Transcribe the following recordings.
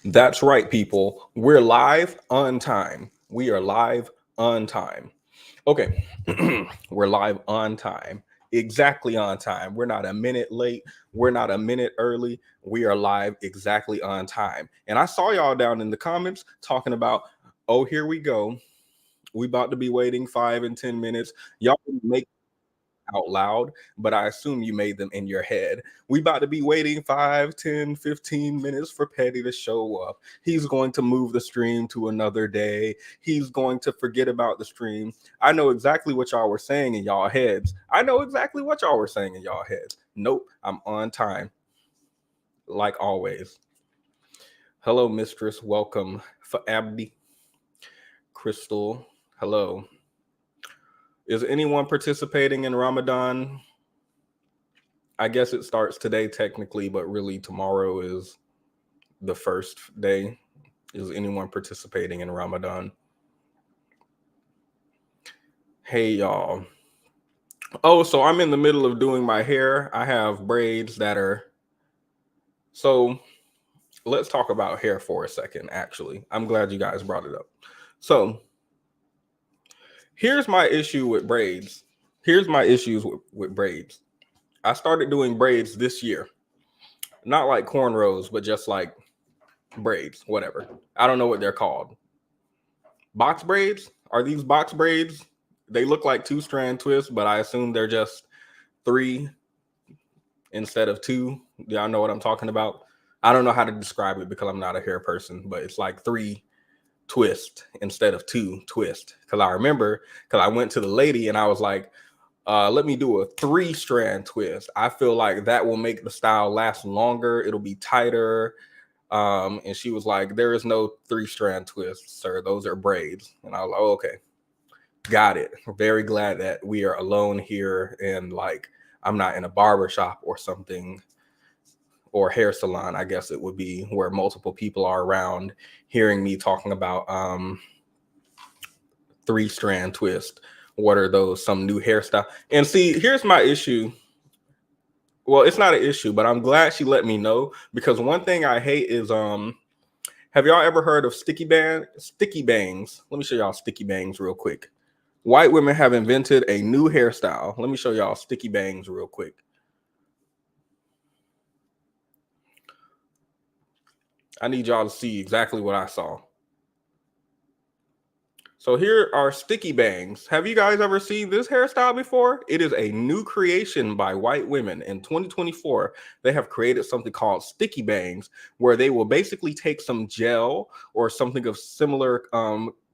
That's right, people. We're live on time. We are live on time. Okay, we're live on time. Exactly on time. We're not a minute late. We're not a minute early. We are live exactly on time. And I saw y'all down in the comments talking about, oh, here we go. We about to be waiting 5 and 10 minutes. Y'all make out loud, but I assume you made them in your head. We about to be waiting 5, 10, 15 minutes for Petty to show up. He's going to move the stream to another day. He's going to forget about the stream. I know exactly what y'all were saying in y'all heads. I know exactly what y'all were saying in y'all heads. Nope, I'm on time, like always. Hello, mistress. Welcome for Abdi. Crystal. Hello. Is anyone participating in Ramadan? I guess it starts today technically, but really tomorrow is the first day. Is anyone participating in Ramadan? Hey, y'all. Oh, so I'm in the middle of doing my hair. I have braids that are. So let's talk about hair for a second, actually. I'm glad you guys brought it up. So here's my issue with braids. Here's my issues with braids. I started doing braids this year. Not like cornrows, but just like braids, whatever. I don't know what they're called. Box braids? Are these box braids? They look like 2-strand twists, but I assume they're just 3 instead of 2. Y'all know what I'm talking about? I don't know how to describe it because I'm not a hair person, but it's like 3 twist instead of 2 twist. Because I remember, because I went to the lady and I was like, let me do a 3-strand twist. I feel like that will make the style last longer. It'll be tighter. And she was like, there is no 3-strand twist, sir. Those are braids. And I was like, oh, okay. Got it. Very glad that we are alone here and like I'm not in a barber shop or something or hair salon, I guess it would be, where multiple people are around hearing me talking about 3-strand twist. What are those? Some new hairstyle. And see, here's my issue. Well, it's not an issue, but I'm glad she let me know, because one thing I hate is have y'all ever heard of sticky bangs? Let me show y'all sticky bangs real quick. White women have invented a new hairstyle. Let me show y'all sticky bangs real quick. I need y'all to see exactly what I saw. So here are sticky bangs. Have you guys ever seen this hairstyle before? It is a new creation by white women. In 2024, they have created something called sticky bangs, where they will basically take some gel or something of similar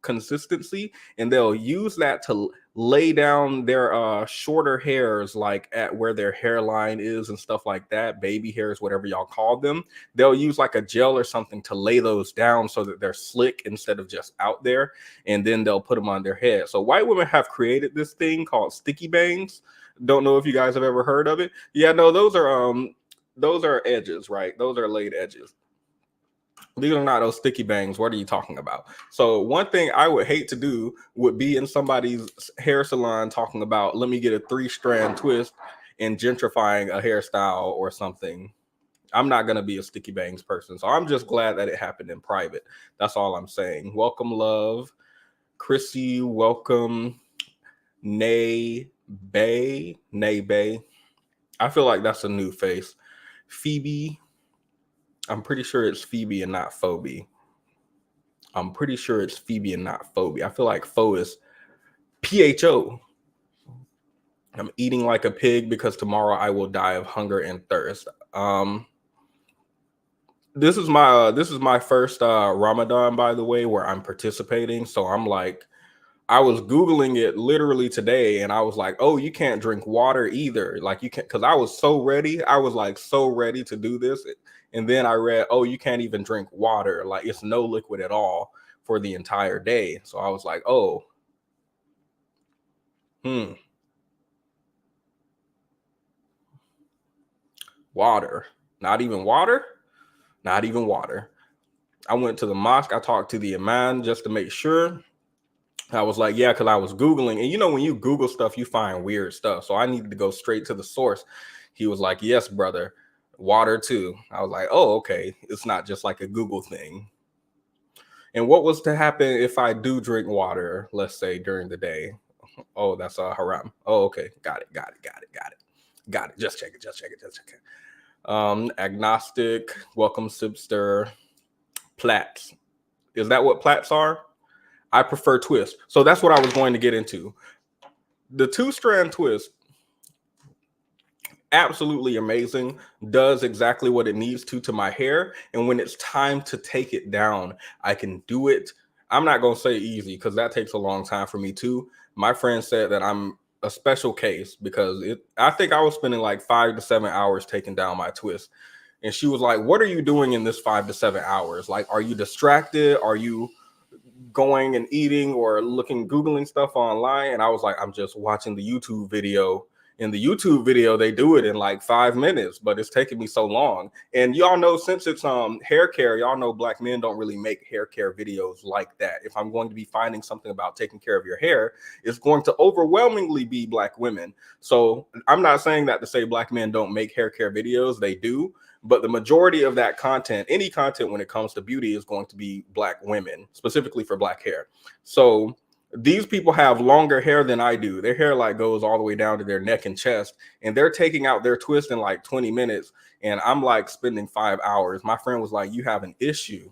consistency, and they'll use that to lay down their shorter hairs, like at where their hairline is and stuff like that, baby hairs, whatever y'all call them. They'll use like a gel or something to lay those down so that they're slick instead of just out there, and then they'll put them on their head. So white women have created this thing called sticky bangs. Don't know if you guys have ever heard of it. Yeah, no, those are edges, right? Those are laid edges. These are not those sticky bangs. What are you talking about? So one thing I would hate to do would be in somebody's hair salon talking about, let me get a 3-strand twist and gentrifying a hairstyle or something. I'm not going to be a sticky bangs person. So I'm just glad that it happened in private. That's all I'm saying. Welcome, love. Chrissy, welcome. Nay Bay. I feel like that's a new face. Phoebe. I'm pretty sure it's Phoebe and not Phoebe. I'm pretty sure it's Phoebe and not Phoebe. I feel like Pho is PHO. I'm eating like a pig because tomorrow I will die of hunger and thirst. This is my first Ramadan, by the way, where I'm participating. So I'm like, I was Googling it literally today, and I was like, oh, you can't drink water either. Like you can't, because I was so ready. I was like so ready to do this. And then I read, oh, you can't even drink water. Like it's no liquid at all for the entire day. So I was like, oh, water. Not even water? Not even water. I went to the mosque. I talked to the imam just to make sure. I was like, yeah, because I was Googling. And you know, when you Google stuff, you find weird stuff. So I needed to go straight to the source. He was like, yes, brother. Water too. I was like, oh, okay. It's not just like a Google thing. And what was to happen if I do drink water, let's say during the day? Oh, that's a haram. Oh, okay. Got it. Got it. Just check it. Agnostic, welcome Sipster, plats. Is that what plats are? I prefer twist. So that's what I was going to get into. The 2-strand twist, absolutely amazing, does exactly what it needs to my hair. And when it's time to take it down, I can do it. I'm not going to say easy because that takes a long time for me too. My friend said that I'm a special case because I think I was spending like 5 to 7 hours taking down my twist. And she was like, what are you doing in this 5 to 7 hours? Like, are you distracted? Are you going and eating or Googling stuff online? And I was like, I'm just watching the YouTube video. In the YouTube video, they do it in like 5 minutes, but it's taking me so long. And y'all know, since it's hair care, y'all know Black men don't really make hair care videos like that. If I'm going to be finding something about taking care of your hair, it's going to overwhelmingly be Black women. So I'm not saying that to say Black men don't make hair care videos. They do. But the majority of that content, any content when it comes to beauty, is going to be Black women, specifically for Black hair. So these people have longer hair than I do. Their hair like goes all the way down to their neck and chest, and they're taking out their twist in like 20 minutes. And I'm like spending 5 hours. My friend was like, you have an issue.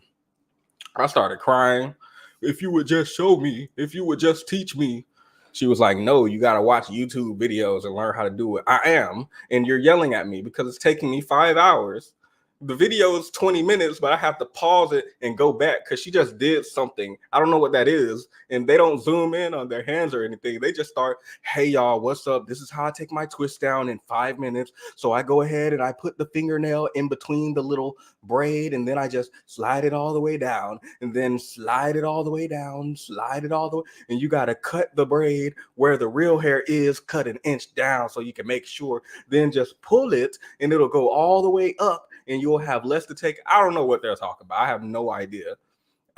I started crying. If you would just show me, if you would just teach me. She was like, no, you got to watch YouTube videos and learn how to do it. I am. And you're yelling at me because it's taking me 5 hours. The video is 20 minutes, but I have to pause it and go back because she just did something. I don't know what that is. And they don't zoom in on their hands or anything. They just start, hey, y'all, what's up? This is how I take my twist down in 5 minutes. So I go ahead and I put the fingernail in between the little braid, and then I just slide it all the way down, and then slide it all the way down, slide it all the way. And you got to cut the braid where the real hair is, cut 1 inch down so you can make sure. Then just pull it, and it'll go all the way up, and you'll have less to take. I don't know what they're talking about. I have no idea.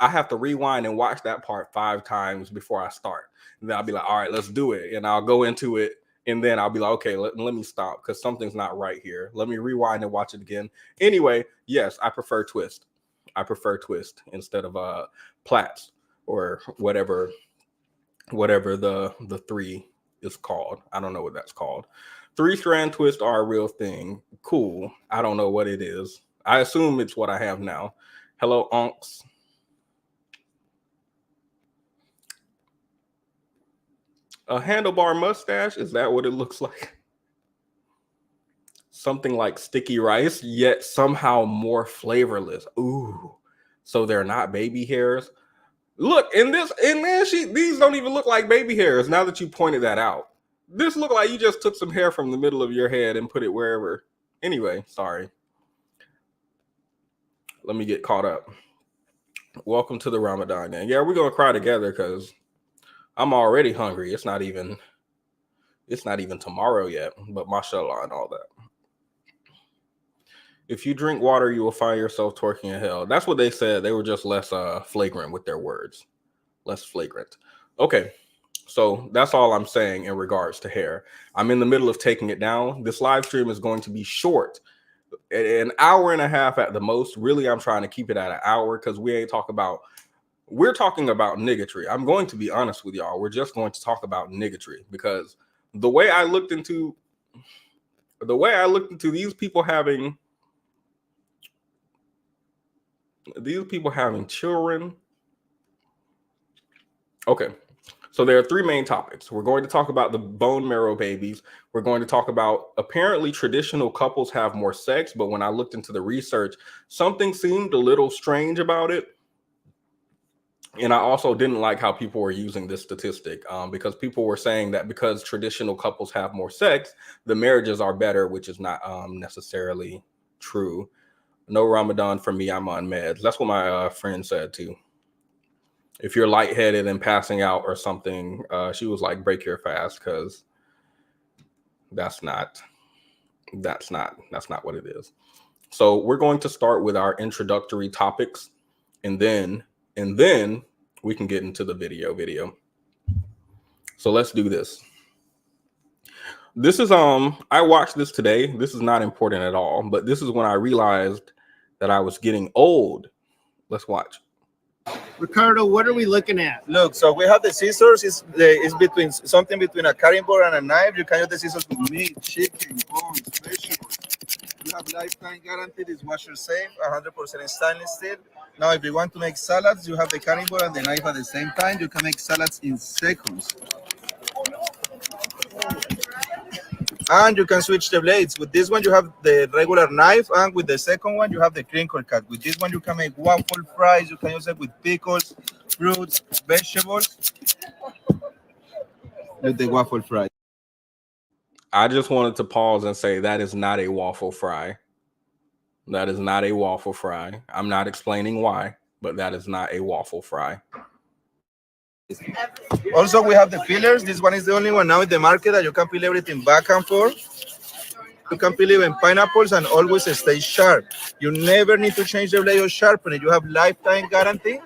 I have to rewind and watch that part 5 times before I start. And then I'll be like, all right, let's do it. And I'll go into it. And then I'll be like, okay, let me stop because something's not right here. Let me rewind and watch it again. Anyway, yes, I prefer twist. I prefer twist instead of plaits or whatever the 3 is called. I don't know what that's called. 3-strand twists are a real thing. Cool. I don't know what it is. I assume it's what I have now. Hello, unks. A handlebar mustache? Is that what it looks like? Something like sticky rice, yet somehow more flavorless. Ooh. So they're not baby hairs. Look, these don't even look like baby hairs now that you pointed that out. This look like you just took some hair from the middle of your head and put it wherever. Anyway, sorry. Let me get caught up. Welcome to the Ramadan gang. Yeah, we're gonna cry together because I'm already hungry. It's not even tomorrow yet, but mashallah and all that. If you drink water, you will find yourself twerking in hell. That's what they said. They were just less flagrant with their words. Less flagrant. Okay. So that's all I'm saying in regards to hair. I'm in the middle of taking it down. This live stream is going to be short, an hour and a half at the most. Really, I'm trying to keep it at an hour because we're talking about niggatry. I'm going to be honest with y'all. We're just going to talk about niggatry because the way I looked into these people having children. Okay. So there are 3 main topics. We're going to talk about the bone marrow babies. We're going to talk about apparently traditional couples have more sex, but when I looked into the research, something seemed a little strange about it. And I also didn't like how people were using this statistic because people were saying that because traditional couples have more sex, the marriages are better, which is not necessarily true. No Ramadan for me, I'm on meds. That's what my friend said too. If you're lightheaded and passing out or something, she was like, break your fast because that's not what it is. So we're going to start with our introductory topics, and then we can get into the video. So let's do this. This is I watched this today. This is not important at all, but this is when I realized that I was getting old. Let's watch. Ricardo, what are we looking at? Look, so we have the scissors. It's between something between a cutting board and a knife. You can use the scissors with meat, chicken, bones, vegetables. You have lifetime guaranteed. It's washer safe, 100% stainless steel. Now, if you want to make salads, you have the cutting board and the knife at the same time. You can make salads in seconds. And you can switch the blades. With this one, you have the regular knife, and with the second one, you have the crinkle cut. With this one, you can make waffle fries. You can use it with pickles, fruits, vegetables. With the waffle fry. I just wanted to pause and say that is not a waffle fry. That is not a waffle fry. I'm not explaining why, but that is not a waffle fry. Also, we have the peelers. This one is the only one now in the market that you can peel everything back and forth. You can peel even pineapples and always stay sharp. You never need to change the blade or sharpen it. You have lifetime guarantee.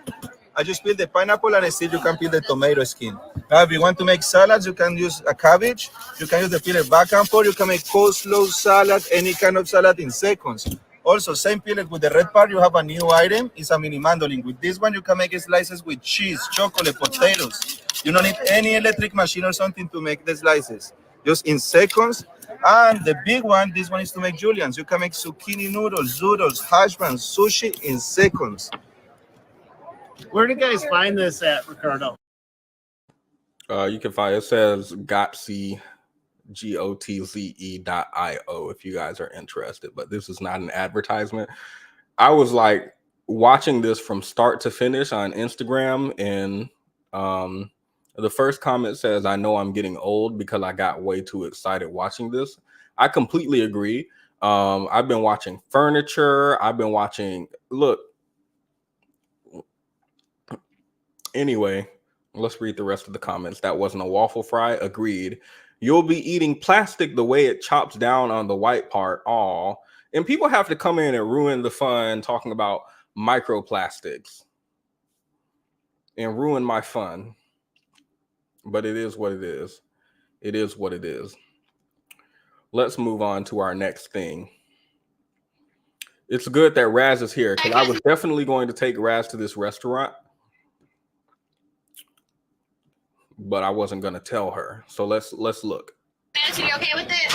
I just peel the pineapple and still you can peel the tomato skin. Now, if you want to make salads, you can use a cabbage. You can use the peeler back and forth. You can make coleslaw salad, any kind of salad in seconds. Also, same peeler with the red part, you have a new item. It's a mini mandolin. With this one, you can make slices with cheese, chocolate, potatoes. You don't need any electric machine or something to make the slices. Just in seconds. And the big one, this one is to make juliennes. You can make zucchini noodles, zoodles, hash browns, sushi in seconds. Where do you guys find this at, Ricardo? You can find, it says Gotze, GOTZE.io if you guys are interested, but this is not an advertisement. I was like watching this from start to finish on Instagram, and the first comment says, I know I'm getting old because I got way too excited watching this. I completely agree. I've been watching furniture. I've been watching, look. Anyway, let's read the rest of the comments. That wasn't a waffle fry. Agreed. You'll be eating plastic the way it chops down on the white part. All. And people have to come in and ruin the fun talking about microplastics and ruin my fun. But it is what it is. It is what it is. Let's move on to our next thing. It's good that Raz is here because I was definitely going to take Raz to this restaurant, but I wasn't going to tell her. So let's look. Are you okay with it?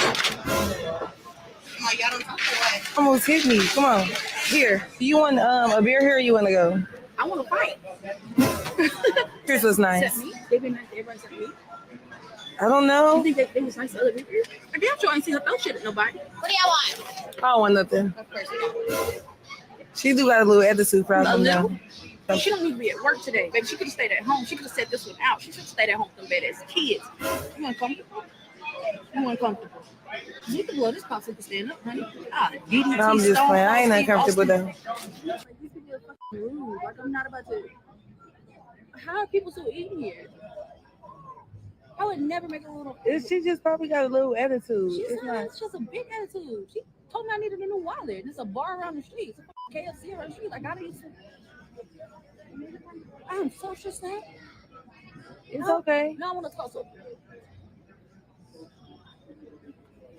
Almost hit me. Come on. Here. Do you want a beer here or you want to go? I want to fight. Here's what's nice. Except me. They've been nice to everybody except me. I don't know. You think they was nice to other people? I damn sure ain't seen her throw shit at nobody. What do y'all want? I don't want nothing. Of course. She do got a little attitude problem now. She don't need to be at work today, baby. She could have stayed at home. She could have set this one out. She should have stayed at home with them bed as kids. You uncomfortable? You uncomfortable? You can blow this popsicle to stand up, honey. DDT No, I'm just playing. I ain't uncomfortable though. Like, these people are fucking rude. Like, I'm not about to. How are people still eating here? I would never make a little. She just probably got a little attitude. It's just a big attitude. She told me I needed a new wallet. There's a bar around the street. It's a KFC around the street. Like, I need some. I'm so stressed out. It's okay. No, I want to talk to her.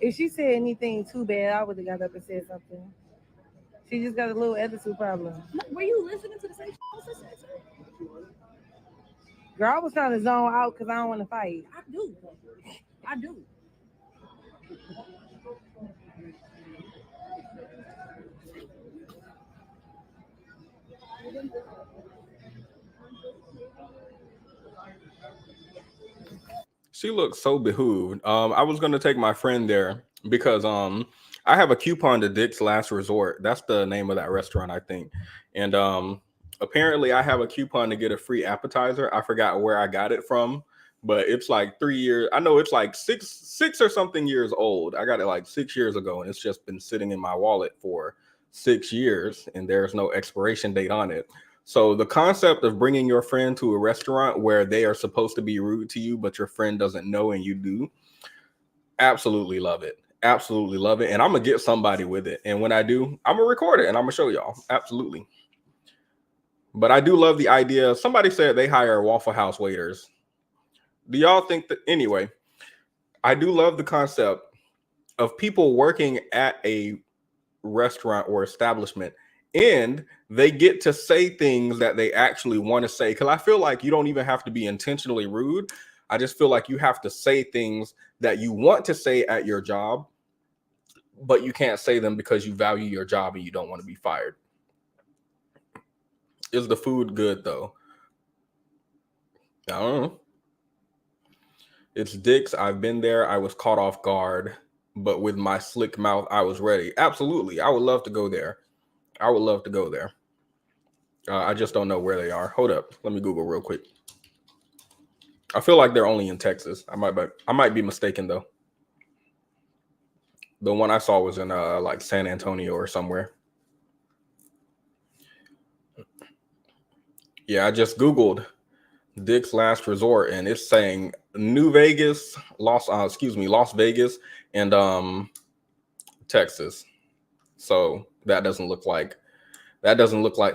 If she said anything too bad, I would have got up and said something. She just got a little attitude problem. No, were you listening to the same shit I was listening to? Girl, I was trying to zone out because I don't want to fight. I do. I do. She looks so behooved. I was going to take my friend there because I have a coupon to Dick's Last Resort. That's the name of that restaurant, I think. And apparently I have a coupon to get a free appetizer. I forgot where I got it from, but it's like 3 years. I know it's like six or something years old. I got it like 6 years ago, and it's just been sitting in my wallet for 6 years, and there's no expiration date on it. So the concept of bringing your friend to a restaurant where they are supposed to be rude to you, but your friend doesn't know and you do, absolutely love it. Absolutely love it. And I'm going to get somebody with it. And when I do, I'm going to record it and I'm going to show y'all. Absolutely. But I do love the idea. Somebody said they hire Waffle House waiters. Do y'all think that? Anyway, I do love the concept of people working at a restaurant or establishment and they get to say things that they actually want to say. Because I feel like you don't even have to be intentionally rude. I just feel like you have to say things that you want to say at your job, but you can't say them because you value your job and you don't want to be fired. Is the food good though? I don't know. It's Dick's. I've been there. I was caught off guard, but with my slick mouth, I was ready. Absolutely. I would love to go there. I would love to go there. I just don't know where they are. Hold up. Let me Google real quick. I feel like they're only in Texas. I might be mistaken though. The one I saw was in like San Antonio or somewhere. Yeah, I just Googled Dick's Last Resort and it's saying New Vegas, Las Vegas and Texas. So that doesn't look like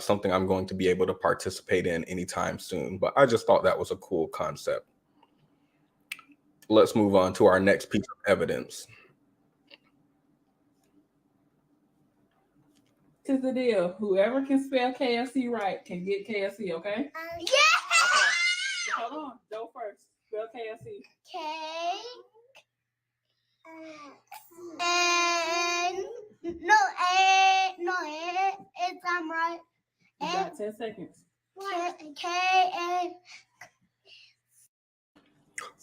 something I'm going to be able to participate in anytime soon, but I just thought that was a cool concept. Let's move on to our next piece of evidence. Here's the deal. Whoever can spell KFC right can get KFC, okay? Yeah! Okay. Hold on. Go first. Spell KFC. K. And no, it's I'm right. You got 10 seconds. K.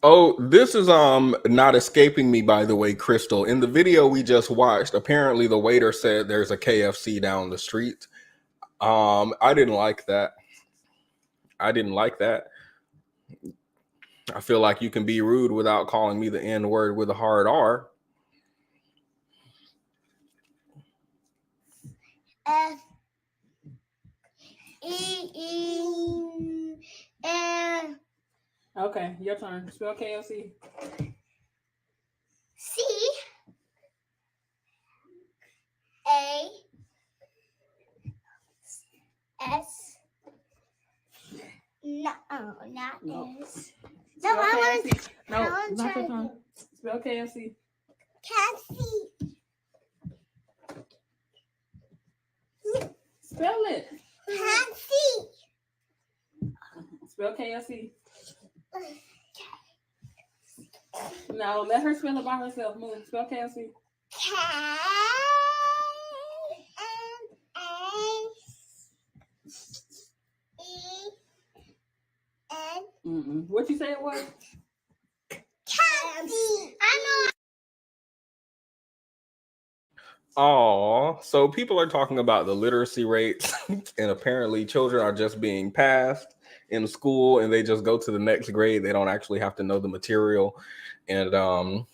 Oh, this is not escaping me, by the way, Crystal. In the video we just watched, apparently the waiter said there's a KFC down the street. I didn't like that. I feel like you can be rude without calling me the N-word with a hard R. F. E. N. Okay, your turn. Spell KFC. C. A. S. No, not No. S. Spell No, I want KFC. No, I want not your to- turn. Spell KFC. Cassie. Spell it. Cassie. Spell KFC. No, let her spell it by herself. Move. Spell KFC. N. What you say it was? Cassie. I know. Oh, so people are talking about the literacy rates, and apparently children are just being passed in school, and they just go to the next grade. They don't actually have to know the material, and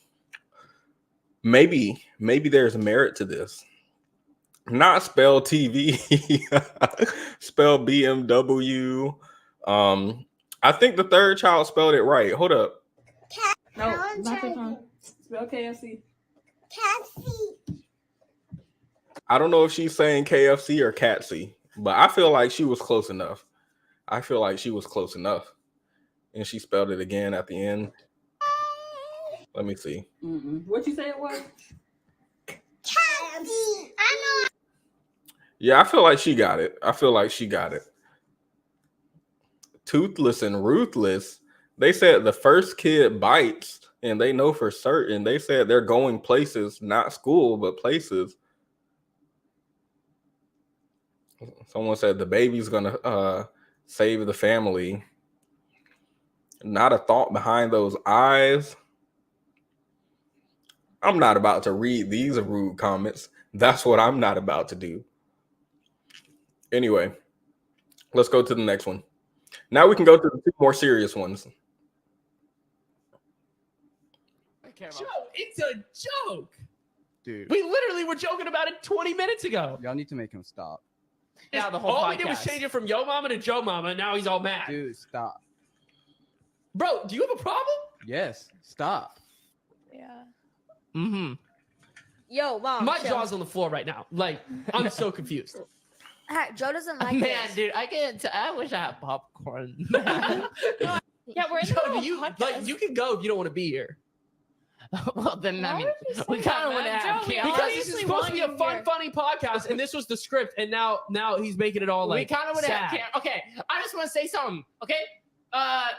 maybe there's merit to this. Not spell TV, spell BMW. I think the third child spelled it right. Hold up. No, not your turn. Spell KFC. Cassie. I don't know if she's saying KFC or Catsy, but I feel like she was close enough. And she spelled it again at the end. Let me see. What you say it was? Cassie. I know. Yeah, I feel like she got it. Toothless and ruthless. They said the first kid bites, and they know for certain. They said they're going places, not school, but places. Someone said the baby's gonna save the family. Not a thought behind those eyes. I'm not about to read these rude comments. That's what I'm not about to do. Anyway, let's go to the next one. Now we can go to the two more serious ones. Joe, it's a joke. Dude, We literally were joking about it 20 minutes ago. y'all need to make him stop. Now the whole all we did podcast. was change it from Yo Mama to Joe Mama, and now he's all mad. Dude, stop. Bro, do you have a problem? Yes, stop. Yeah. Mm-hmm. Yo, mom. My chill. jaw's on the floor right now. Like, I'm so confused. Joe doesn't like Man, this. dude, I wish I had popcorn. Yeah, we're in the Joe, middle do you of a like? podcast. You can go if you don't want to be here. Well, then I Why mean, would you say we kind of that, want to man? have Joe, we chaos. Because this is obviously supposed to be a want you fun, here. funny podcast, and this was the script, and now he's making it all We like kind of want to have sad. chaos. Okay, I just want to say something. Okay, I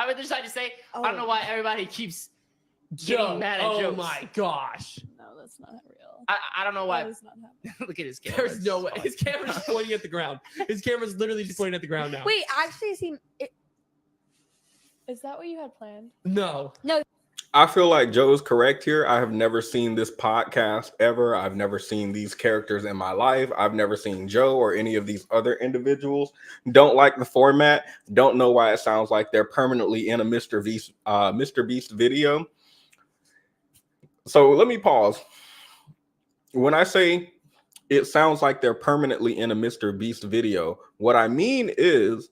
would decide to say I don't know why everybody keeps getting Joe, mad at oh jokes. my gosh. No, that's not real. I don't know why. That is not happening. Look at his camera. There's It's no just way. fine. His camera's just pointing at the ground. His camera's literally just pointing at the ground now. Wait, actually, is that what you had planned? No. I feel like Joe's correct here. I have never seen this podcast ever. I've never seen these characters in my life. I've never seen Joe or any of these other individuals. Don't like the format. Don't know why it sounds like they're permanently in a Mr. Beast video. So let me pause. When I say it sounds like they're permanently in a Mr. Beast video, what I mean is,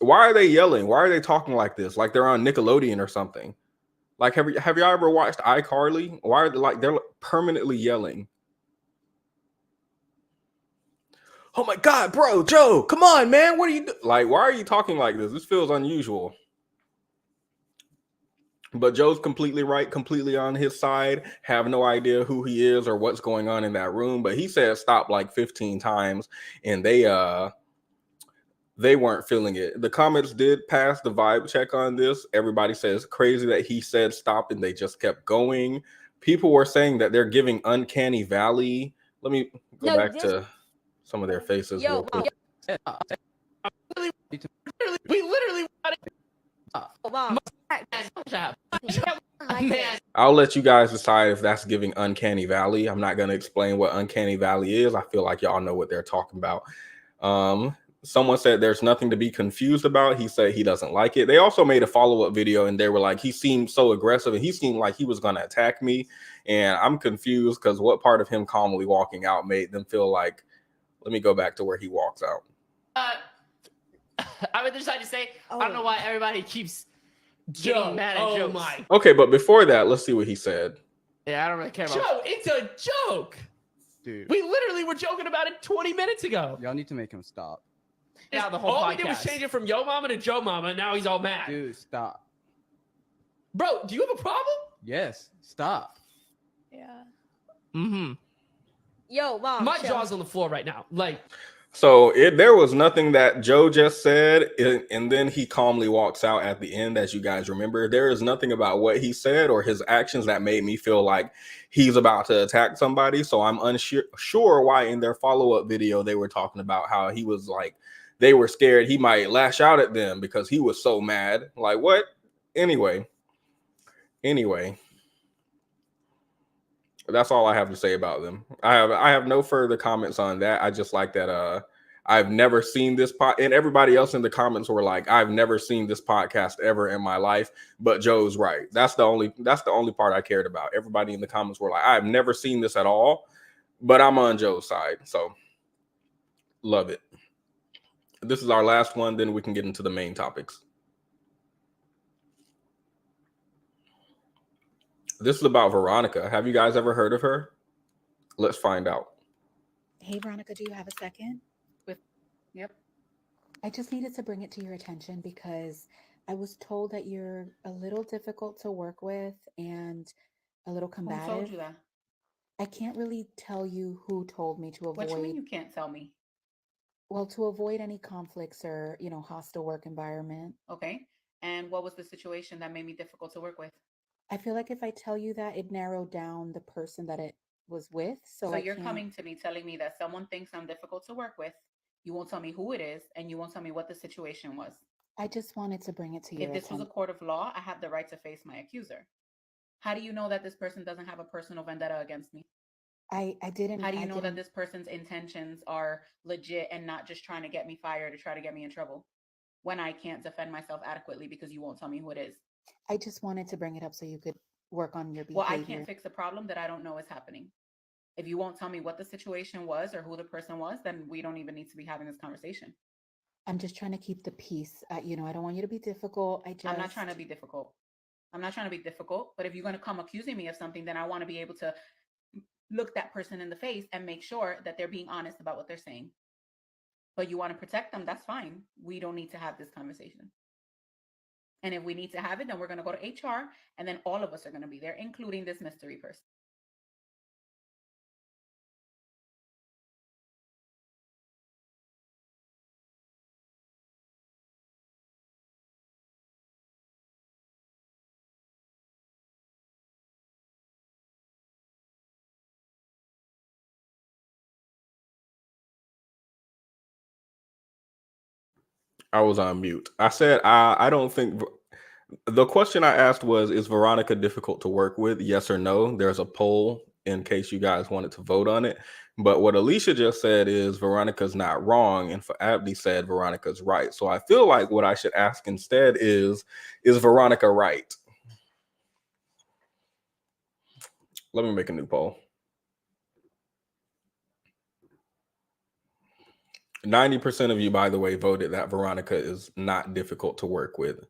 why are they yelling? Why are they talking like this? Like they're on Nickelodeon or something. Like, have y'all ever watched iCarly? Why are they they're permanently yelling? Oh my God, bro, Joe, come on, man. What are you like? Why are you talking like this? This feels unusual. But Joe's completely right, completely on his side. Have no idea who he is or what's going on in that room. But he said stop like 15 times, and they weren't feeling it. The comments did pass the vibe check on this. Everybody says crazy that he said stop and they just kept going. People were saying that they're giving Uncanny Valley. Let me go back to some of their faces real quick. We literally Mom. Man, I'll let you guys decide if that's giving Uncanny Valley. I'm not going to explain what Uncanny Valley is. I feel like y'all know what they're talking about. Someone said there's nothing to be confused about. He said he doesn't like it. They also made a follow-up video and they were like, he seemed so aggressive and he seemed like he was going to attack me. And I'm confused because what part of him calmly walking out made them feel like, let me go back to where he walks out. I would decide to say I don't know why everybody keeps getting Joe, mad at oh jokes. my. Okay, but before that, let's see what he said. Yeah, I don't really care about. Joe, it's a joke. Dude, We literally were joking about it 20 minutes ago. y'all need to make him stop. Yeah, the whole all podcast. we did was change it from Yo Mama to Joe Mama, and now he's all mad. Dude, stop. Bro, do you have a problem? Yes, stop. Yeah. Mm-hmm. Yo, Mom. My chill. jaw's on the floor right now. Like, So there was nothing that Joe just said, and then he calmly walks out at the end, as you guys remember. There is nothing about what he said or his actions that made me feel like he's about to attack somebody. So I'm unsure why in their follow-up video they were talking about how he was like, they were scared he might lash out at them because he was so mad. Like, what? Anyway. That's all I have to say about them. I have no further comments on that. I just like that I've never seen this and everybody else in the comments were like, I've never seen this podcast ever in my life, but Joe's right. That's the only part I cared about. Everybody in the comments were like, I've never seen this at all, but I'm on Joe's side. So love it. This is our last one, then we can get into the main topics. This is about Veronica. Have you guys ever heard of her? Let's find out. Hey, Veronica, do you have a second? Yep. I just needed to bring it to your attention because I was told that you're a little difficult to work with and a little Who combative. told you that? I can't really tell you who told me to What you mean avoid, you can't tell me? well, to avoid any conflicts or, hostile work environment. Okay. And what was the situation that made me difficult to work with? I feel like if I tell you that, it narrowed down the person that it was with. So I you're can't- coming to me telling me that someone thinks I'm difficult to work with. You won't tell me who it is, and you won't tell me what the situation was. I just wanted to bring it to your If this was a attention. court of law, I have the right to face my accuser. How do you know that this person doesn't have a personal vendetta against me? I didn't. How do you I know that didn't- this person's intentions are legit and not just trying to get me fired or try to get me in trouble when I can't defend myself adequately because you won't tell me who it is? I just wanted to bring it up so you could work on your Well, behavior. I can't fix a problem that I don't know is happening. If you won't tell me what the situation was or who the person was, then we don't even need to be having this conversation. I'm just trying to keep the peace. I don't want you to be difficult. I'm not trying to be difficult. I'm not trying to be difficult, but if you're going to come accusing me of something, then I want to be able to look that person in the face and make sure that they're being honest about what they're saying. But you want to protect them, that's fine. We don't need to have this conversation. And if we need to have it, then we're going to go to HR, and then all of us are going to be there, including this mystery person. I was on mute. I said I don't think the question I asked was, is Veronica difficult to work with? Yes or no. There's a poll in case you guys wanted to vote on it. But what Alicia just said is Veronica's not wrong, and for Abdi said Veronica's right. So I feel like what I should ask instead is Veronica right? Let me make a new poll. 90% of you, by the way, voted that Veronica is not difficult to work with.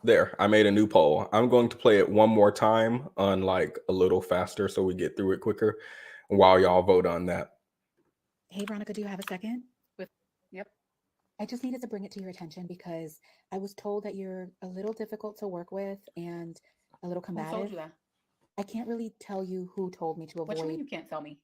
There, I made a new poll. I'm going to play it one more time on like a little faster so we get through it quicker while y'all vote on that. Hey, Veronica, do you have a second? Yep. I just needed to bring it to your attention because I was told that you're a little difficult to work with and a little Who combative. told you that? I can't really tell you who told me to What you mean avoid, you can't tell me?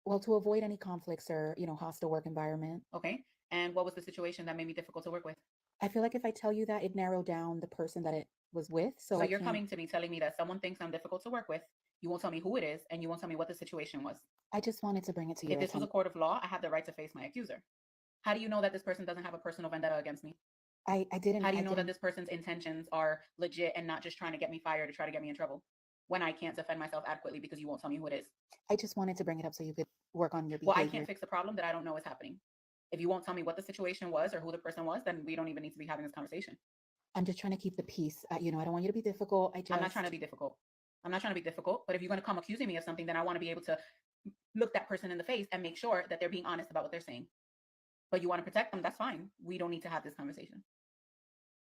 well, to avoid any conflicts or, hostile work environment. Okay. And what was the situation that made me difficult to work with? I feel like if I tell you that, it narrowed down the person that it was with. So you're coming to me telling me that someone thinks I'm difficult to work with. You won't tell me who it is, and you won't tell me what the situation was. I just wanted to bring it to your If this was a attention. court of law, I have the right to face my accuser. How do you know that this person doesn't have a personal vendetta against me? I didn't. How do you I know that didn't- this person's intentions are legit and not just trying to get me fired or try to get me in trouble when I can't defend myself adequately because you won't tell me who it is? I just wanted to bring it up so you could work on your Well, behavior. I can't fix a problem that I don't know is happening. If you won't tell me what the situation was or who the person was, then we don't even need to be having this conversation. I'm just trying to keep the peace. I don't want you to be difficult. I'm not trying to be difficult. I'm not trying to be difficult, but if you're going to come accusing me of something, then I want to be able to look that person in the face and make sure that they're being honest about what they're saying. But you want to protect them, that's fine. We don't need to have this conversation.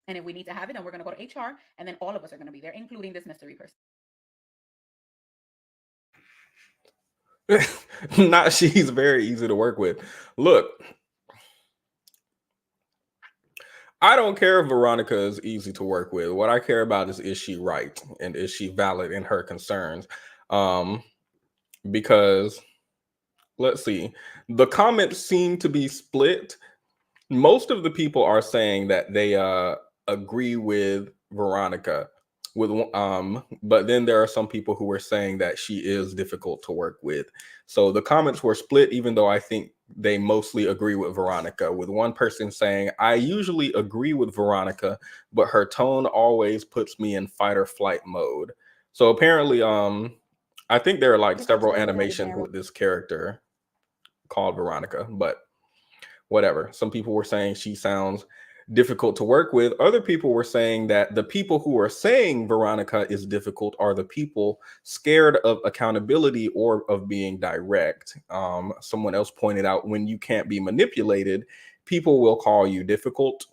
And if we need to have it, then we're going to go to HR, and then all of us are going to be there, including this mystery person. Not she's very easy to work with. Look, I don't care if Veronica is easy to work with. What I care about is she right? And is she valid in her concerns? Because let's see, the comments seem to be split. Most of the people are saying that they agree with Veronica, but then there are some people who are saying that she is difficult to work with. So the comments were split, even though I think they mostly agree with Veronica, with one person saying, I usually agree with Veronica, but her tone always puts me in fight or flight mode. So apparently, I think there are like several animations with this character called Veronica, but whatever. Some people were saying she sounds difficult to work with. Other people were saying that the people who are saying Veronica is difficult are the people scared of accountability or of being direct. Someone else pointed out, when you can't be manipulated, people will call you difficult.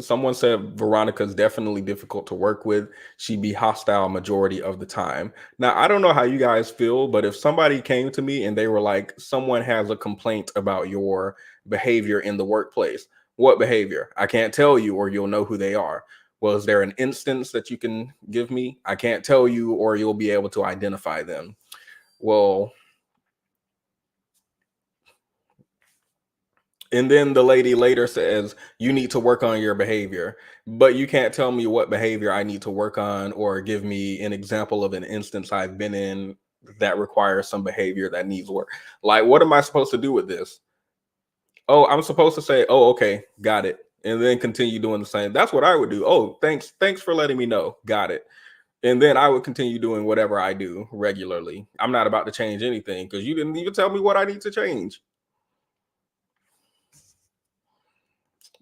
Someone said Veronica's definitely difficult to work with. She'd be hostile majority of the time. Now, I don't know how you guys feel, but if somebody came to me and they were like, someone has a complaint about your behavior in the workplace. What behavior? I can't tell you, or you'll know who they are. Well, is there an instance that you can give me? I can't tell you, or you'll be able to identify them. Well, and then the lady later says, you need to work on your behavior, but you can't tell me what behavior I need to work on or give me an example of an instance I've been in that requires some behavior that needs work. Like, what am I supposed to do with this? Oh, I'm supposed to say, oh, okay, got it. And then continue doing the same. That's what I would do. Oh, thanks for letting me know. Got it. And then I would continue doing whatever I do regularly. I'm not about to change anything because you didn't even tell me what I need to change.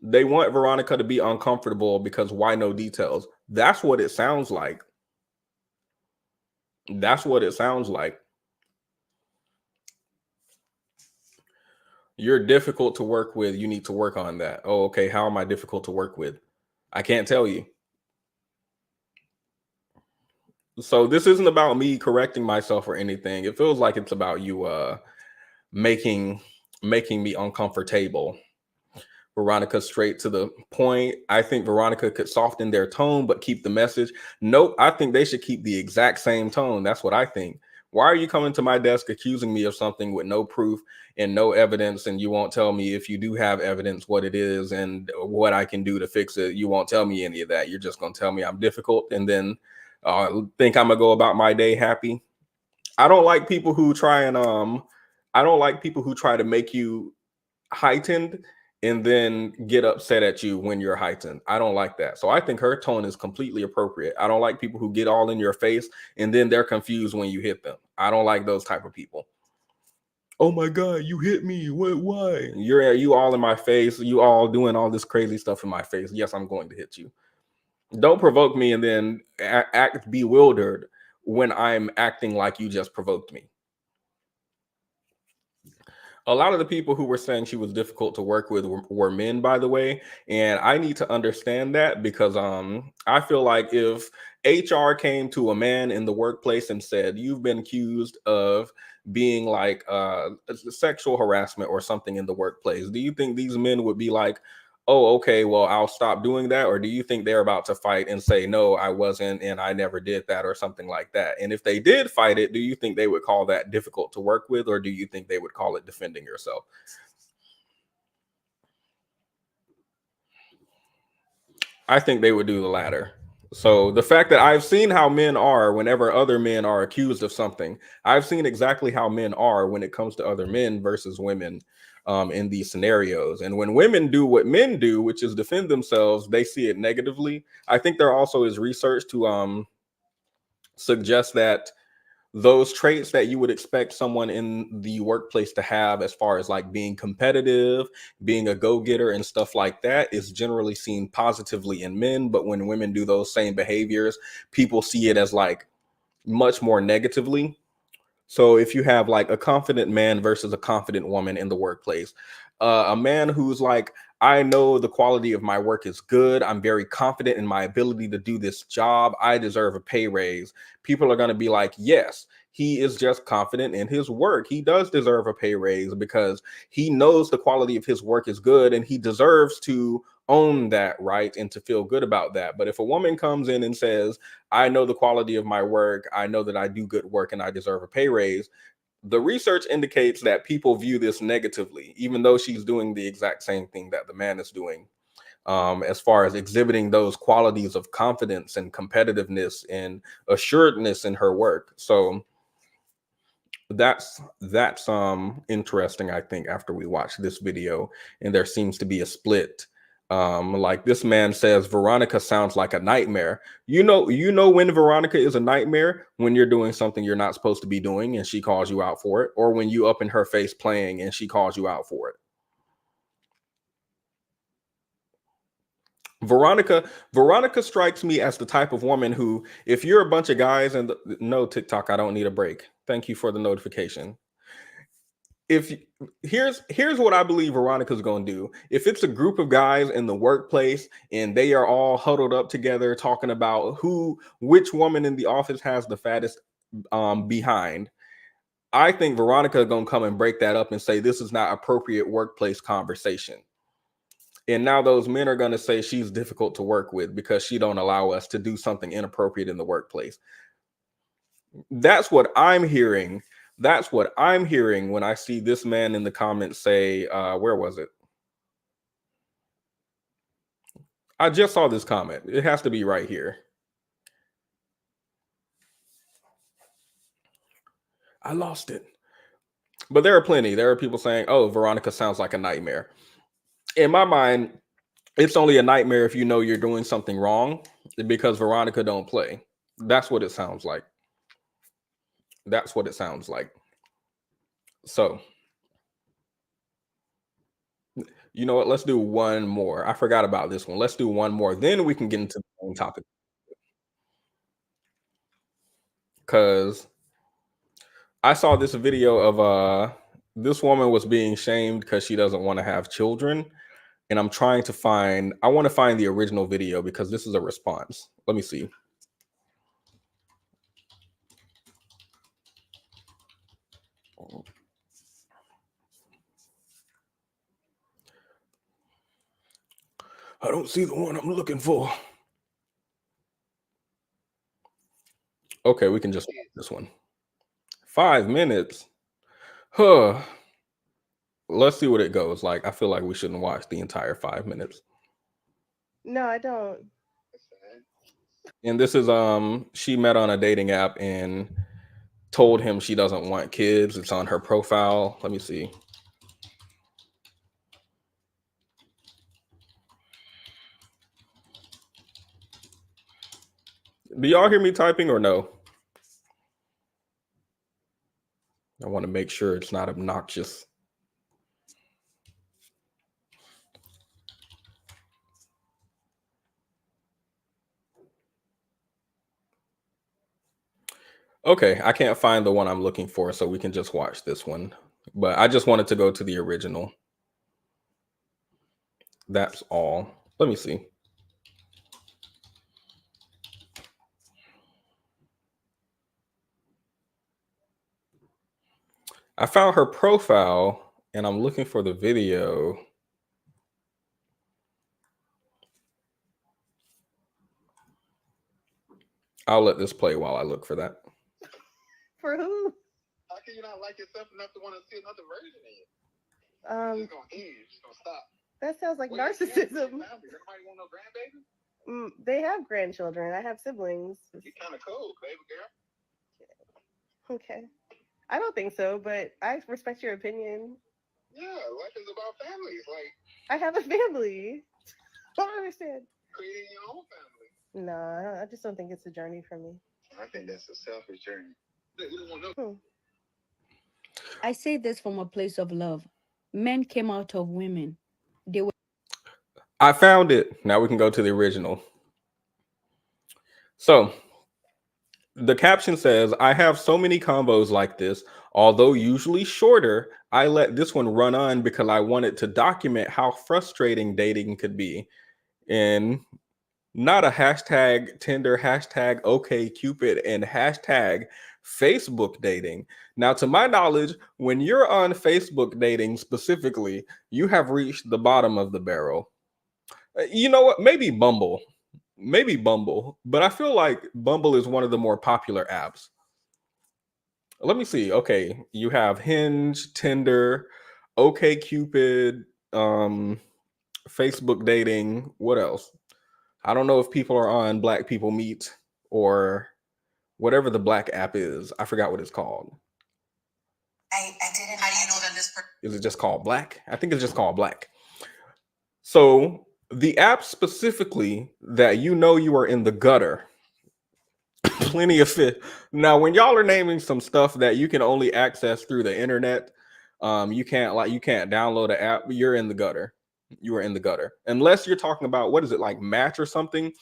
They want Veronica to be uncomfortable because why no details? That's what it sounds like. That's what it sounds like. You're difficult to work with. You need to work on that. Oh, okay. How am I difficult to work with? I can't tell you. So this isn't about me correcting myself or anything. It feels like it's about you making me uncomfortable. Veronica, straight to the point. I think Veronica could soften their tone but keep the message. Nope, I think they should keep the exact same tone. That's what I think. Why are you coming to my desk accusing me of something with no proof and no evidence, and you won't tell me if you do have evidence what it is and what I can do to fix it? You won't tell me any of that. You're just going to tell me I'm difficult and then think I'm going to go about my day happy. I don't like people who try and I don't like people who try to make you heightened and then get upset at you when you're heightened. I don't like that. So I think her tone is completely appropriate. I don't like people who get all in your face and then they're confused when you hit them. I don't like those type of people. Oh my God, you hit me. What? Why? You all in my face. You all doing all this crazy stuff in my face. Yes, I'm going to hit you. Don't provoke me and then act bewildered when I'm acting like you just provoked me. A lot of the people who were saying she was difficult to work with were men, by the way. And I need to understand that because I feel like if HR came to a man in the workplace and said, you've been accused of being like sexual harassment or something in the workplace, do you think these men would be like, oh, okay, well, I'll stop doing that? Or do you think they're about to fight and say, no, I wasn't, and I never did that, or something like that? And if they did fight it, do you think they would call that difficult to work with, or do you think they would call it defending yourself? I think they would do the latter. So the fact that I've seen how men are whenever other men are accused of something, I've seen exactly how men are when it comes to other men versus women in these scenarios. And when women do what men do, which is defend themselves, they see it negatively. I think there also is research to suggest that those traits that you would expect someone in the workplace to have, as far as like being competitive, being a go-getter and stuff like that, is generally seen positively in men. But when women do those same behaviors, people see it as like much more negatively. So if you have like a confident man versus a confident woman in the workplace, a man who's like, I know the quality of my work is good. I'm very confident in my ability to do this job. I deserve a pay raise. People are going to be like, yes, he is just confident in his work. He does deserve a pay raise because he knows the quality of his work is good and he deserves to own that, right? And to feel good about that. But if a woman comes in and says, I know the quality of my work, I know that I do good work and I deserve a pay raise, the research indicates that people view this negatively, even though she's doing the exact same thing that the man is doing, as far as exhibiting those qualities of confidence and competitiveness and assuredness in her work. So that's interesting, I think, after we watch this video. And there seems to be a split. Like this man says, Veronica sounds like a nightmare. You know when Veronica is a nightmare, when you're doing something you're not supposed to be doing and she calls you out for it, or when you up in her face playing and she calls you out for it. Veronica strikes me as the type of woman who, if you're a bunch of guys and no TikTok, I don't need a break. Thank you for the notification. If here's what I believe Veronica's going to do. If it's a group of guys in the workplace and they are all huddled up together talking about which woman in the office has the fattest behind, I think Veronica is going to come and break that up and say this is not appropriate workplace conversation. And now those men are going to say she's difficult to work with because she don't allow us to do something inappropriate in the workplace. That's what I'm hearing. That's what I'm hearing when I see this man in the comments say, where was it? I just saw this comment. It has to be right here. I lost it. But there are plenty. There are people saying, oh, Veronica sounds like a nightmare. In my mind, it's only a nightmare if you know you're doing something wrong, because Veronica don't play. That's what it sounds like. That's what it sounds like. So, you know what? Let's do one more. I forgot about this one. Let's do one more. Then we can get into the main topic. Because I saw this video of this woman was being shamed because she doesn't want to have children. And I'm trying to I want to find the original video because this is a response. Let me see. I don't see the one I'm looking for. Okay, we can just watch this one. 5 minutes. Huh. Let's see what it goes like. I feel like we shouldn't watch the entire 5 minutes. No, I don't. And this is she met on a dating app and told him she doesn't want kids. It's on her profile. Let me see. Do y'all hear me typing or no? I want to make sure it's not obnoxious. Okay, I can't find the one I'm looking for, so we can just watch this one. But I just wanted to go to the original. That's all. Let me see. I found her profile and I'm looking for the video. I'll let this play while I look for that. For who? How can you not like yourself enough to want to see another version of you? It's gonna end. It's gonna stop. That sounds like Well, narcissism. Everybody want no grandbaby? They have grandchildren. I have siblings. You kind of cold, baby girl. Okay. I don't think so, but I respect your opinion. Yeah, life is about families. Like, I have a family. I don't understand. creating your own family. No, I just don't think it's a journey for me. I think that's a selfish journey. You don't want no. I say this from a place of love. Men came out of women. They were. I found it. Now we can go to the original. So the caption says, I have so many combos like this. Although usually shorter, I let this one run on because I wanted to document how frustrating dating could be. And not a hashtag Tinder, hashtag OkCupid, and hashtag Facebook dating. Now, to my knowledge, when you're on Facebook dating specifically, you have reached the bottom of the barrel. You know what? Maybe Bumble, but I feel like Bumble is one of the more popular apps. Let me see. Okay, you have Hinge, Tinder, OkCupid, Facebook dating. What else? I don't know if people are on Black People Meet or whatever the Black app is. I forgot what it's called. I didn't. How do you know that this person? Is it just called Black? I think it's just called Black. So the app specifically that you know you are in the gutter. Plenty of fit. Now, when y'all are naming some stuff that you can only access through the internet, you can't download an app. You're in the gutter. You are in the gutter. Unless you're talking about, what is it, like Match or something?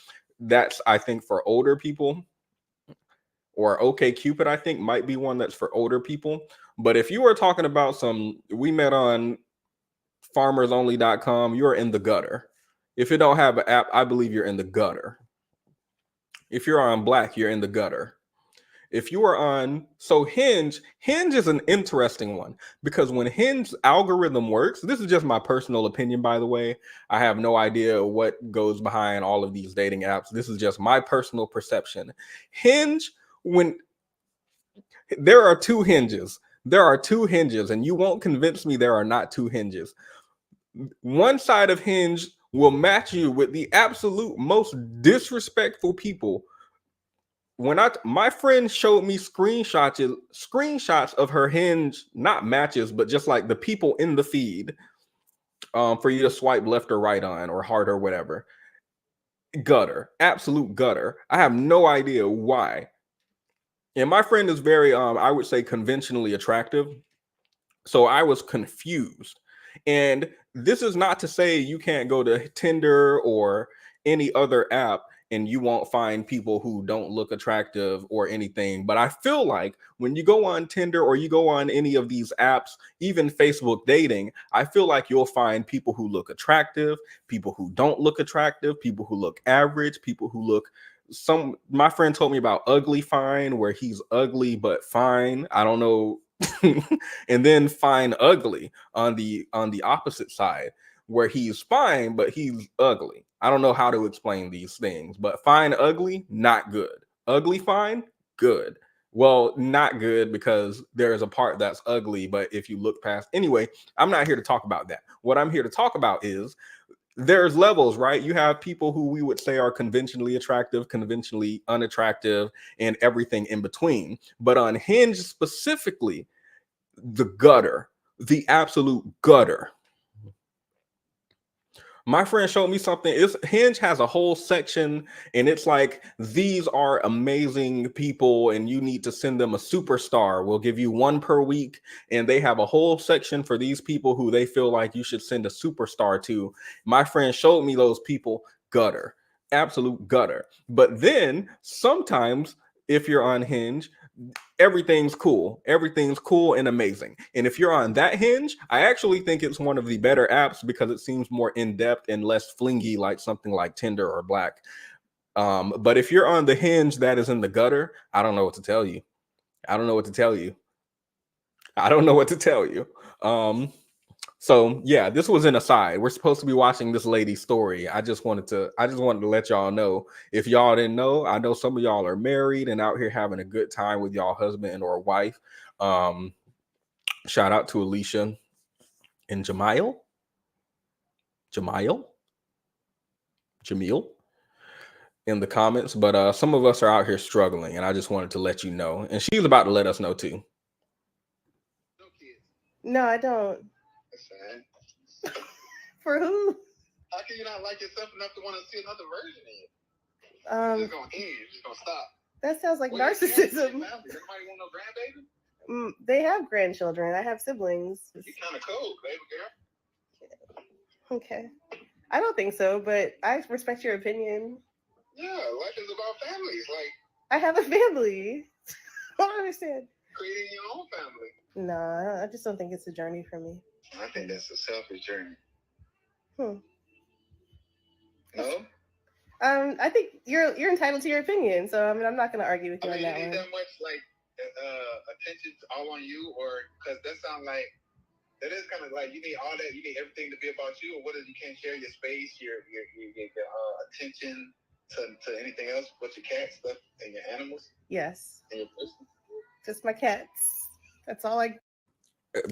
That's, I think, for older people. Or OkCupid, I think, might be one that's for older people. But if you are talking about we met on farmersonly.com, you're in the gutter. If you don't have an app, I believe you're in the gutter. If you're on Black, you're in the gutter. If you are on, so Hinge is an interesting one because when Hinge algorithm works, this is just my personal opinion, by the way. I have no idea what goes behind all of these dating apps. This is just my personal perception. Hinge, when there are two hinges, and you won't convince me there are not two hinges. One side of Hinge will match you with the absolute most disrespectful people. When my friend showed me screenshots of her Hinge, not matches, but just like the people in the feed, for you to swipe left or right on, or heart or whatever. Gutter, absolute gutter. I have no idea why. And my friend is very, I would say, conventionally attractive. So I was confused. And this is not to say you can't go to Tinder or any other app and you won't find people who don't look attractive or anything. But I feel like when you go on Tinder or you go on any of these apps, even Facebook dating, I feel like you'll find people who look attractive, people who don't look attractive, people who look average, people who look my friend told me about ugly fine, where he's ugly but fine. I don't know and then find ugly on the opposite side, where he's fine but he's ugly. I don't know how to explain these things, but fine ugly, not good. Ugly fine, good. Well, not good because there's a part that's ugly, but if you look past, anyway, I'm not here to talk about that. What I'm here to talk about is there's levels, right? You have people who we would say are conventionally attractive, conventionally unattractive, and everything in between. But on Hinge specifically, the gutter, the absolute gutter. My friend showed me something. Hinge has a whole section, and it's like, these are amazing people, and you need to send them a superstar. We'll give you one per week, and they have a whole section for these people who they feel like you should send a superstar to. My friend showed me those people. Gutter, absolute gutter. But then sometimes, if you're on Hinge, everything's cool and amazing. And if you're on that Hinge, I actually think it's one of the better apps because it seems more in-depth and less flingy, like something like Tinder or Black. But if you're on the Hinge that is in the gutter, I don't know what to tell you. So yeah, this was an aside. We're supposed to be watching this lady's story. I just wanted to let y'all know. If y'all didn't know, I know some of y'all are married and out here having a good time with y'all husband or wife. Shout out to Alicia and Jamil in the comments. But some of us are out here struggling, and I just wanted to let you know. And she's about to let us know too. No, I don't. For who? How can you not like yourself enough to want to see another version of you? You're just gonna end. You're just gonna stop. That sounds like narcissism. Everybody want no grandbaby? They have grandchildren. I have siblings. You're kind of cold, baby girl. Okay. I don't think so, but I respect your opinion. Yeah, life is about families. Like, I have a family. I don't understand. Creating your own family. No, I just don't think it's a journey for me. I think that's a selfish journey. No? I think you're entitled to your opinion, so I mean, I'm not going to argue with you on that one. You need one. that much like attention all on you, or because that sounds like that is kind of like you need all that. You need everything to be about you, or what if you can't share your space, your attention to anything else but your cat stuff and your animals? Yes. And your person? Just my cats. That's all I.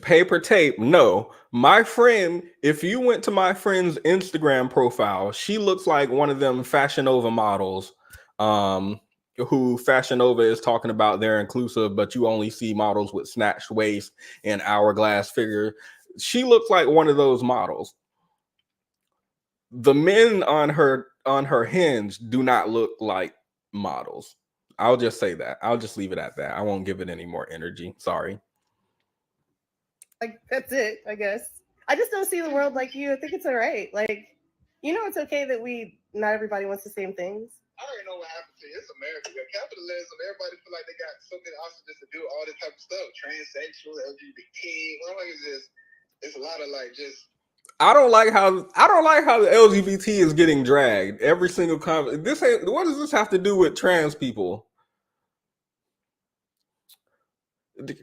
Paper tape. No, my friend, if you went to my friend's Instagram profile, she looks like one of them Fashion Nova models, who Fashion Nova is talking about they're inclusive, but you only see models with snatched waist and hourglass figure. She looks like one of those models. The men on her Hinge do not look like models. I'll just say that. I'll just leave it at that. I won't give it any more energy. Sorry. Like, that's it, I guess. I just don't see the world like you. I think it's all right. Like, it's okay that not everybody wants the same things. I already know what happens to you. It's America. We got capitalism. Everybody feel like they got so many options to do all this type of stuff. Transsexual, LGBT. What is this? It's a lot of like just. I don't like how the LGBT is getting dragged. Every single comment. What does this have to do with trans people?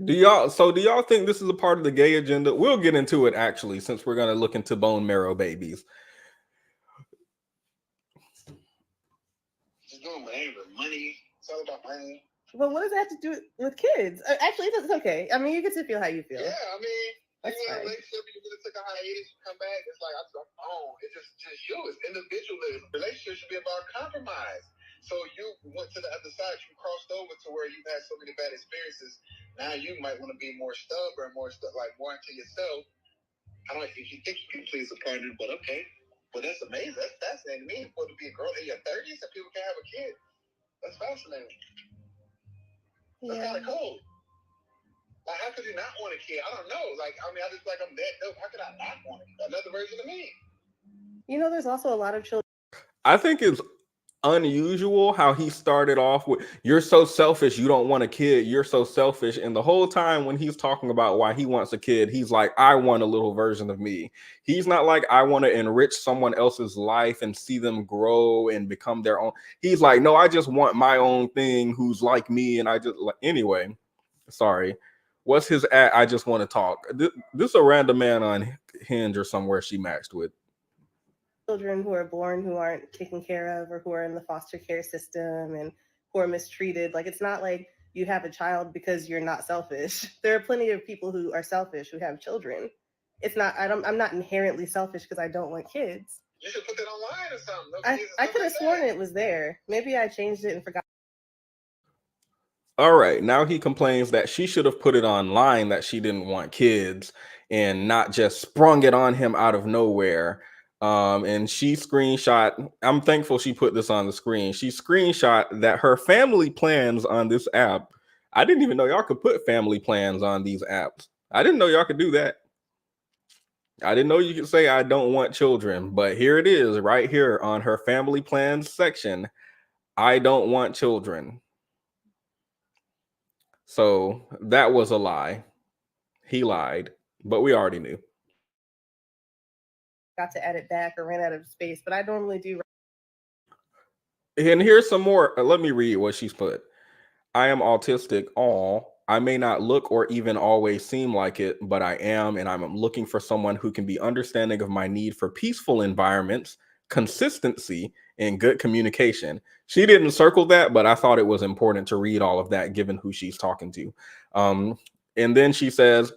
Do y'all think this is a part of the gay agenda? We'll get into it actually, since we're gonna look into bone marrow babies. Just doing money. It's all about money. Well, what does that have to do with kids? Actually, it's okay. I mean, you get to feel how you feel. Yeah, I mean, that's in a fine. relationship, you really took a hiatus, you come back, it's like, it's just you. It's individualism. Relationship should be about compromise. So you went to the other side, you crossed over to where you've had so many bad experiences. Now you might want to be more stubborn, more into yourself. I don't know if you think you can please a partner, but okay. But that's amazing. That's fascinating to me. For to be a girl in your 30s and people can have a kid. That's fascinating. That's kind of cool. Like, how could you not want a kid? I don't know. Like, I mean, I just I'm that dope. How could I not want another version of me? There's also a lot of children. I think it's unusual how he started off with, you're so selfish, you don't want a kid, you're so selfish. And the whole time when he's talking about why he wants a kid, he's like, I want a little version of me. He's not like, I want to enrich someone else's life and see them grow and become their own. He's like, no, I just want my own thing who's like me. And I just, anyway, sorry. What's his at? I just want to talk. This is a random man on Hinge or somewhere she matched with. Children who are born who aren't taken care of or who are in the foster care system and who are mistreated. Like, it's not like you have a child because you're not selfish. There are plenty of people who are selfish who have children. It's not, I'm not inherently selfish because I don't want kids. You should put that online or something. I could have sworn it was there. Maybe I changed it and forgot. All right, now he complains that she should have put it online that she didn't want kids and not just sprung it on him out of nowhere. And she screenshot, I'm thankful she put this on the screen. She screenshot that her family plans on this app. I didn't even know y'all could put family plans on these apps. I didn't know y'all could do that. I didn't know you could say I don't want children, but here it is right here on her family plans section. I don't want children. So that was a lie. He lied, but we already knew. Got to edit back or ran out of space, but I normally do. And here's some more. Let me read what she's put. I am autistic. I may not look or even always seem like it, but I am, and I'm looking for someone who can be understanding of my need for peaceful environments, consistency, and good communication. She didn't circle that, but I thought it was important to read all of that given who she's talking to. And then she says,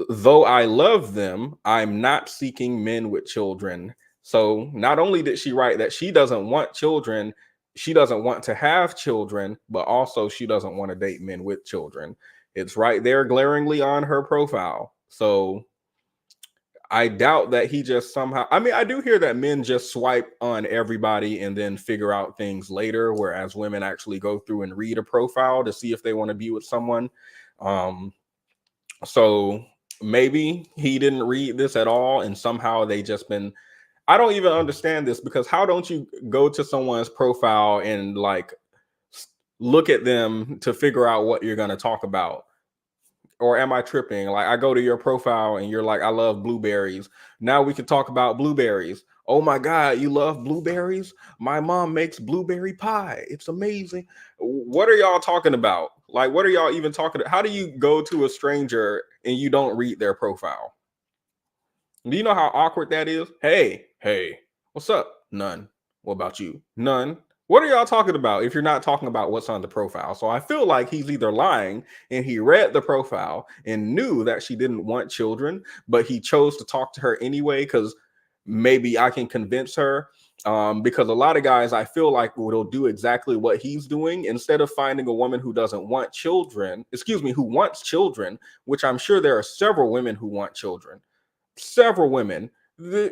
though I love them, I'm not seeking men with children. So not only did she write that she doesn't want children, she doesn't want to have children, but also she doesn't want to date men with children. It's right there glaringly on her profile. So I doubt that he just somehow, I mean, I do hear that men just swipe on everybody and then figure out things later, whereas women actually go through and read a profile to see if they want to be with someone. So maybe he didn't read this at all, and somehow they just been, I don't even understand this, because how don't you go to someone's profile and like look at them to figure out what you're going to talk about? Or am I tripping? Like, I go to your profile and you're like, I love blueberries. Now we can talk about blueberries. Oh my God, you love blueberries? My mom makes blueberry pie. It's amazing. What are y'all talking about? Like, what are y'all even talking about? How do you go to a stranger and you don't read their profile? Do you know how awkward that is? Hey, what's up? None. What about you? None. What are y'all talking about if you're not talking about what's on the profile? So I feel like he's either lying and he read the profile and knew that she didn't want children, but he chose to talk to her anyway because maybe I can convince her. Because a lot of guys, I feel like, will do exactly what he's doing. Instead of finding a woman who doesn't want children, who wants children, which I'm sure there are several women who want children. Several women.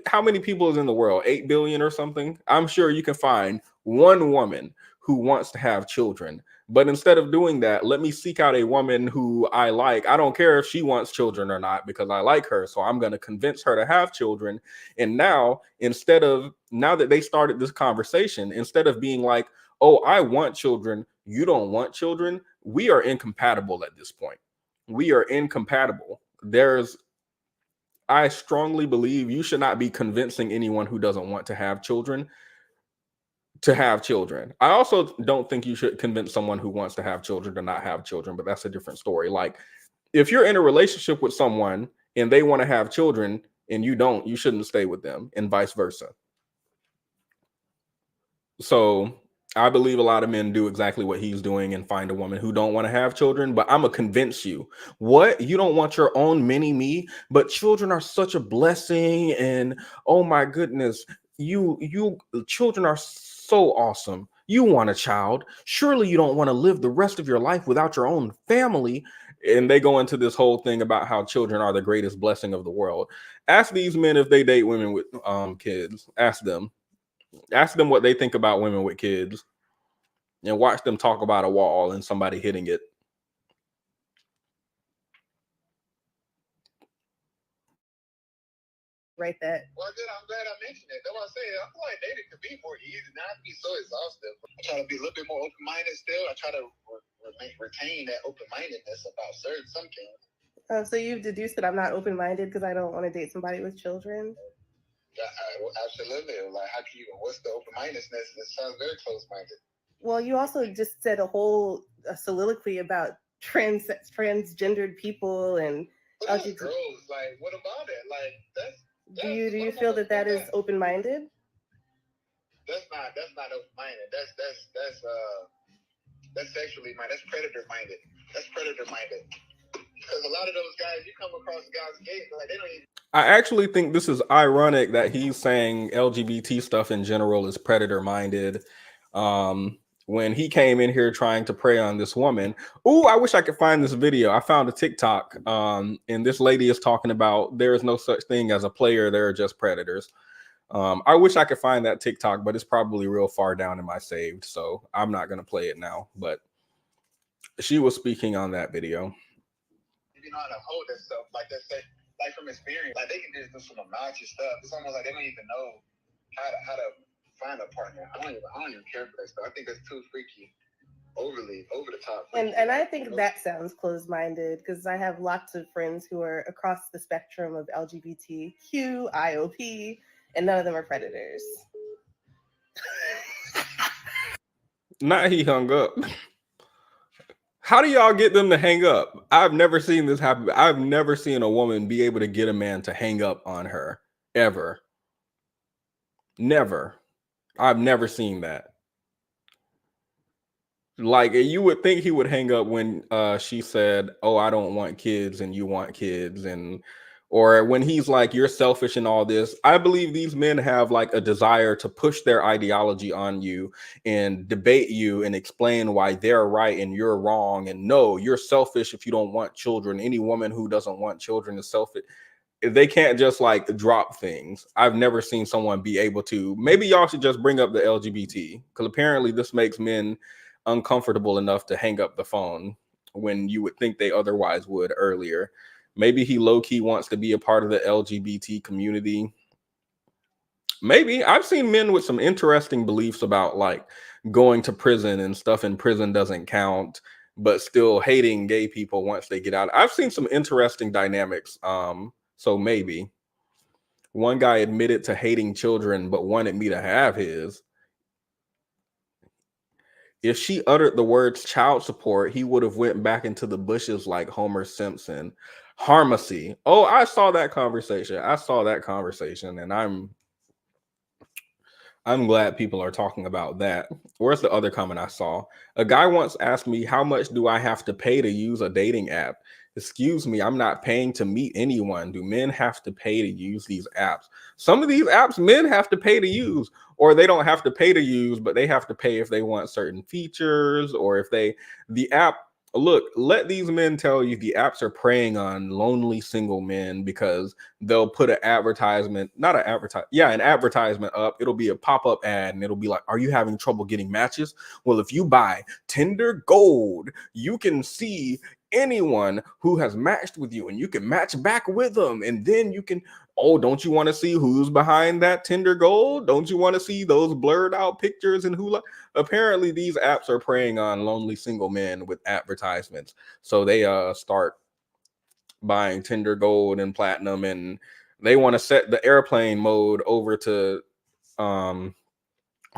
How many people is in the world? 8 billion or something? I'm sure you can find one woman who wants to have children. But instead of doing that, let me seek out a woman who I like. I don't care if she wants children or not, because I like her. So I'm going to convince her to have children. And now that they started this conversation, instead of being like, oh, I want children, you don't want children, we are incompatible at this point. We are incompatible. I strongly believe you should not be convincing anyone who doesn't want to have children to have children. I also don't think you should convince someone who wants to have children to not have children, but that's a different story. Like, if you're in a relationship with someone and they want to have children and you don't, you shouldn't stay with them, and vice versa. So I believe a lot of men do exactly what he's doing and find a woman who don't want to have children, but I'm gonna convince you. What? You don't want your own mini me, but children are such a blessing, and oh my goodness, children are so awesome. You want a child. Surely you don't want to live the rest of your life without your own family. And they go into this whole thing about how children are the greatest blessing of the world. Ask these men if they date women with kids. Ask them what they think about women with kids, and watch them talk about a wall and somebody hitting it. Right, that. Well, good. I'm glad I mentioned it. That's what I say. I feel like dating could be more easy, not be so exhaustive. I try to be a little bit more open-minded still. I try to retain that open-mindedness about some things. So you've deduced that I'm not open-minded because I don't want to date somebody with children? Absolutely. Like, how can you? What's the open-mindedness? It sounds very close-minded. Well, you also just said a whole soliloquy about transgendered people and LGBT. Girls, like, what about it? Like, Do you feel that is open-minded? That's not open-minded. That's sexually minded. That's predator-minded. That's predator-minded. Because a lot of those guys, you come across guys gay, like they don't even. I actually think this is ironic that he's saying LGBT stuff in general is predator-minded. When he came in here trying to prey on this woman. Ooh, I wish I could find this video. I found a TikTok, and this lady is talking about there is no such thing as a player. There are just predators. I wish I could find that TikTok, but it's probably real far down in my saved, so I'm not going to play it now. But she was speaking on that video. You know how to hold that stuff, like that, like from experience, like they can just do some obnoxious stuff. It's almost like they don't even know how to find a partner. I don't even care for that stuff. I think that's too freaky, over the top. And I think that sounds closed-minded because I have lots of friends who are across the spectrum of LGBTQ, IOP, and none of them are predators. Not he hung up. How do y'all get them to hang up? I've never seen this happen. I've never seen a woman be able to get a man to hang up on her, ever. Never. I've never seen that. Like, you would think he would hang up when she said, oh, I don't want kids and you want kids, or when he's like, you're selfish and all this. I believe these men have like a desire to push their ideology on you and debate you and explain why they're right and you're wrong. And no, you're selfish if you don't want children. Any woman who doesn't want children is selfish. They can't just like drop things. I've never seen someone be able to. Maybe y'all should just bring up the LGBT, because apparently this makes men uncomfortable enough to hang up the phone when you would think they otherwise would earlier. Maybe he low-key wants to be a part of the LGBT community. Maybe. I've seen men with some interesting beliefs about like going to prison and stuff in prison doesn't count, but still hating gay people once they get out. I've seen some interesting dynamics. So maybe. One guy admitted to hating children, but wanted me to have his. If she uttered the words child support, he would have went back into the bushes like Homer Simpson. Harmacy. Oh, I saw that conversation. And I'm glad people are talking about that. Where's the other comment I saw? A guy once asked me, how much do I have to pay to use a dating app? Excuse me, I'm not paying to meet anyone. Do men have to pay to use these apps? Some of these apps men have to pay to use, or they don't have to pay to use, but they have to pay if they want certain features, or if the app. Look, let these men tell you the apps are preying on lonely single men because they'll put an advertisement up. It'll be a pop-up ad and it'll be like, are you having trouble getting matches? Well, if you buy Tinder Gold, you can see anyone who has matched with you and you can match back with them. And then you can, oh, don't you want to see who's behind that Tinder Gold? Don't you want to see those blurred out pictures and who? Apparently these apps are preying on lonely single men with advertisements. So they start buying Tinder Gold and Platinum, and they want to set the airplane mode over to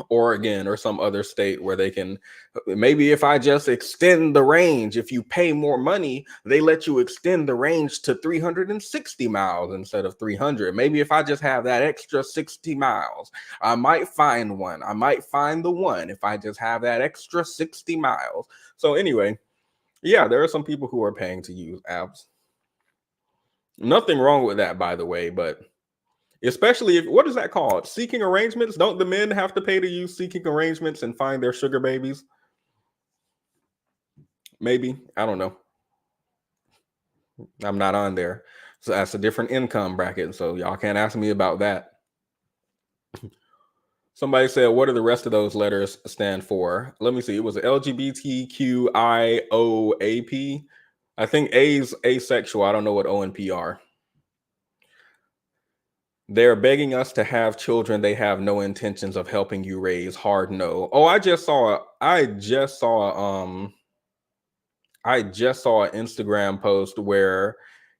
Oregon or some other state where they can, maybe if I just extend the range, if you pay more money, they let you extend the range to 360 miles instead of 300. Maybe if I just have that extra 60 miles, I might find one. I might find the one if I just have that extra 60 miles. So anyway, yeah, there are some people who are paying to use apps. Nothing wrong with that, by the way, but especially if, what is that called? Seeking arrangements? Don't the men have to pay to use seeking arrangements and find their sugar babies? Maybe. I don't know. I'm not on there. So that's a different income bracket. So y'all can't ask me about that. Somebody said, what do the rest of those letters stand for? Let me see. It was LGBTQIOAP. I think A's asexual. I don't know what O and P are. They're begging us to have children they have no intentions of helping you raise. Hard no. Oh, I just saw an Instagram post where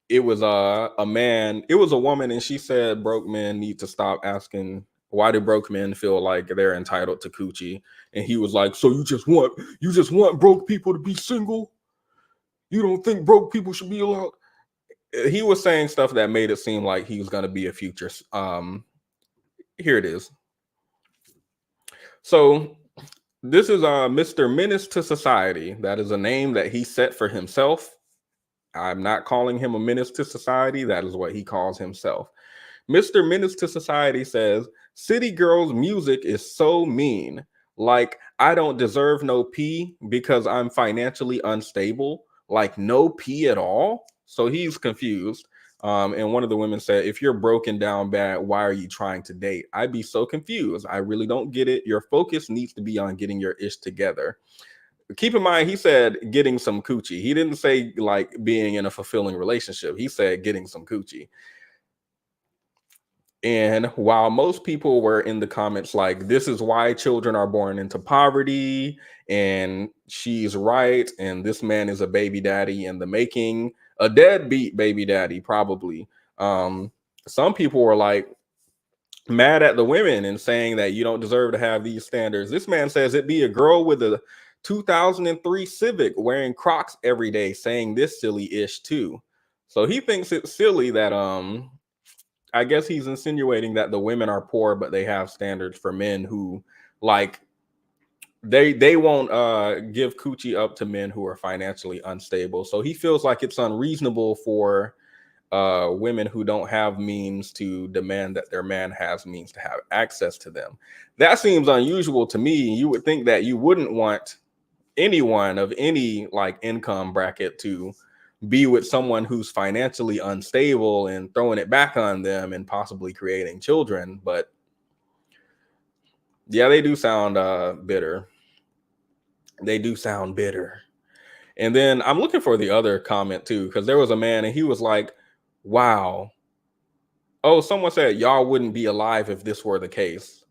it was a woman, and she said broke men need to stop asking, why do broke men feel like they're entitled to coochie? And he was like, so you just want broke people to be single? You don't think broke people should be allowed? He was saying stuff that made it seem like he was going to be a future. Here it is. So this is Mr. Menace to Society. That is a name that he set for himself. I'm not calling him a menace to society. That is what he calls himself. Mr. Menace to Society says, City Girls music is so mean. Like, I don't deserve no P because I'm financially unstable. Like, no P at all. So he's confused. And one of the women said, if you're broken down bad, why are you trying to date? I'd be so confused. I really don't get it. Your focus needs to be on getting your ish together. Keep in mind, he said getting some coochie. He didn't say like being in a fulfilling relationship. He said getting some coochie. And while most people were in the comments like, this is why children are born into poverty, and she's right, and this man is a baby daddy in the making, a deadbeat baby daddy, probably. Some people were like mad at the women and saying that you don't deserve to have these standards. This man says it be a girl with a 2003 Civic wearing Crocs every day saying this silly-ish too. So he thinks it's silly that I guess he's insinuating that the women are poor, but they have standards for men who like they won't give coochie up to men who are financially unstable. So he feels like it's unreasonable for women who don't have means to demand that their man has means to have access to them. That seems unusual to me. You would think that you wouldn't want anyone of any like income bracket to be with someone who's financially unstable and throwing it back on them and possibly creating children. But yeah, they do sound bitter. They do sound bitter. And then I'm looking for the other comment too, because there was a man and he was like, wow. Oh, someone said y'all wouldn't be alive if this were the case.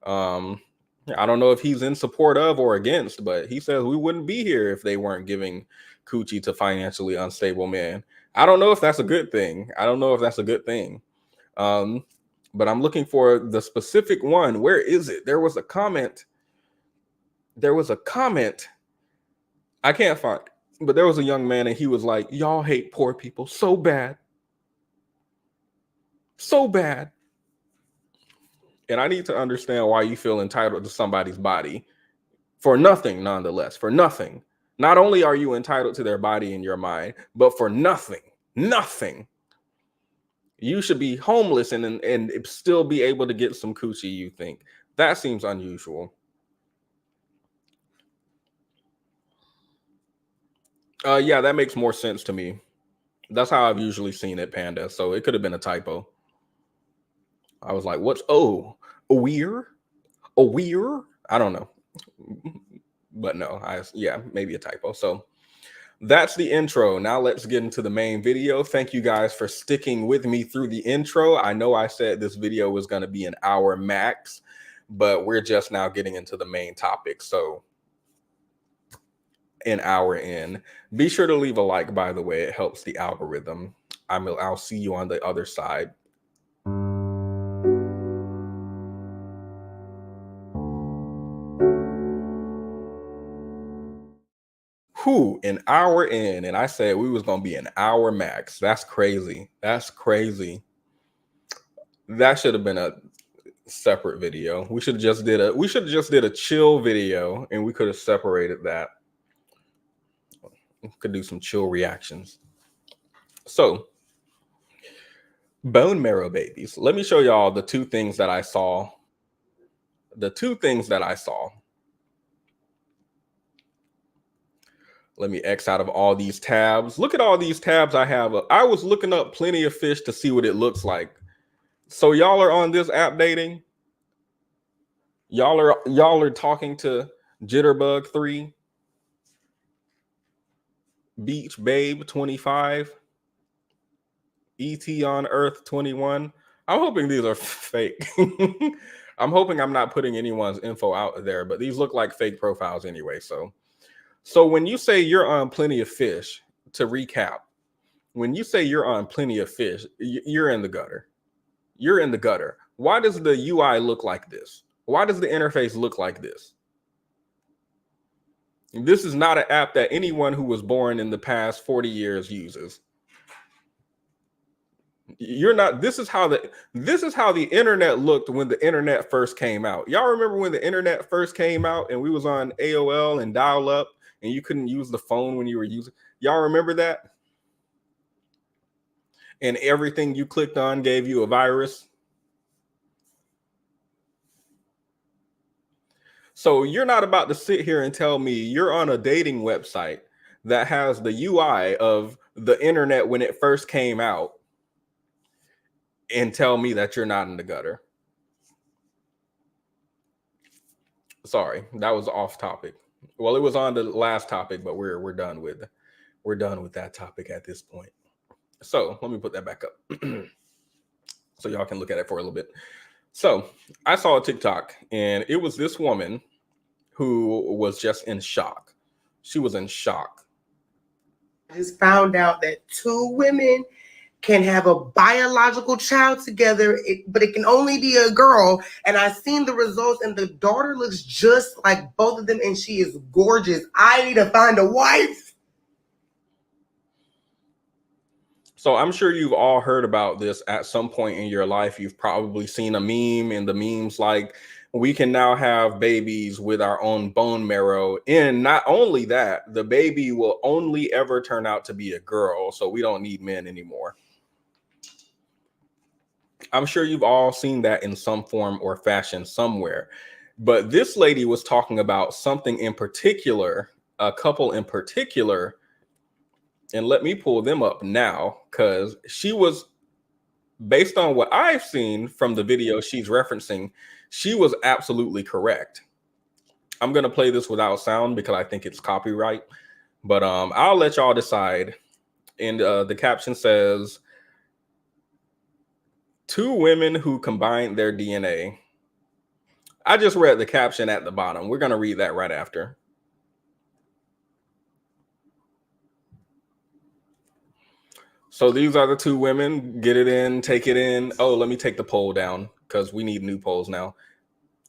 I don't know if he's in support of or against, but he says we wouldn't be here if they weren't giving coochie to financially unstable men. I don't know if that's a good thing. I don't know if that's a good thing. But I'm looking for the specific one. Where is it? There was a comment. There was a comment. I can't find it. But there was a young man and he was like, y'all hate poor people so bad. So bad. And I need to understand why you feel entitled to somebody's body for nothing, nonetheless, for nothing. Not only are you entitled to their body in your mind, but for nothing, nothing. You should be homeless and still be able to get some coochie, you think. That seems unusual. Yeah, that makes more sense to me. That's how I've usually seen it, Panda. So it could have been a typo. I was like, what's a weir? A weir? I don't know. But no, yeah, maybe a typo. So that's the intro. Now let's get into the main video. Thank you guys for sticking with me through the intro. I know I said this video was going to be an hour max, but we're just now getting into the main topic. So an hour in. Be sure to leave a like, by the way. It helps the algorithm. I'll see you on the other side. Whew, an hour in, and I said we was gonna be an hour max. That's crazy. That's crazy. That should have been a separate video. We should have just did a chill video, and we could have separated that. We could do some chill reactions. So, bone marrow babies. Let me show y'all the two things that I saw. The two things that I saw. Let me X out of all these tabs. Look at all these tabs I have. I was looking up Plenty of Fish to see what it looks like. So y'all are on this app dating? Y'all are talking to Jitterbug 3, Beach Babe 25, ET on Earth 21. I'm hoping these are fake. I'm hoping I'm not putting anyone's info out there, but these look like fake profiles anyway. So when you say you're on Plenty of Fish, to recap, when you say you're on Plenty of Fish, you're in the gutter. You're in the gutter. Why does the UI look like this? Why does the interface look like this? This is not an app that anyone who was born in the past 40 years uses. You're not. This is how the internet looked when the internet first came out. Y'all remember when the internet first came out and we was on AOL and dial up and you couldn't use the phone when you were using. Y'all remember that? And everything you clicked on gave you a virus. So you're not about to sit here and tell me you're on a dating website that has the UI of the internet when it first came out and tell me that you're not in the gutter. Sorry, that was off topic. Well, it was on the last topic, but we're done with that topic at this point. So let me put that back up so y'all can look at it for a little bit. So I saw a TikTok and it was this woman who was just in shock. She was in shock. I just found out that two women can have a biological child together, but it can only be a girl. And I've seen the results, and the daughter looks just like both of them, and she is gorgeous. I need to find a wife. So I'm sure you've all heard about this at some point in your life. You've probably seen a meme, and the meme's like, we can now have babies with our own bone marrow. And not only that, the baby will only ever turn out to be a girl. So we don't need men anymore. I'm sure you've all seen that in some form or fashion somewhere. But this lady was talking about something in particular, a couple in particular. And let me pull them up now, because she was, based on what I've seen from the video she's referencing, she was absolutely correct. I'm going to play this without sound because I think it's copyright, but I'll let y'all decide. And the caption says, two women who combined their DNA. I just read the caption at the bottom. We're going to read that right after. So these are the two women. Get it in, take it in. Oh, let me take the poll down because we need new polls now.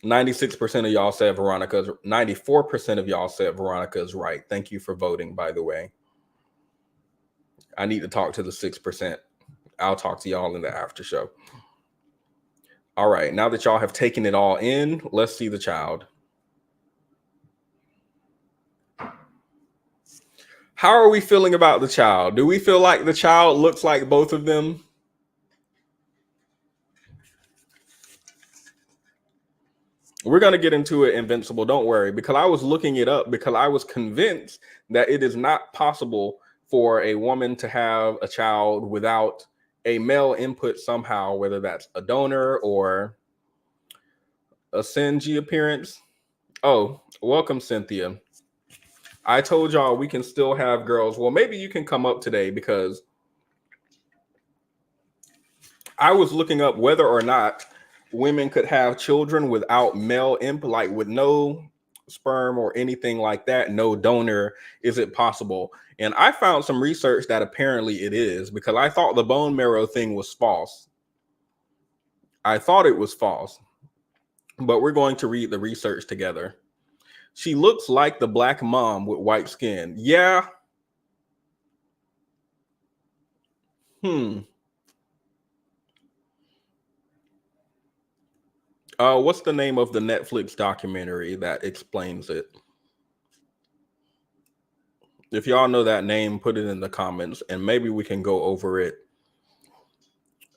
96% of y'all said Veronica's, 94% of y'all said Veronica is right. Thank you for voting, by the way. I need to talk to the 6%. I'll talk to y'all in the after show. All right, now that y'all have taken it all in, let's see the child. How are we feeling about the child? Do we feel like the child looks like both of them? We're going to get into it, Invincible. Don't worry, because I was looking it up because I was convinced that it is not possible for a woman to have a child without a male input somehow, whether that's a donor or a Senji appearance. Oh, welcome, Cynthia. I told y'all we can still have girls. Well, maybe you can come up today because I was looking up whether or not women could have children without male input, like with no sperm or anything like that, no donor. Is it possible? And I found some research that apparently it is, because I thought the bone marrow thing was false. I thought it was false, but we're going to read the research together. She looks like the black mom with white skin. Yeah. What's the name of the Netflix documentary that explains it? If y'all know that name, put it in the comments and maybe we can go over it.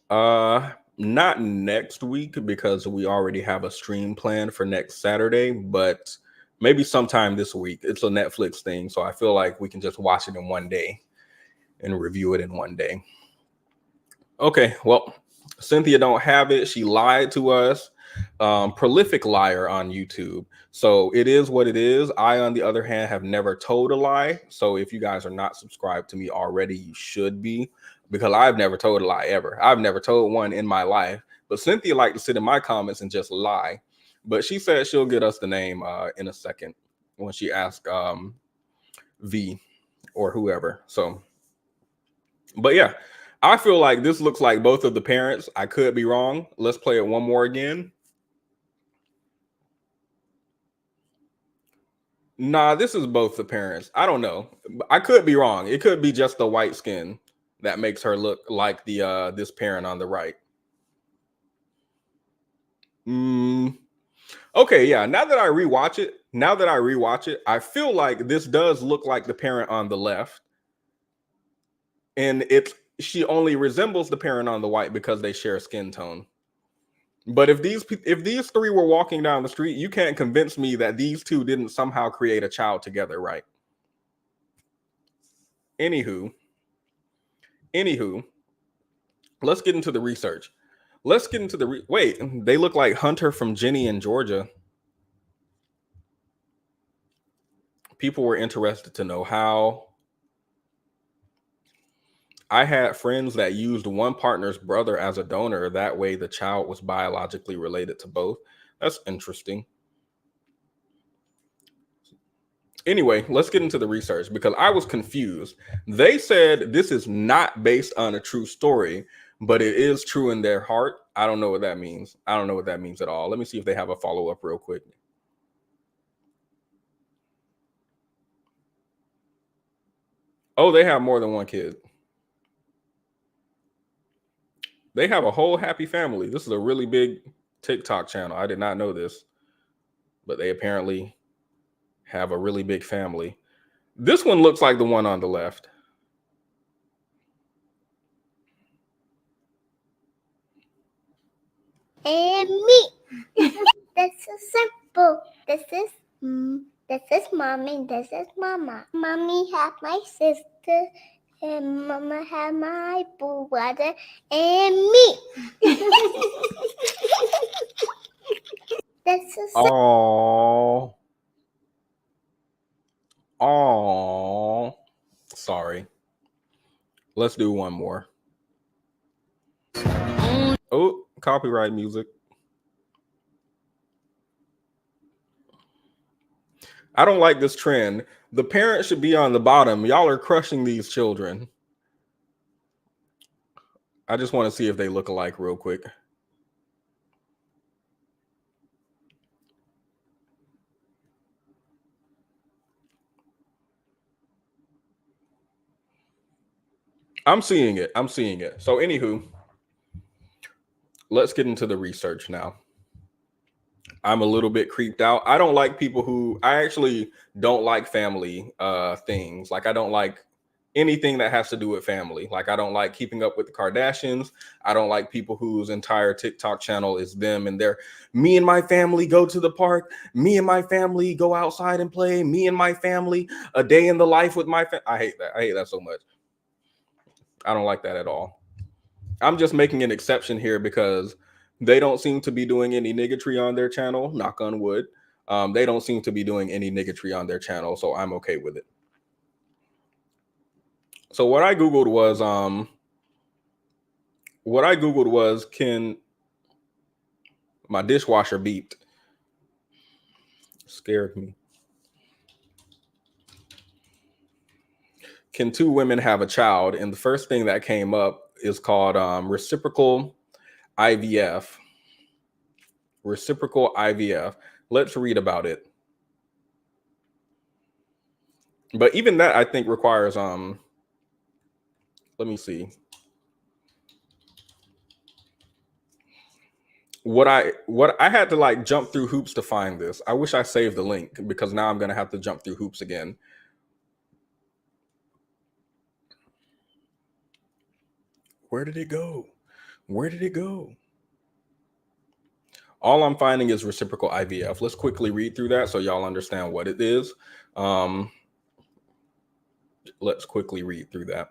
Not next week because we already have a stream planned for next Saturday, but maybe sometime this week. It's a Netflix thing, so I feel like we can just watch it in one day and review it in one day. Okay, well, Cynthia don't have it. She lied to us. Prolific liar on YouTube. So it is what it is. I, on the other hand, have never told a lie. So if you guys are not subscribed to me already, you should be, because I've never told a lie ever. I've never told one in my life. But Cynthia liked to sit in my comments and just lie. But she said she'll get us the name in a second when she asks V or whoever. So, but yeah, I feel like this looks like both of the parents. I could be wrong. Let's play it one more again. Nah, this is both the parents. I don't know. I could be wrong. It could be just the white skin that makes her look like the this parent on the right. Okay, yeah. Now that I rewatch it, I feel like this does look like the parent on the left, and she only resembles the parent on the white because they share skin tone. But if these three were walking down the street, you can't convince me that these two didn't somehow create a child together, right? Anywho, let's get into the research. Wait, they look like Hunter from Jenny in Georgia. People were interested to know how. I had friends that used one partner's brother as a donor. That way the child was biologically related to both. That's interesting. Anyway, let's get into the research because I was confused. They said this is not based on a true story, but it is true in their heart. I don't know what that means. I don't know what that means at all. Let me see if they have a follow-up real quick. Oh, they have more than one kid. They have a whole happy family. This is a really big TikTok channel. I did not know this, but they apparently have a really big family. This one looks like the one on the left. And me. That's so simple. This is mommy. This is mama. Mommy have my sister, and mama have my brother, and me. That's so simple. Oh, sorry. Let's do one more. Oh, copyright music. I don't like this trend. The parents should be on the bottom. Y'all are crushing these children. I just want to see if they look alike real quick. I'm seeing it. So anywho, let's get into the research now. I'm a little bit creeped out. I don't like people I actually don't like family things. Like I don't like anything that has to do with family. Like I don't like Keeping Up with the Kardashians. I don't like people whose entire TikTok channel is them and me and my family go to the park. Me and my family go outside and play. Me and my family, a day in the life with my family. I hate that. I hate that so much. I don't like that at all. I'm just making an exception here because they don't seem to be doing any niggatry on their channel, knock on wood. They don't seem to be doing any niggatry on their channel, so I'm okay with it. So what I Googled was, can my dishwasher beeped. Scared me. Can two women have a child? And the first thing that came up is called reciprocal IVF. Reciprocal IVF. Let's read about it. But even that, I think, requires let me see. What I had to like jump through hoops to find this. I wish I saved the link because now I'm gonna have to jump through hoops again. Where did it go? Where did it go? All I'm finding is reciprocal IVF. Let's quickly read through that so y'all understand what it is. Let's quickly read through that.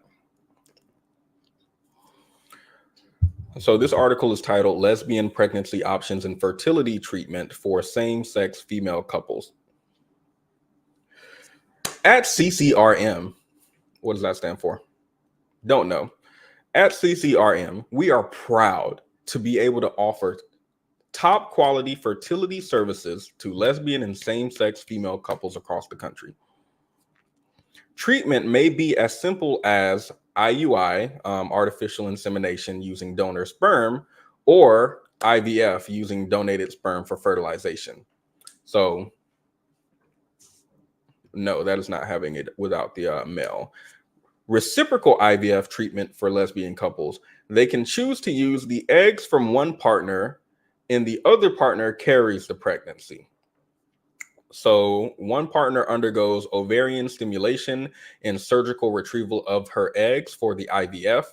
So this article is titled Lesbian Pregnancy Options and Fertility Treatment for Same-Sex Female Couples. At CCRM, what does that stand for? Don't know. At CCRM, we are proud to be able to offer top quality fertility services to lesbian and same-sex female couples across the country. Treatment may be as simple as IUI, artificial insemination using donor sperm, or IVF using donated sperm for fertilization. So No, that is not having it without the male. Reciprocal IVF treatment for lesbian couples. They can choose to use the eggs from one partner and the other partner carries the pregnancy. So one partner undergoes ovarian stimulation and surgical retrieval of her eggs for the IVF.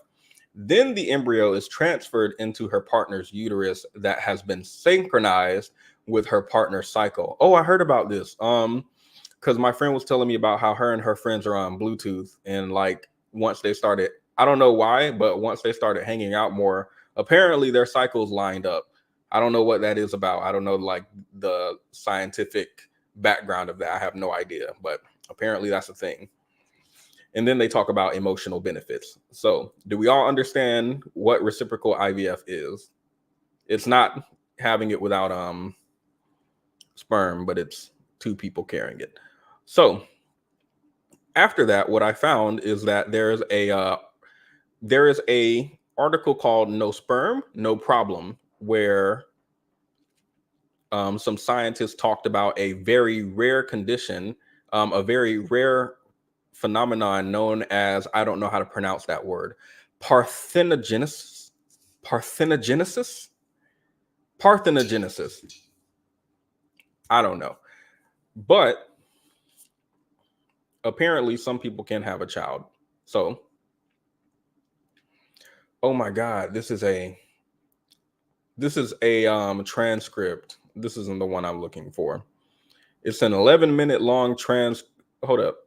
Then the embryo is transferred into her partner's uterus that has been synchronized with her partner's cycle. Oh, I heard about this. Because my friend was telling me about how her and her friends are on Bluetooth, and like once they started, I don't know why, but once they started hanging out more, apparently their cycles lined up. I don't know what that is about. I don't know like the scientific background of that. I have no idea, but apparently that's a thing. And then they talk about emotional benefits. So do we all understand what reciprocal IVF is? It's not having it without sperm, but it's two people carrying it. So after that, what I found is that there is a article called "No Sperm, No Problem," where some scientists talked about a very rare condition, a very rare phenomenon known as, I don't know how to pronounce that word, parthenogenesis. Parthenogenesis. Parthenogenesis. I don't know, but apparently some people can have a child. So, oh my God, this is a transcript. This isn't the one I'm looking for. It's an 11-minute long hold up.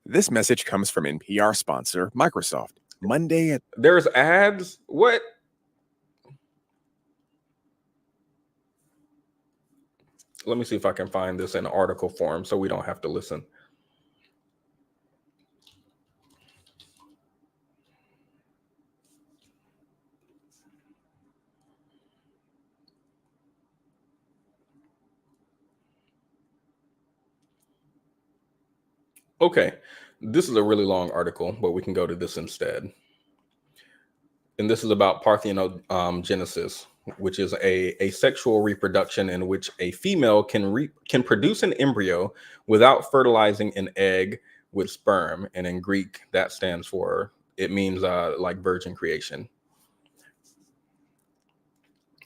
This message comes from NPR sponsor Microsoft. Monday There's ads? What? Let me see if I can find this in article form so we don't have to listen. Okay, this is a really long article, but we can go to this instead. And this is about parthenogenesis, which is a sexual reproduction in which a female can produce an embryo without fertilizing an egg with sperm. And in Greek, that stands for, it means like virgin creation.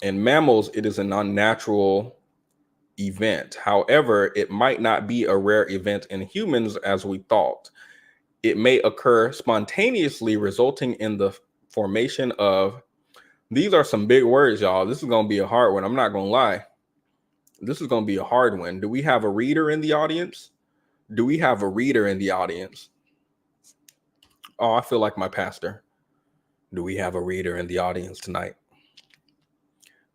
In mammals, it is an unnatural event. However, it might not be a rare event in humans as we thought. It may occur spontaneously, resulting in the formation of, these are some big words, y'all. This is going to be a hard one. I'm not going to lie. This is going to be a hard one. Do we have a reader in the audience? Do we have a reader in the audience? Oh, I feel like my pastor. Do we have a reader in the audience tonight?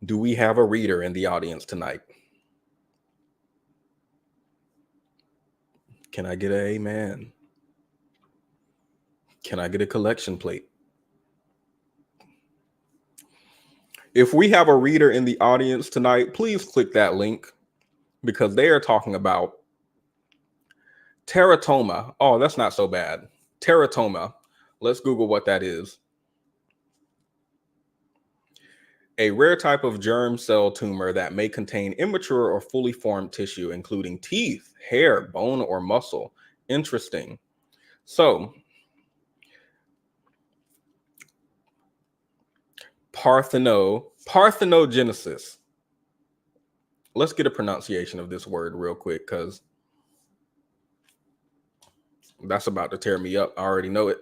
Do we have a reader in the audience tonight? Can I get an amen? Can I get a collection plate? If we have a reader in the audience tonight, please click that link because they are talking about teratoma. Oh, that's not so bad. Teratoma. Let's Google what that is. A rare type of germ cell tumor that may contain immature or fully formed tissue, including teeth, hair, bone, or muscle. Interesting. So, parthenogenesis. Let's get a pronunciation of this word real quick because that's about to tear me up. I already know it.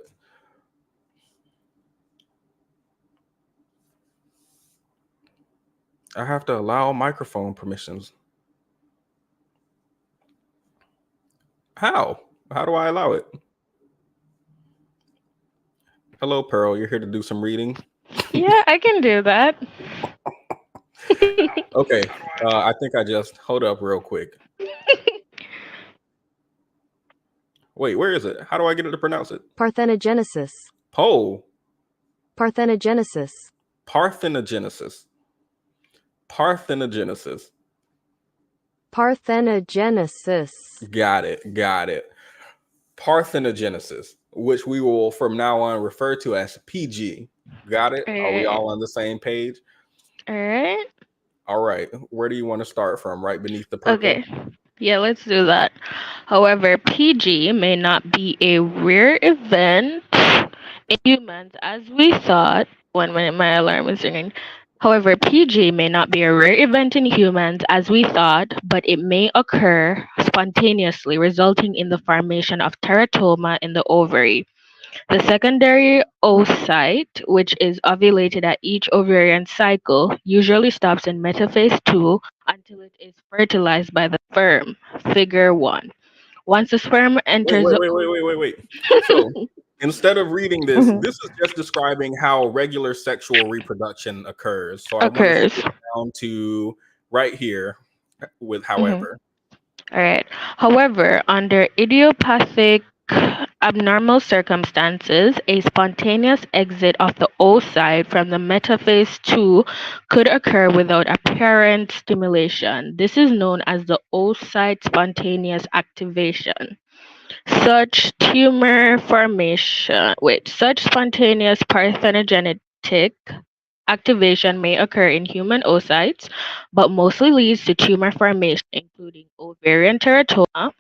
I have to allow microphone permissions. How? How do I allow it? Hello, Pearl. You're here to do some reading? Yeah, I can do that. Okay. I think I just, hold up real quick. Wait, where is it? How do I get it to pronounce it? Parthenogenesis. Parthenogenesis. Parthenogenesis. Parthenogenesis. Parthenogenesis. Got it. Parthenogenesis, which we will from now on refer to as PG. Got it? Are we all on the same page? All right. All right. Where do you want to start from? Right beneath the purple? Okay. Yeah, let's do that. However, PG may not be a rare event in humans as we thought. 1 minute, my alarm is ringing. However, PG may not be a rare event in humans as we thought, but it may occur spontaneously, resulting in the formation of teratoma in the ovary. The secondary oocyte, which is ovulated at each ovarian cycle, usually stops in metaphase 2 until it is fertilized by the sperm. Figure 1. Once the sperm Wait, enters wait, the wait, wait, wait, wait, wait. So instead of reading this, this is just describing how regular sexual reproduction occurs. So I want to occurs. skip down to right here with Mhm. however. All right. However, under idiopathic abnormal circumstances, a spontaneous exit of the oocyte from the metaphase 2 could occur without apparent stimulation. This is known as the oocyte spontaneous activation. Such such spontaneous parthenogenetic activation may occur in human oocytes, but mostly leads to tumor formation, including ovarian teratoma.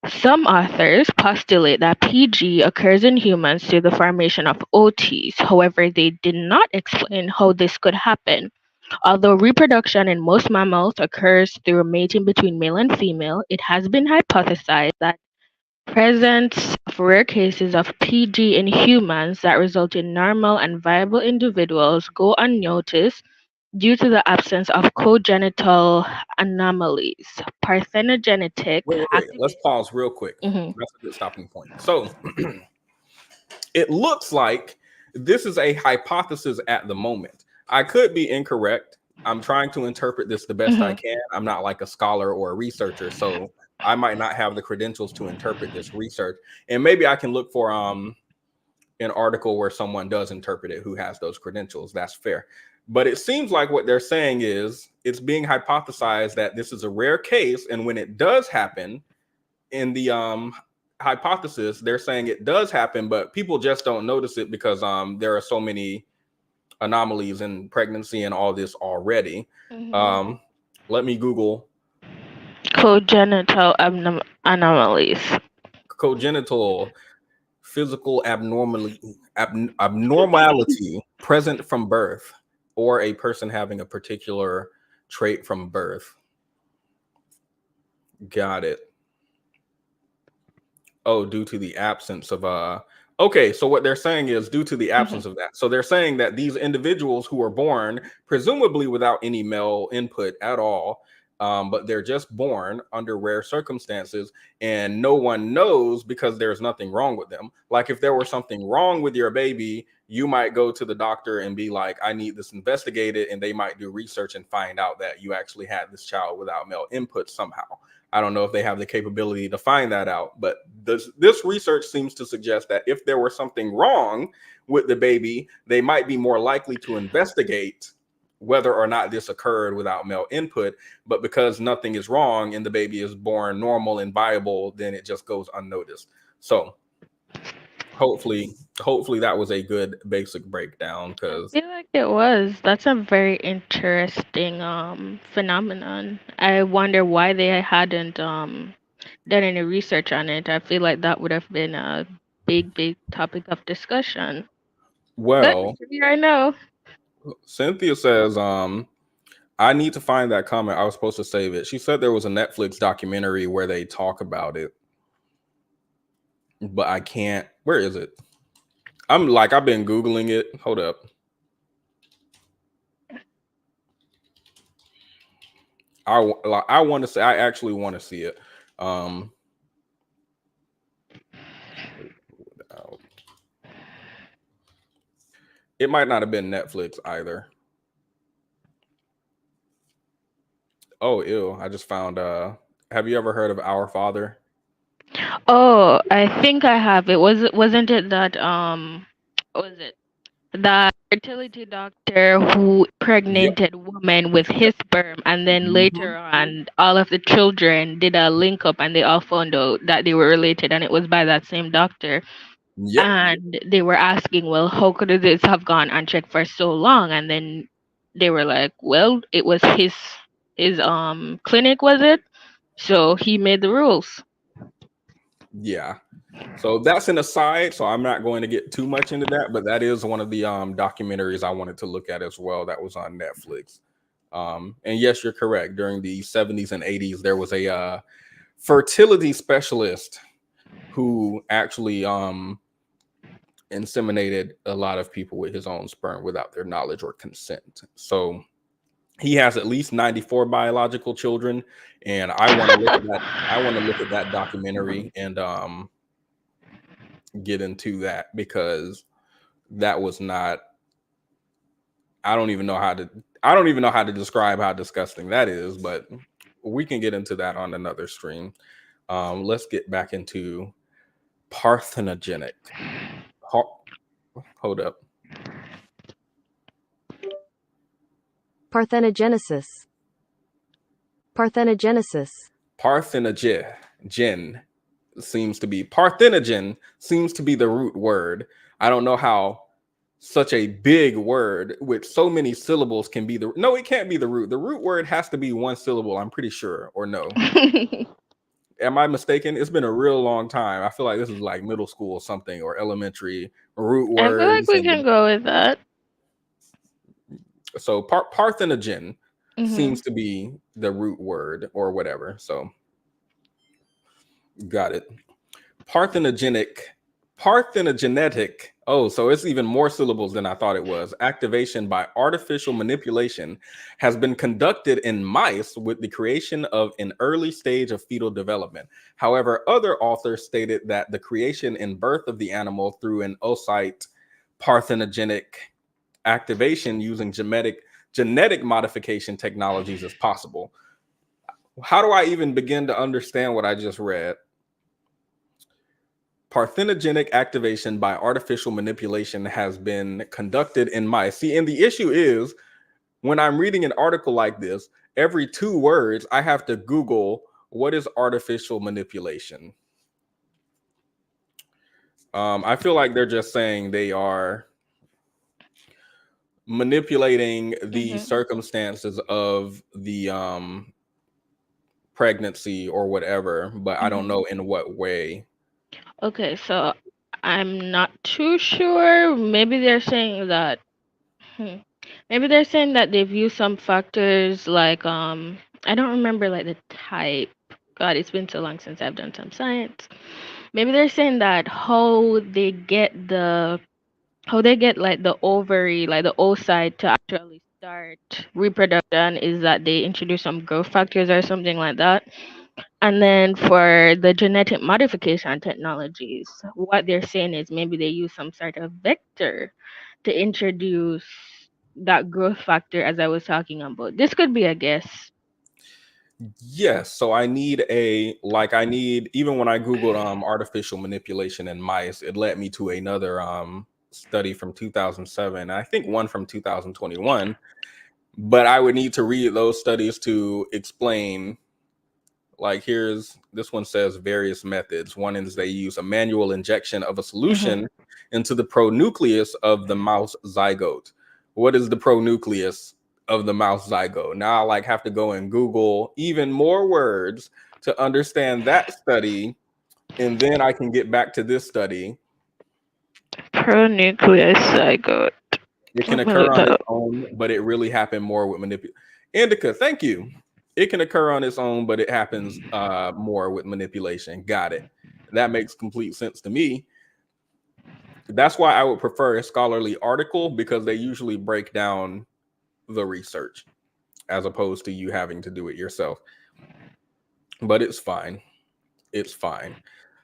Some authors postulate that PG occurs in humans through the formation of OTs. However, they did not explain how this could happen. Although reproduction in most mammals occurs through mating between male and female, it has been hypothesized that presence of rare cases of PG in humans that result in normal and viable individuals go unnoticed due to the absence of congenital anomalies. Parthenogenetic Wait. Let's pause real quick. Mhm. That's a good stopping point. So it looks like this is a hypothesis at the moment. I could be incorrect. I'm trying to interpret this the best I can. I'm not like a scholar or a researcher, so I might not have the credentials to interpret this research. And maybe I can look for an article where someone does interpret it who has those credentials. That's fair. But it seems like what they're saying is it's being hypothesized that this is a rare case, and when it does happen, in the hypothesis, they're saying it does happen, but people just don't notice it because there are so many anomalies in pregnancy and all this already. Let me Google Congenital anomalies. congenital physical abnormality present from birth, or a person having a particular trait from birth. Got it. Oh, due to the absence of okay, so what they're saying is due to the absence of that. So they're saying that these individuals who are born presumably without any male input at all, but they're just born under rare circumstances, and no one knows because there's nothing wrong with them. Like if there were something wrong with your baby, you might go to the doctor and be like, I need this investigated, and they might do research and find out that you actually had this child without male input somehow. I don't know if they have the capability to find that out, but this research seems to suggest that if there were something wrong with the baby, they might be more likely to investigate whether or not this occurred without male input. But because nothing is wrong and the baby is born normal and viable, then it just goes unnoticed. So hopefully that was a good basic breakdown, because I feel like it was. That's a very interesting phenomenon. I wonder why they hadn't done any research on it. I feel like that would have been a big topic of discussion. well, I know. Cynthia says, I need to find that comment. I was supposed to save it. She said there was a Netflix documentary where they talk about it, but I can't. Where is it? I've been Googling it. Hold up. I want to say, I actually want to see it. It might not have been Netflix either. Oh, ew. I just found, have you ever heard of Our Father? Oh, I think I have. Wasn't it that what was it? That fertility doctor who impregnated woman with his sperm, and then later on all of the children did a link up and they all found out that they were related, and it was by that same doctor. Yep. And they were asking, well, how could this have gone unchecked for so long? And then they were like, well, it was his clinic, was it? So he made the rules. Yeah. So that's an aside. So I'm not going to get too much into that, but that is one of the documentaries I wanted to look at as well. That was on Netflix. And yes, you're correct. During the 70s and 80s, there was a fertility specialist who actually inseminated a lot of people with his own sperm without their knowledge or consent. So he has at least 94 biological children, and I want to look at that. I want to look at that documentary and get into that, because that was not. I don't even know how to describe how disgusting that is, but we can get into that on another stream. Let's get back into parthenogenic. Hold up. Parthenogenesis. Parthenogenesis. Parthenogen seems to be parthenogen seems to be the root word. I don't know how such a big word with so many syllables can be the no, it can't be the root. The root word has to be one syllable, I'm pretty sure, or no. Am I mistaken? It's been a real long time. I feel like this is like middle school or something, or elementary root I feel like words. we can go with that. So parthenogen seems to be the root word or whatever. So got it. Parthenogenetic. Oh, so it's even more syllables than I thought it was. Activation by artificial manipulation has been conducted in mice with the creation of an early stage of fetal development. However, other authors stated that the creation and birth of the animal through an oocyte parthenogenic activation using genetic modification technologies is possible. How do I even begin to understand what I just read? Parthenogenic activation by artificial manipulation has been conducted in mice. See, and the issue is when I'm reading an article like this, every 2 words, I have to Google what is artificial manipulation. I feel like they're just saying they are manipulating the circumstances of the pregnancy or whatever, but I don't know in what way. Okay, so I'm not too sure. Maybe they're saying that maybe they're saying that they've used some factors like I don't remember like the type. God, it's been so long since I've done some science. Maybe they're saying that how they get like the ovary, like the oocyte to actually start reproduction is that they introduce some growth factors or something like that. And then for the genetic modification technologies, what they're saying is maybe they use some sort of vector to introduce that growth factor, as I was talking about. This could be a guess. Yes, so I need even when I googled artificial manipulation in mice, it led me to another study from 2007, I think one from 2021, but I would need to read those studies to explain. Like this one says various methods. One is they use a manual injection of a solution into the pronucleus of the mouse zygote. What is the pronucleus of the mouse zygote? Now I have to go and Google even more words to understand that study, and then I can get back to this study. Pronucleus zygote. It can occur on its own, but it really happened more with manipulation. Indica, thank you. It can occur on its own, but it happens more with manipulation. Got it. That makes complete sense to me. That's why I would prefer a scholarly article, because they usually break down the research as opposed to you having to do it yourself. But it's fine. It's fine.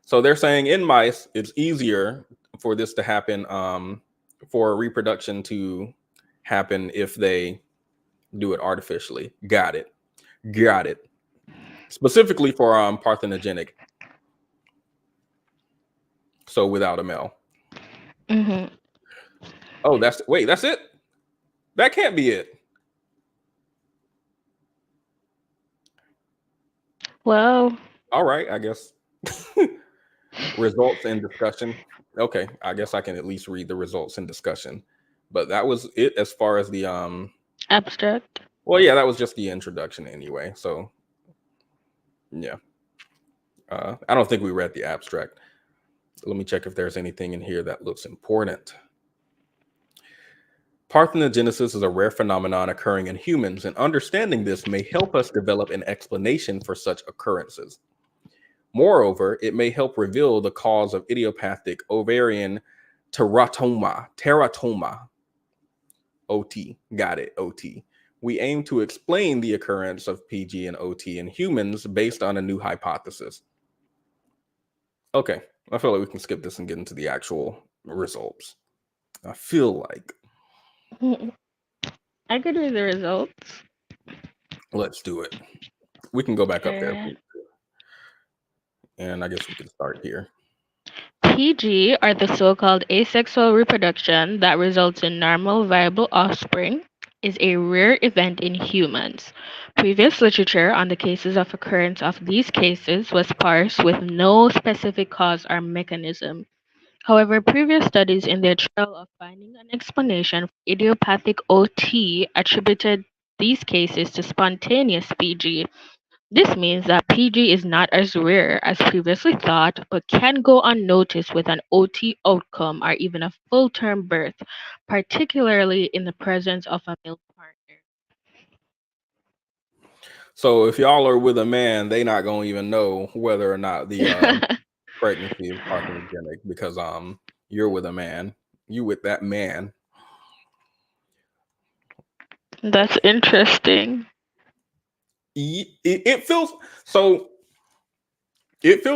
So they're saying in mice, it's easier for this to happen, for reproduction to happen if they do it artificially. Got it. Got it. Specifically for parthenogenic. So without a male. Oh, that's it? That can't be it. Well, all right, I guess. Results and discussion. Okay, I guess I can at least read the results and discussion. But that was it as far as the abstract. Well, yeah, that was just the introduction anyway. So Yeah. I don't think we read the abstract. Let me check if there's anything in here that looks important. Parthenogenesis is a rare phenomenon occurring in humans, and understanding this may help us develop an explanation for such occurrences. Moreover, it may help reveal the cause of idiopathic ovarian teratoma. OT, got it, OT. We aim to explain the occurrence of PG and OT in humans based on a new hypothesis. Okay, I feel like we can skip this and get into the actual results. I feel like. I could read the results. Let's do it. We can go back up there. Okay. And I guess we can start here. PG are the so-called asexual reproduction that results in normal viable offspring, is a rare event in humans. Previous literature on the cases of occurrence of these cases was sparse with no specific cause or mechanism. However, previous studies in their trial of finding an explanation for idiopathic OT attributed these cases to spontaneous PG. This means that PG is not as rare as previously thought, but can go unnoticed with an OT outcome or even a full-term birth, particularly in the presence of a male partner. So if y'all are with a man, they not gonna even know whether or not the pregnancy is parthenogenic because you're with a man. You with that man. That's interesting. It feels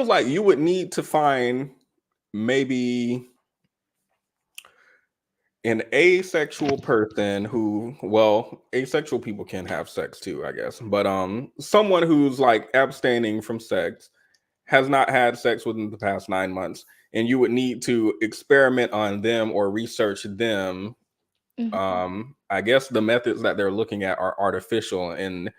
like you would need to find maybe an asexual person who, well, asexual people can have sex too, I guess, but someone who's like abstaining from sex, has not had sex within the past 9 months, and you would need to experiment on them or research them. I guess the methods that they're looking at are artificial, and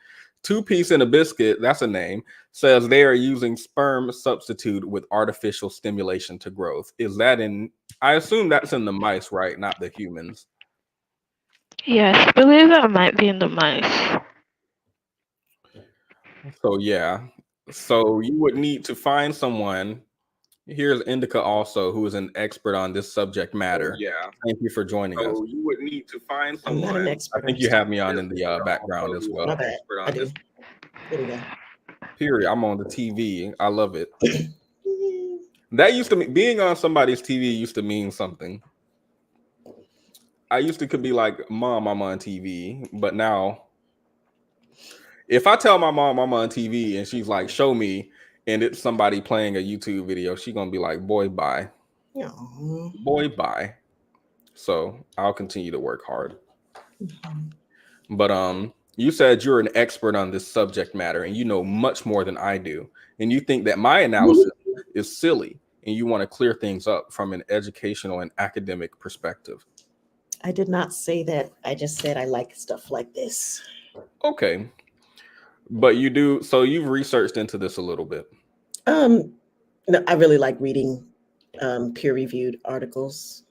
Two Piece in a Biscuit, that's a name, says they are using sperm substitute with artificial stimulation to growth. Is that in, I assume that's in the mice, right? Not the humans. Yes, I believe that might be in the mice. So yeah. So you would need to find someone. Here's Indica also, who is an expert on this subject matter. Yeah. Thank you for joining us. So you would need to find I'm not an someone. expert. I think you have me on in the background as well. My bad. I do. There we go. Period. I'm on the TV. I love it. That used to mean, being on somebody's TV used to mean something. I used to could be like, Mom, I'm on TV, but now if I tell my mom I'm on TV and she's like, show me, and it's somebody playing a YouTube video, she's gonna be like, boy, bye. Boy, bye. So I'll continue to work hard. But you said you're an expert on this subject matter and you know much more than I do, and you think that my analysis is silly and you want to clear things up from an educational and academic perspective. I did not say that. I just said I like stuff like this. Okay. But you do, so you've researched into this a little bit. No, I really like reading peer-reviewed articles.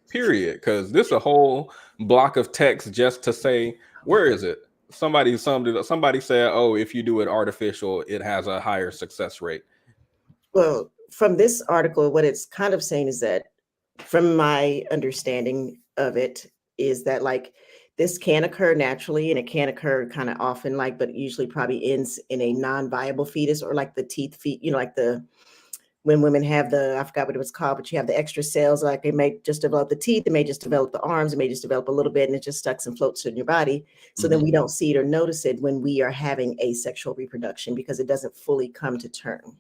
Period. Because this a whole block of text just to say, where is it? Somebody said, oh, if you do it artificial, it has a higher success rate. Well, from this article, what it's kind of saying is that, from my understanding of it, is that like this can occur naturally and it can occur kind of often, like, but usually probably ends in a non-viable fetus, or like the teeth feet, you know, like when women have I forgot what it was called, but you have the extra cells, like they may just develop the teeth, they may just develop the arms, it may just develop a little bit, and it just stucks and floats in your body. So then we don't see it or notice it when we are having asexual reproduction, because it doesn't fully come to term.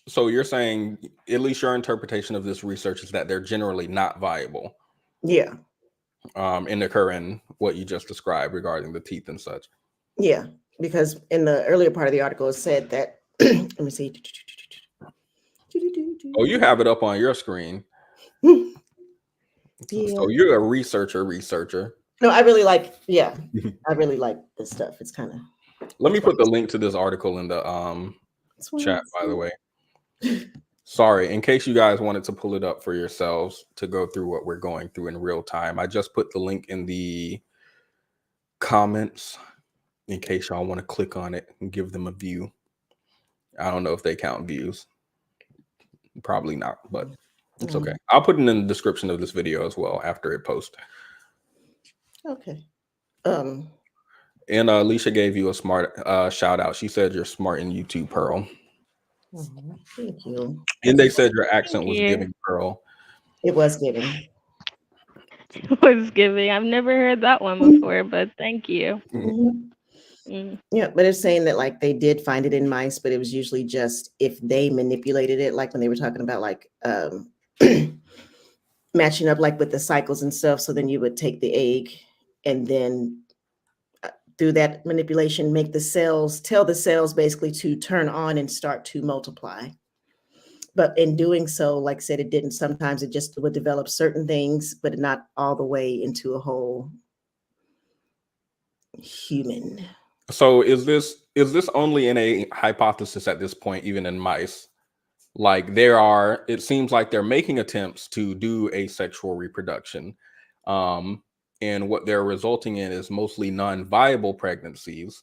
So you're saying, at least your interpretation of this research is that they're generally not viable. Yeah. And occur in what you just described regarding the teeth and such. Yeah, because in the earlier part of the article, it said that, let me see. Oh, you have it up on your screen. Yeah. So you're a researcher. No, I really like, yeah, I really like this stuff. It's kind of. Let me put the link to this article in the chat, by the way. Sorry, in case you guys wanted to pull it up for yourselves to go through what we're going through in real time, I just put the link in the comments. in case y'all want to click on it and give them a view. I don't know if they count views. Probably not, but it's okay. I'll put it in the description of this video as well after it posts. Okay. And Alicia gave you a smart shout out. She said you're smart in YouTube, Pearl. Thank you. And they said your accent was you. giving, Pearl. It was giving. It was giving. I've never heard that one before, but thank you. Yeah, but it's saying that like they did find it in mice, but it was usually just if they manipulated it, like when they were talking about like matching up like with the cycles and stuff. So then you would take the egg and then through that manipulation, make the cells, tell the cells basically to turn on and start to multiply. But in doing so, like I said, it didn't. Sometimes it just would develop certain things, but not all the way into a whole human. So is this only in a hypothesis at this point, even in mice? Like it seems like they're making attempts to do asexual reproduction. And what they're resulting in is mostly non-viable pregnancies.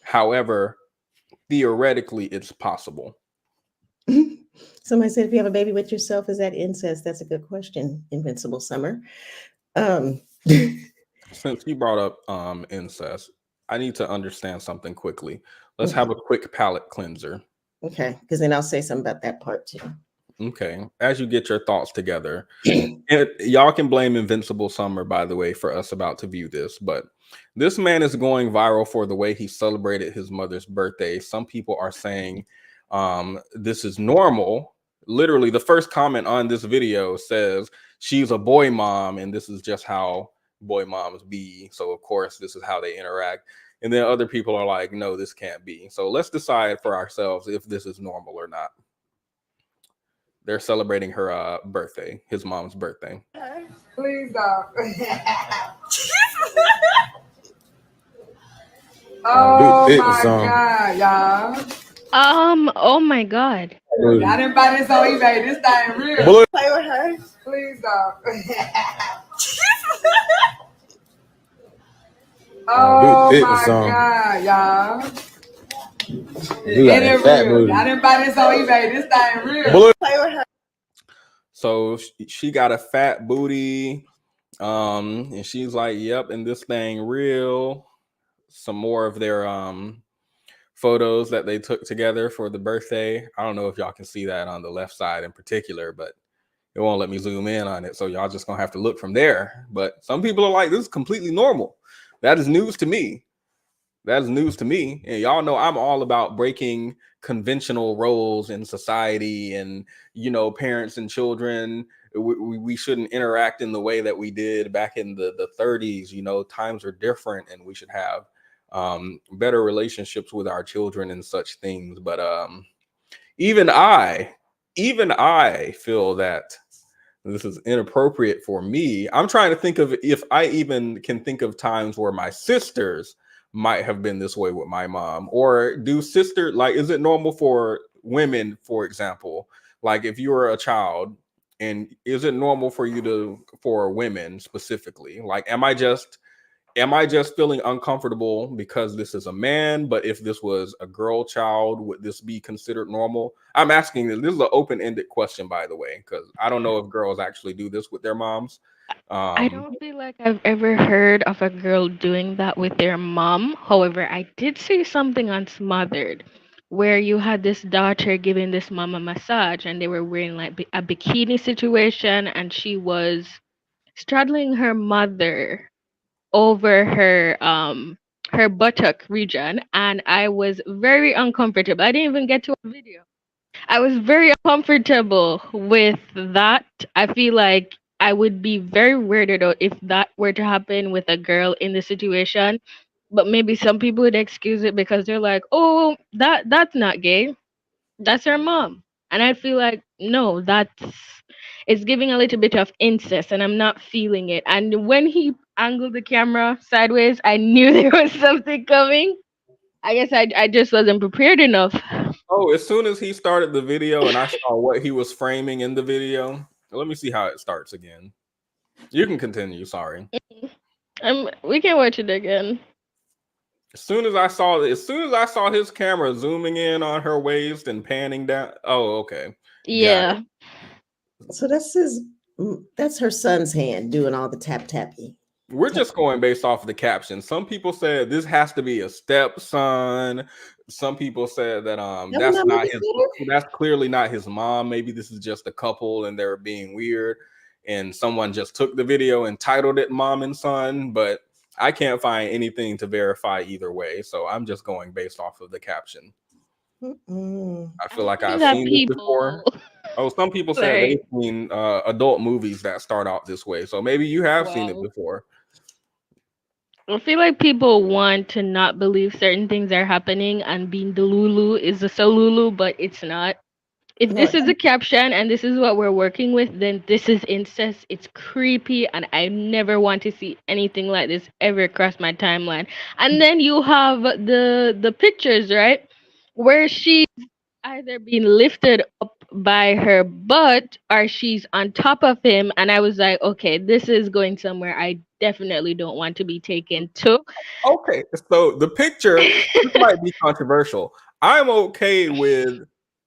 However, theoretically, it's possible. Somebody said, if you have a baby with yourself, is that incest? That's a good question, Invincible Summer. Since you brought up incest, I need to understand something quickly. Let's have a quick palate cleanser. Okay, because then I'll say something about that part too. Okay, as you get your thoughts together, and y'all can blame Invincible Summer, by the way, for us about to view this, but this man is going viral for the way he celebrated his mother's birthday. Some people are saying this is normal. Literally, the first comment on this video says she's a boy mom, and this is just how boy moms be. So, of course, this is how they interact. And then other people are like, no, this can't be. So let's decide for ourselves if this is normal or not. They're celebrating her birthday, his mom's birthday. Please stop. Oh my God, y'all. Oh my God. Y'all didn't buy this on eBay. This thing real. Play with her. Please stop. Oh my God, y'all. It is real. Y'all didn't buy this on eBay. This thing real. Play with her. So she got a fat booty. And she's like, yep, and this thing real. Some more of their photos that they took together for the birthday. I don't know if y'all can see that on the left side in particular, but it won't let me zoom in on it. So y'all just gonna have to look from there. But some people are like, this is completely normal. That is news to me. That is news to me. And y'all know I'm all about breaking conventional roles in society, and parents and children. We shouldn't interact in the way that we did back in the 30s. Times are different, and we should have better relationships with our children and such things. But even I feel that this is inappropriate for me. I'm trying to think of if I even can think of times where my sisters might have been this way with my mom. Or is it normal for women, for example, like if you were a child, and is it normal for women specifically? Like, am I just feeling uncomfortable because this is a man? But if this was a girl child, would this be considered normal? I'm asking this is an open-ended question, by the way, because I don't know if girls actually do this with their moms. I don't feel like I've ever heard of a girl doing that with their mom. However, I did see something on Smothered where you had this daughter giving this mom a massage, and they were wearing like a bikini situation, and she was straddling her mother over her buttock region, and I was very uncomfortable. I didn't even get to a video. I was very uncomfortable with that. I feel like I would be very weirded out if that were to happen with a girl in the situation. But maybe some people would excuse it because they're like, "Oh, that's not gay. That's her mom." And I feel like, no, it's giving a little bit of incest, and I'm not feeling it. And when he angled the camera sideways, I knew there was something coming. I guess I just wasn't prepared enough. Oh, as soon as he started the video and I saw what he was framing in the video, let me see how it starts again. You can continue. Sorry. We can watch it again. As soon as I saw his camera zooming in on her waist and panning down. Oh, okay. Yeah. So that's her son's hand doing all the tap tappy. We're just going based off of the caption. Some people said this has to be a stepson. Some people said that that's clearly not his mom. Maybe this is just a couple and they're being weird. And someone just took the video and titled it Mom and Son, but I can't find anything to verify either way. So I'm just going based off of the caption. I feel like I've seen this before. Oh, some people said they've seen adult movies that start out this way. So maybe you have seen it before. I feel like people want to not believe certain things are happening, and being Delulu is a Solulu, but it's not. If this is a caption and this is what we're working with, then this is incest. It's creepy, and I never want to see anything like this ever across my timeline. And then you have the pictures, right, where she's either being lifted up by her butt or she's on top of him, and I was like, okay, this is going somewhere I definitely don't want to be taken to. Okay, so the picture, this might be controversial. I'm okay with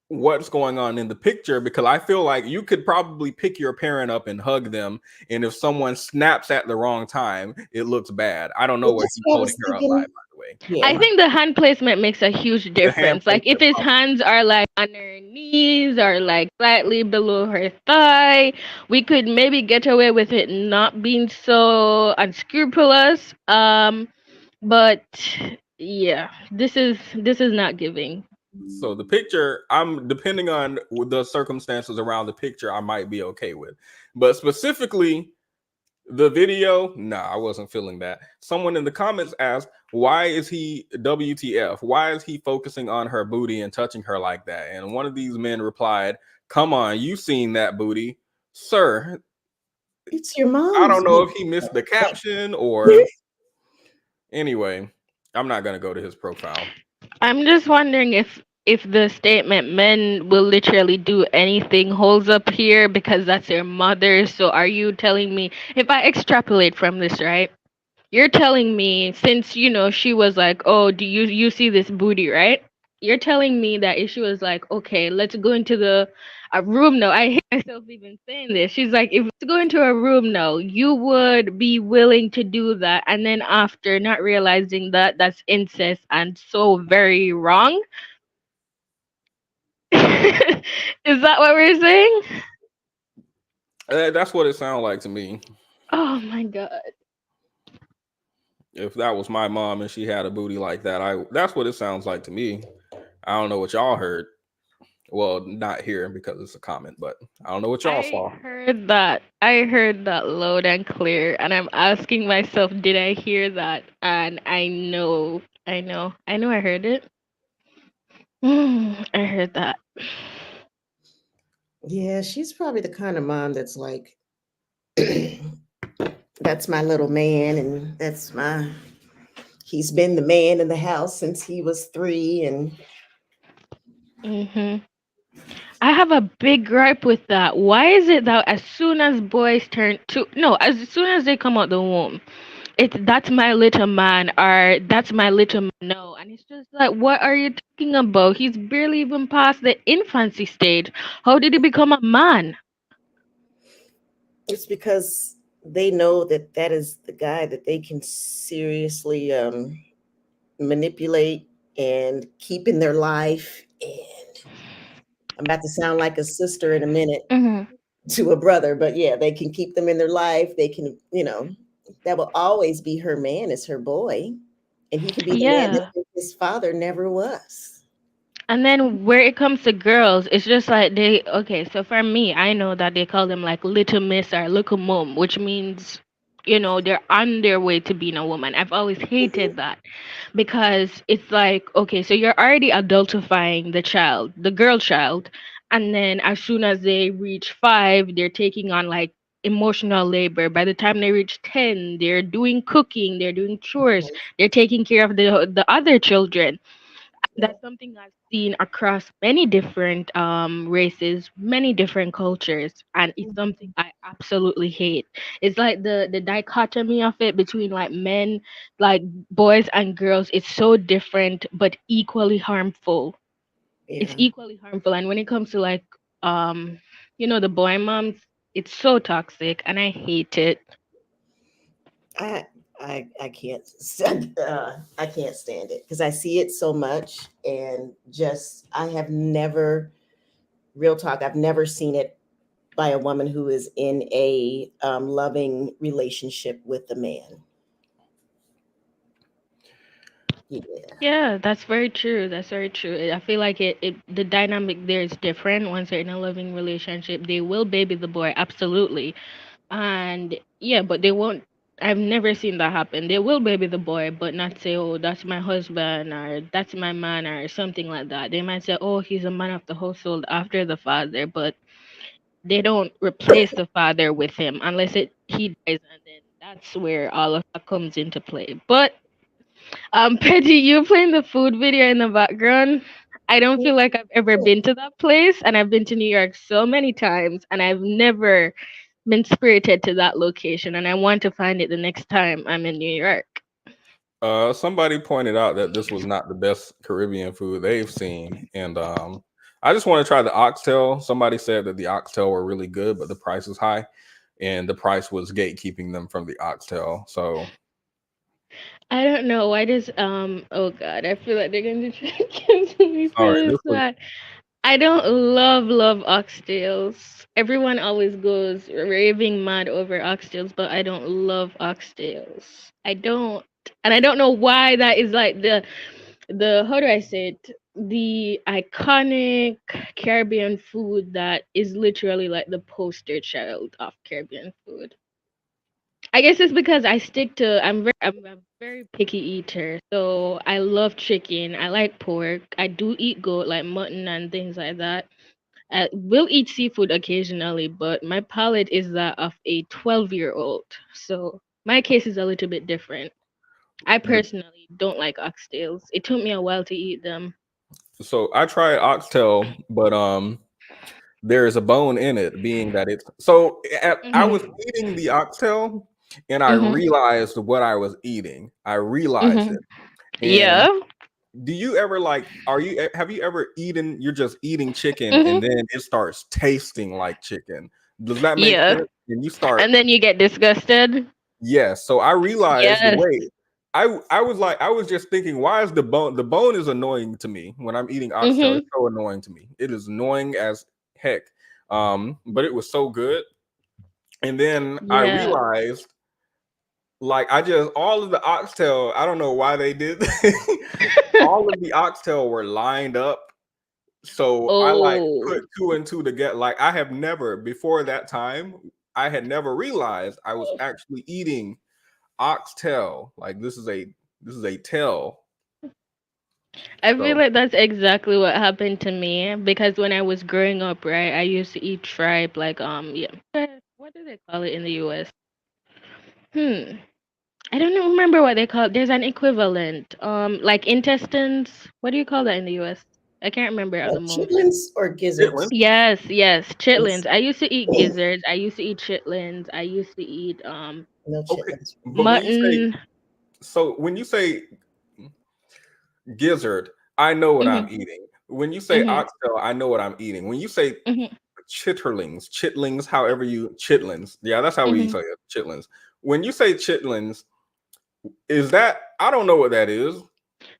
what's going on in the picture because I feel like you could probably pick your parent up and hug them, and if someone snaps at the wrong time, it looks bad. I don't know what he's holding her up by the way. Yeah. I think the hand placement makes a huge difference. Like if his hands are like on her knees or like slightly below her thigh, we could maybe get away with it not being so unscrupulous. But yeah, this is not giving. So the picture, I'm depending on the circumstances around the picture, I might be okay with. But specifically, the video, I wasn't feeling that. Someone in the comments asked, why is he WTF? Why is he focusing on her booty and touching her like that? And one of these men replied, come on, you've seen that booty. Sir, it's your mom. I don't know if he missed the caption or... Anyway, I'm not going to go to his profile. I'm just wondering if the statement men will literally do anything holds up here because that's their mother. So are you telling me, if I extrapolate from this, right? You're telling me, since she was like, oh, do you see this booty, right? You're telling me that if she was like, okay, let's go into a room now. I hear myself even saying this. She's like, if let's go into a room now, you would be willing to do that. And then after not realizing that that's incest and so very wrong. Is that what we're saying? That's what it sounds like to me. Oh my God. If that was my mom and she had a booty like that, that's what it sounds like to me. I don't know what y'all heard. Well, not here because it's a comment, but I don't know what y'all saw. I heard that loud and clear, and I'm asking myself, did I hear that? And I know I heard it. I heard that. Yeah, she's probably the kind of mom that's like, that's my little man, and he's been the man in the house since he was 3, and I have a big gripe with that. Why is it that as soon as boys as soon as they come out the womb, it's that's my little man or that's my little man? No, and it's just like, what are you talking about? He's barely even past the infancy stage. How did he become a man? it's because they know that is the guy that they can seriously manipulate and keep in their life. And I'm about to sound like a sister in a minute to a brother, but yeah, they can keep them in their life. They can, that will always be her man, is her boy. And he could be the man that his father never was. And then where it comes to girls, it's just like so for me, I know that they call them like little miss or little mom, which means, they're on their way to being a woman. I've always hated that because it's like, okay, so you're already adultifying the girl child. And then as soon as they reach 5, they're taking on like emotional labor. By the time they reach 10, they're doing cooking, they're doing chores, they're taking care of the other children. That's something I've seen across many different races, many different cultures, and it's something I absolutely hate. It's like the dichotomy of it between like men, like boys and girls. It's so different but equally harmful. It's Yeah. equally harmful. And when it comes to like the boy moms, it's so toxic and I hate it. I I can't stand I can't stand it because I see it so much and just I have never real talk I've never seen it by a woman who is in a loving relationship with a man. Yeah. Yeah, that's very true. That's very true. I feel like it the dynamic there is different once they're in a loving relationship. They will baby the boy, absolutely. And yeah, but they won't. I've never seen that happen. They will baby the boy, but not say, "Oh, that's my husband" or "That's my man" or something like that. They might say, "Oh, he's a man of the household after the father," but they don't replace the father with him unless he dies, and then that's where all of that comes into play. But Petty, you playing the food video in the background. I don't feel like I've ever been to that place, and I've been to New York so many times, and I've never been spirited to that location, and I want to find it the next time I'm in New York. Somebody pointed out that this was not the best Caribbean food they've seen, and I just want to try the oxtail. Somebody said that the oxtail were really good, but the price is high, and the price was gatekeeping them from the oxtail. So I don't know why does oh god, I feel like they're gonna try to cancel me for sorry, this this was one. I don't love oxtails. Everyone always goes raving mad over oxtails, but I don't love oxtails. I don't, and I don't know why that is like the how do I say it? The iconic Caribbean food that is literally like the poster child of Caribbean food. I guess it's because I stick to I'm a very picky eater. So I love chicken. I like pork. I do eat goat like mutton and things like that. I will eat seafood occasionally, but my palate is that of a 12-year-old. So my case is a little bit different. I personally don't like oxtails. It took me a while to eat them. so I tried oxtail, but there is a bone in it, being that it's so I was Mhm. eating the oxtail and I Mhm. realized what I was eating. I realized Mhm. it. And Yeah. do you ever have you ever eaten, you're just eating chicken and Mhm. then it starts tasting like chicken? Does that make Yeah. sense? And you start, And then you get disgusted. yes. So I realized, Yes. wait, I was just thinking, why is the bone is annoying to me when I'm eating oxtail. Mhm. It's so annoying to me. It is annoying as heck. But it was so good. And then I Yeah. realized, like, I just all of the oxtail, I don't know why they did all of the oxtail were lined up. So I like Oh. put two and two together. Like, I have never before that time, I had never realized I was actually eating oxtail. Like, this is a tail. I feel So like that's exactly what happened to me because when I was growing up, right, I used to eat tripe like yeah. What do they call it in the US? Hmm. I don't even remember what they call it. There's an equivalent. Like intestines. What do you call that in the US? I can't remember at the moment. Chitlins or gizzards? chitlins. Yes, Yes. chitlins. I used to eat gizzards. I used to eat chitlins. I used to eat No Okay, chitlins. but mutton. when you say gizzard, I know what I'm Mhm. eating. When you say Mhm. oxtail, I know what I'm eating. When you say Mhm. chitlins, however you chitlins, yeah, that's how we Mhm. say it, chitlins. When you say chitlins, is that, I don't know what that is.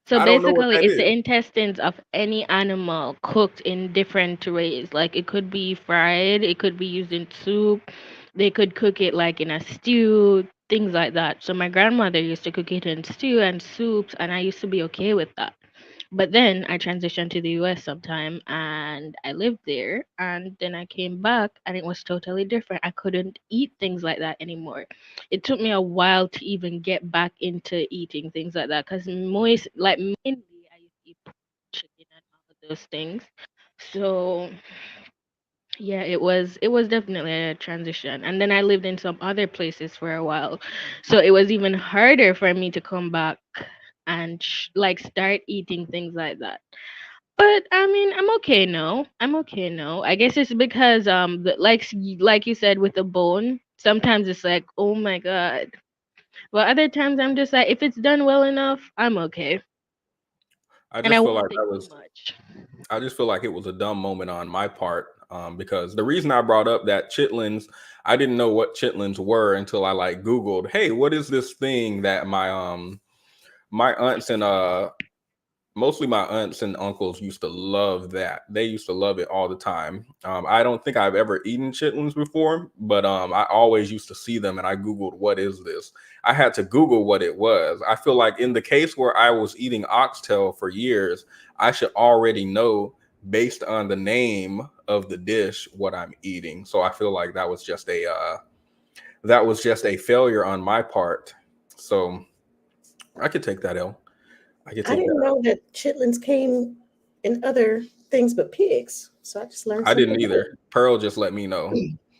So I don't know what basically, that it's the is. intestines of any animal cooked in different ways. Like it could be fried, it could be used in soup, they could cook it like in a stew, things like that. So my grandmother used to cook it in stew and soups, and I used to be okay with that. But then I transitioned to the US sometime and I lived there and then I came back and it was totally different. I couldn't eat things like that anymore. It took me a while to even get back into eating things like that because most like mainly I used to eat pork, chicken and all of those things. So yeah, it was definitely a transition. And then I lived in some other places for a while. So it was even harder for me to come back and like start eating things like that. But I mean, I'm okay now. I'm okay now. I guess it's because like you said with the bone, sometimes it's like, oh my god. But other times I'm just like, if it's done well enough, I'm okay. I And I just feel won't like think that too was. much. I just feel like it was a dumb moment on my part, because the reason I brought up that chitlins, I didn't know what chitlins were until I like Googled, hey, what is this thing that my aunts and mostly my aunts and uncles used to love that. They used to love it all the time. I don't think I've ever eaten chitlins before, but I always used to see them and I Googled, what is this? I had to Google what it was. I feel like in the case where I was eating oxtail for years, I should already know based on the name of the dish what I'm eating. So I feel like that was just a failure on my part. So I could take that L. I could I take that didn't L. know that chitlins came in other things but pigs. So I just learned I something didn't new. either. Pearl just let me know.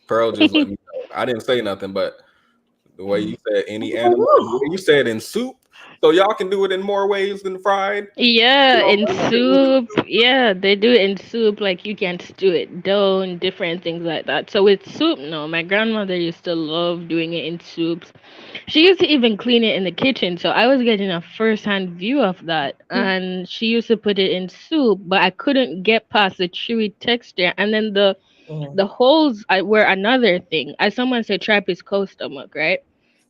Pearl just let me know. I didn't say nothing, but the way you said any animal, the way you said in soup, so y'all can do it in more ways than fried. Yeah, Y'all in can do it in soup. soup. Yeah, they do it in soup. Like you can stew it, dough, and different things like that. So with soup, no, my grandmother used to love doing it in soups. She used to even clean it in the kitchen. So I was getting a first-hand view of that. And she used to put it in soup, but I couldn't get past the chewy texture. And then the holes were another thing. As someone said, trapezoid stomach, right?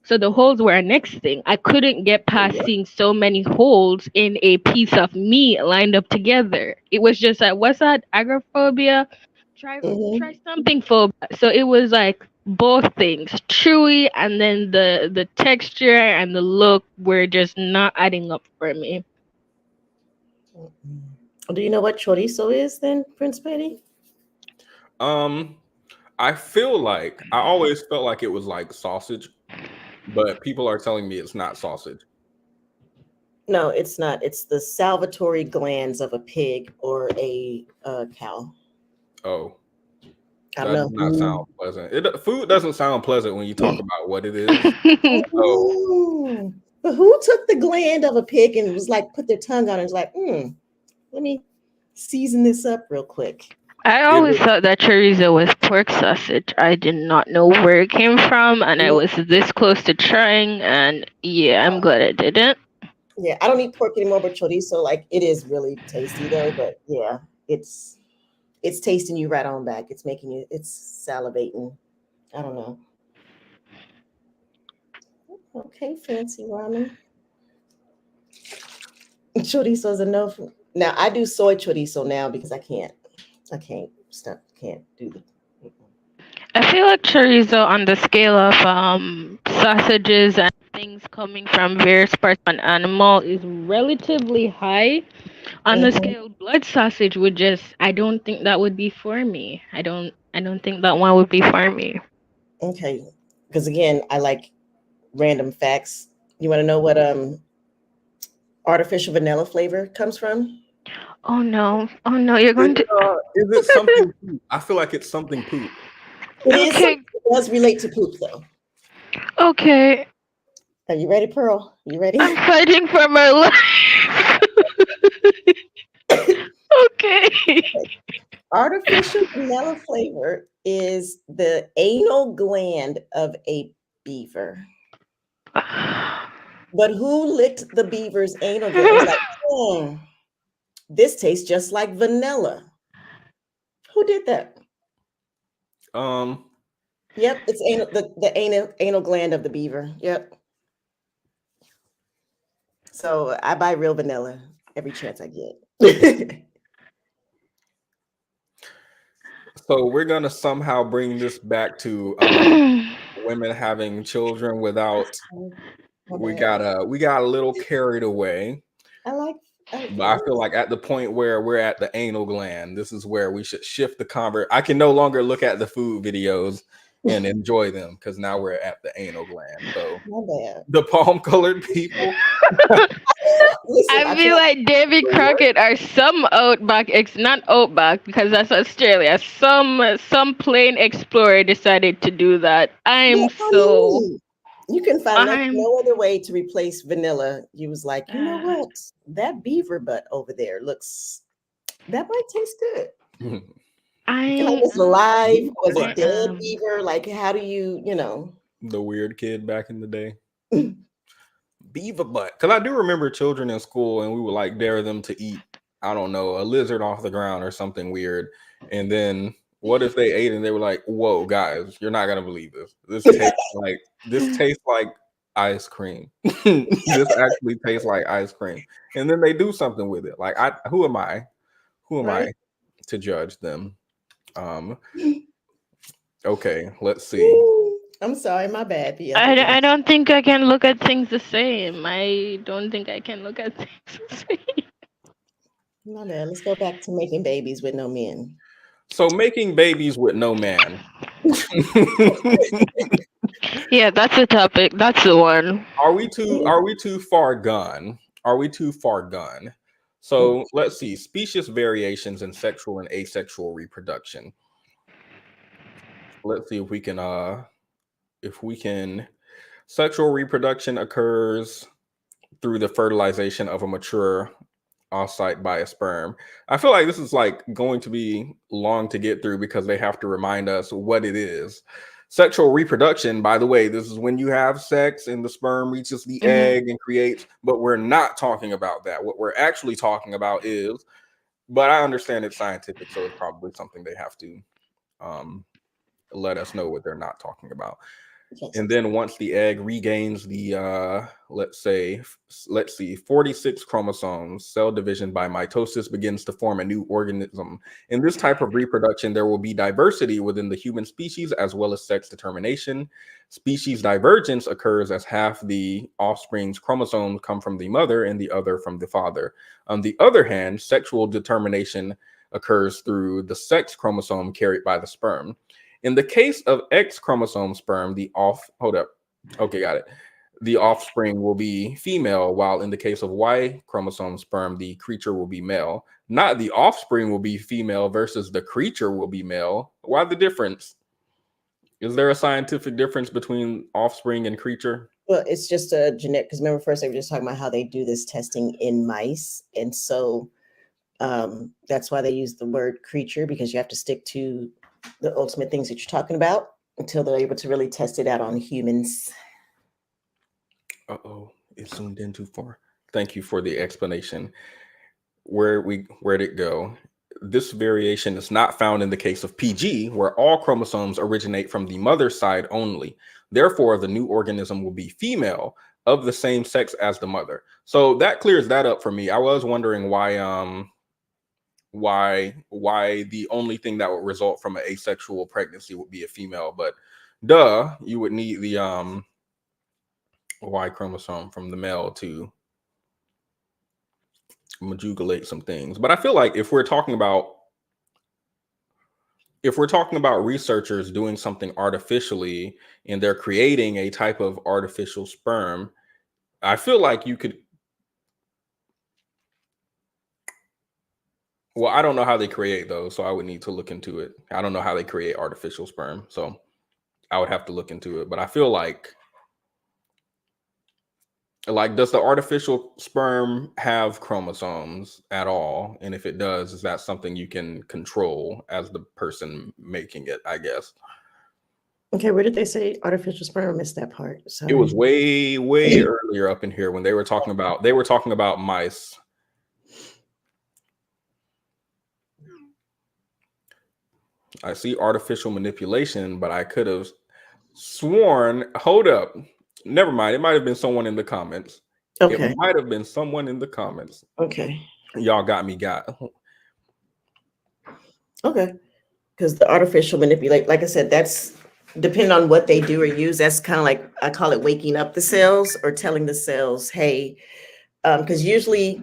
So the holes were a next thing. I couldn't get past seeing so many holes in a piece of meat lined up together. It was just like, what's that? Agoraphobia? Try something phobia. So it was like both things, chewy, and then the texture and the look were just not adding up for me. Do you know what chorizo is then, Prince Petty? I feel like I always felt like it was like sausage, but people are telling me it's not sausage. No, it's not. It's the salivatory glands of a pig or a cow. Oh, I that don't does not know. sound pleasant. Food doesn't sound pleasant when you talk about what it is. So Ooh. But who took the gland of a pig and was like, put their tongue on it and was like, let me season this up real quick. I always thought that chorizo was pork sausage. I did not know where it came from, and I was this close to trying, and yeah, I'm glad I didn't. Yeah, I don't eat pork anymore, but chorizo, like, it is really tasty though. But yeah, it's tasting you right on back. It's making you, it's salivating. I don't know. Okay, fancy ramen. Chorizo is a no. Now I do soy chorizo now because I can't do the. I feel like chorizo on the scale of sausages and things coming from various parts of an animal is relatively high. On the scale, blood sausage would just, I don't think that would be for me. I don't think that one would be for me. Okay, because again, I like random facts. You want to know what artificial vanilla flavor comes from? Oh no, you're going to. Is it something poop? I feel like it's something poop. It is. It does relate to poop though. Okay. Are you ready, Pearl? You ready? I'm fighting for my life. Okay. Artificial vanilla flavor is the anal gland of a beaver. But who licked the beaver's anal gland? It was like, this tastes just like vanilla. Who did that? Yep, it's anal, the anal gland of the beaver. Yep. So I buy real vanilla every chance I get. So we're gonna somehow bring this back to women having children without. We got a little carried away. But I feel like at the point where we're at the anal gland, this is where we should shift the conversation. I can no longer look at the food videos and enjoy them because now we're at the anal gland. So the palm-colored people. I feel like Davy Crockett or some Outback, not Outback because that's Australia. Some plane explorer decided to do that. You can find no other way to replace vanilla. He was like, you know what? That beaver butt over there looks That might taste good. I Like it's alive. Was but, it dead beaver? Like how do you, The weird kid back in the day. Beaver butt. Because I do remember children in school and we would like dare them to eat, I don't know, a lizard off the ground or something weird. And then what if they ate and they were like, whoa, guys, you're not gonna believe this. This tastes like ice cream. This actually tastes like ice cream. And then they do something with it. Like who am I? Who am I to judge them? Okay, let's see. I'm sorry, my bad. I don't think I can look at things the same. I don't think I can look at things the same. My bad. Let's go back to making babies with no men. So making babies with no man. Yeah, that's the topic. That's the one. Are we too far gone? Are we too far gone? So let's see. Species variations in sexual and asexual reproduction. Let's see if we can sexual reproduction occurs through the fertilization of a mature oocyte by a sperm. I feel like this is like going to be long to get through because they have to remind us what it is. Sexual reproduction, by the way, this is when you have sex and the sperm reaches the egg and creates, but we're not talking about that. What we're actually talking about is, but I understand it's scientific, so it's probably something they have to let us know what they're not talking about. And then once the egg regains the let's see 46 chromosomes, cell division by mitosis begins to form a new organism. In this type of reproduction, there will be diversity within the human species as well as sex determination. Species divergence occurs as half the offspring's chromosomes come from the mother and the other from the father. On the other hand, sexual determination occurs through the sex chromosome carried by the sperm. In the case of X chromosome sperm, the offspring will be female, while in the case of Y chromosome sperm, the creature will be male. Not the offspring will be female versus the creature will be male. Why the difference? Is there a scientific difference between offspring and creature? Well, it's just a genetic, because remember first they were just talking about how they do this testing in mice. And so that's why they use the word creature, because you have to stick to the ultimate things that you're talking about until they're able to really test it out on humans. It zoomed in too far. Thank you for the explanation. Where'd it go? This variation is not found in the case of PG, where all chromosomes originate from the mother's side only. Therefore, the new organism will be female of the same sex as the mother. So that clears that up for me. I was wondering why the only thing that would result from an asexual pregnancy would be a female, but duh, you would need the Y chromosome from the male to modulate some things. But I feel like if we're talking about researchers doing something artificially and they're creating a type of artificial sperm, I feel like you could. Well, I don't know how they create those, so I would need to look into it. I don't know how they create artificial sperm, so I would have to look into it. But I feel like does the artificial sperm have chromosomes at all? And if it does, is that something you can control as the person making it, I guess? Okay, where did they say artificial sperm? I missed that part. Sorry. It was way earlier up in here when they were talking about mice. I see artificial manipulation, but I could have sworn, hold up. Never mind. It might have been someone in the comments. Okay. It might have been someone in the comments. Okay. Y'all got me. Okay. Because the artificial manipulate, like I said, that's depending on what they do or use. That's kind of like, I call it waking up the cells or telling the cells, hey, because usually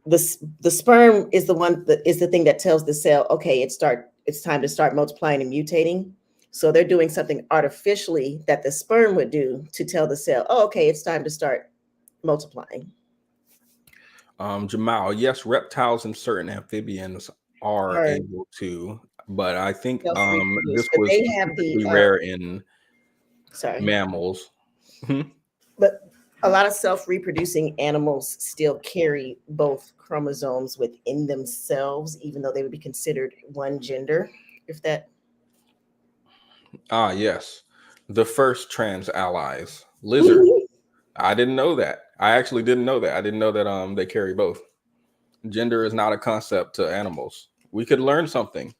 the sperm is the one that is the thing that tells the cell, okay, it's time to start multiplying and mutating. So they're doing something artificially that the sperm would do to tell the cell, oh, okay, it's time to start multiplying. Jamal, yes, reptiles and certain amphibians are able to, but I think this was specifically rare in mammals. But A lot of self-reproducing animals still carry both chromosomes within themselves, even though they would be considered one gender. If that Ah, yes. The first trans allies. Lizard. I didn't know that. I actually didn't know that. I didn't know that they carry both. Gender is not a concept to animals. We could learn something.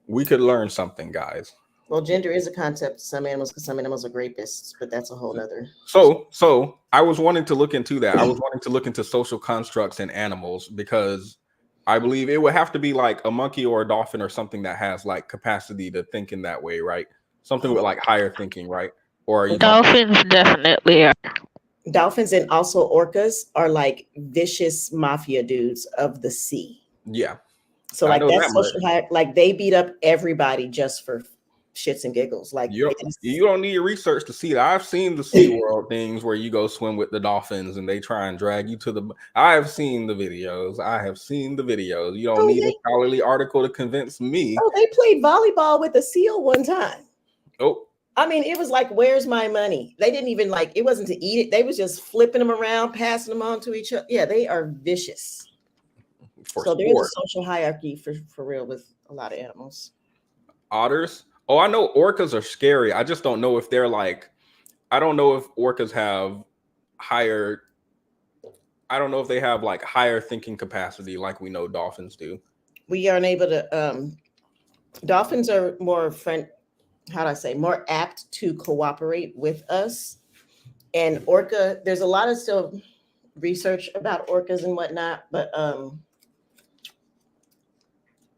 We could learn something, guys. Well, gender is a concept to some animals because some animals are rapists, but that's a whole nother. So I was wanting to look into that. I was wanting to look into social constructs in animals because I believe it would have to be like a monkey or a dolphin or something that has like capacity to think in that way, right? Something with like higher thinking, right? Or are you Dolphins definitely are. Dolphins and also orcas are like vicious mafia dudes of the sea. Yeah. So I like know that's that much. social high, like they beat up everybody just for shits and giggles. Like You don't need research to see that. I've seen the SeaWorld things where you go swim with the dolphins and they try and drag you to the. I have seen the videos. You don't need a scholarly article to convince me. Oh, they played volleyball with a seal one time. Oh, I mean, it was like, where's my money? They didn't even like, it wasn't to eat it. They was just flipping them around, passing them on to each other. Yeah, they are vicious. So there's a social hierarchy for real with a lot of animals. Otters. Oh, I know orcas are scary. I just don't know if they're like, I don't know if orcas have higher, I don't know if they have like higher thinking capacity like we know dolphins do. We aren't able to, dolphins are more more apt to cooperate with us. And orca, there's a lot of still research about orcas and whatnot, but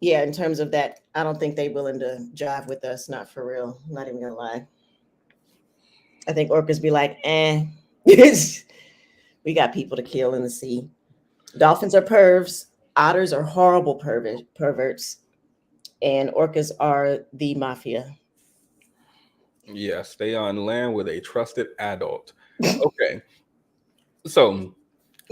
yeah, in terms of that, I don't think they're willing to jive with us. Not for real. I'm not even gonna lie. I think orcas be like, we got people to kill in the sea. Dolphins are pervs. Otters are horrible perverts. And orcas are the mafia. Yeah, stay on land with a trusted adult. Okay. So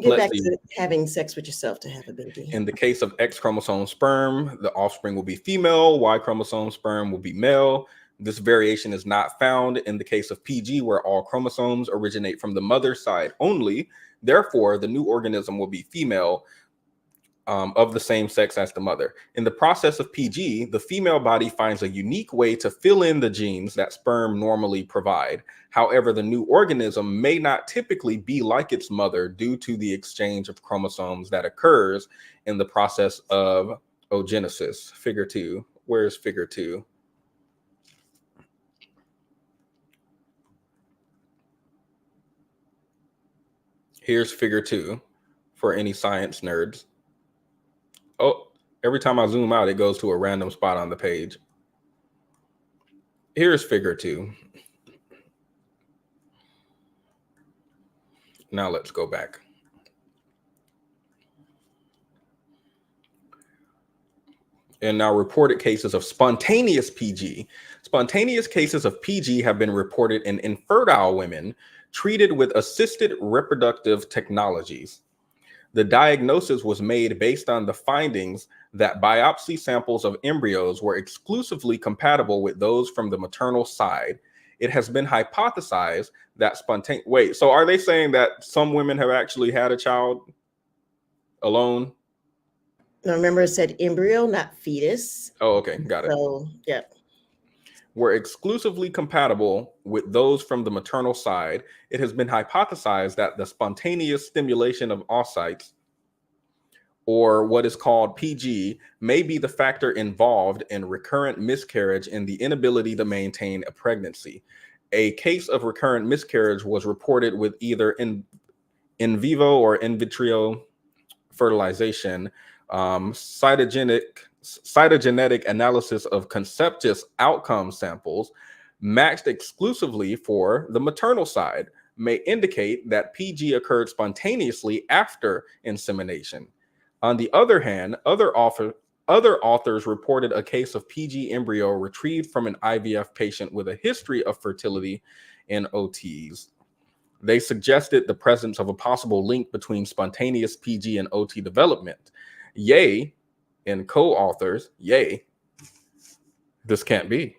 Get back to having sex with yourself to have a baby. In the case of X chromosome sperm, the offspring will be female. Y chromosome sperm will be male. This variation is not found in the case of PG, where all chromosomes originate from the mother's side only. Therefore, the new organism will be female, of the same sex as the mother. In the process of PG, the female body finds a unique way to fill in the genes that sperm normally provide. However, the new organism may not typically be like its mother due to the exchange of chromosomes that occurs in the process of oogenesis. Figure 2. Where's figure 2? Here's figure 2 for any science nerds. Oh, every time I zoom out, it goes to a random spot on the page. Here's figure 2. Now let's go back. And now reported cases of spontaneous PG. Spontaneous cases of PG have been reported in infertile women treated with assisted reproductive technologies. The diagnosis was made based on the findings that biopsy samples of embryos were exclusively compatible with those from the maternal side. It has been hypothesized that spontaneous... Wait, so are they saying that some women have actually had a child alone? Now remember, it said embryo, not fetus. Oh, okay, got it. So, yeah. Were exclusively compatible with those from the maternal side. It has been hypothesized that the spontaneous stimulation of oocytes, or what is called PG, may be the factor involved in recurrent miscarriage and the inability to maintain a pregnancy. A case of recurrent miscarriage was reported with either in vivo or in vitro fertilization. Cytogenetic analysis of conceptus outcome samples matched exclusively for the maternal side may indicate that PG occurred spontaneously after insemination. On the other hand, other authors reported a case of PG embryo retrieved from an IVF patient with a history of fertility in OTs. They suggested the presence of a possible link between spontaneous PG and OT development. Yay, and co-authors, yay, this can't be.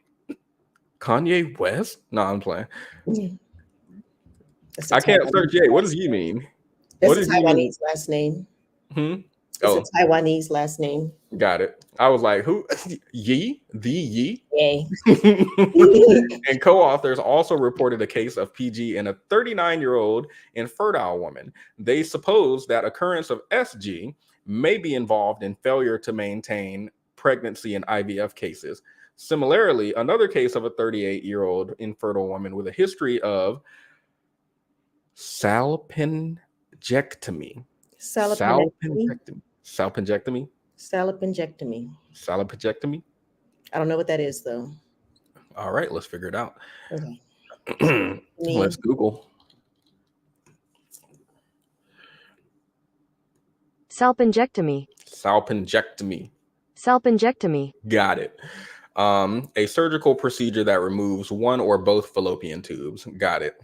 Kanye West? No, I'm playing. It's a I can't search yay. What last does ye mean? It's What a does ye mean? Taiwanese last name. Hmm? It's Oh, a Taiwanese last name. got it. I was like, who? Ye? The ye? Yay. And co-authors also reported a case of PG in a 39-year-old infertile woman. They suppose that occurrence of SG may be involved in failure to maintain pregnancy in IVF cases. Similarly, another case of a 38-year-old infertile woman with a history of salpingectomy. Salpingectomy. Salpingectomy. Salpingectomy. Salpingectomy. I don't know what that is though. All right, let's figure it out. Okay. Let's Google. Salpingectomy. Salpingectomy. Salpingectomy. Got it. A surgical procedure that removes one or both fallopian tubes. Got it.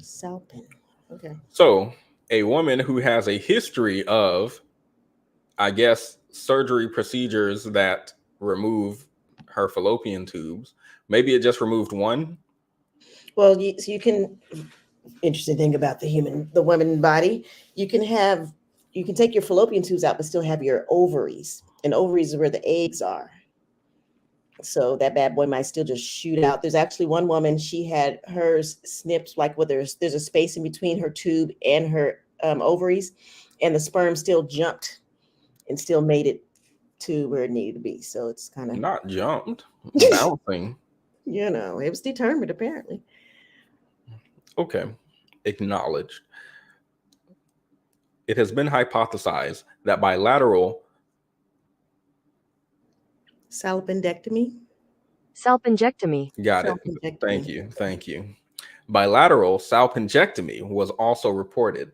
Salpin. Okay. So, a woman who has a history of, I guess, surgery procedures that remove her fallopian tubes. Maybe it just removed one. Well, so you can. Interesting thing about the woman body, you can take your fallopian tubes out, but still have your ovaries, and ovaries is where the eggs are. So that bad boy might still just shoot out. There's actually one woman, she had hers snipped, like where there's a space in between her tube and her ovaries, and the sperm still jumped and still made it to where it needed to be. So it's kind of not jumped, bouncing. You know, it was determined apparently. Okay, acknowledged. It has been hypothesized that bilateral salpingectomy. Salpingectomy. Got it. Thank you. Thank you. Bilateral salpingectomy was also reported.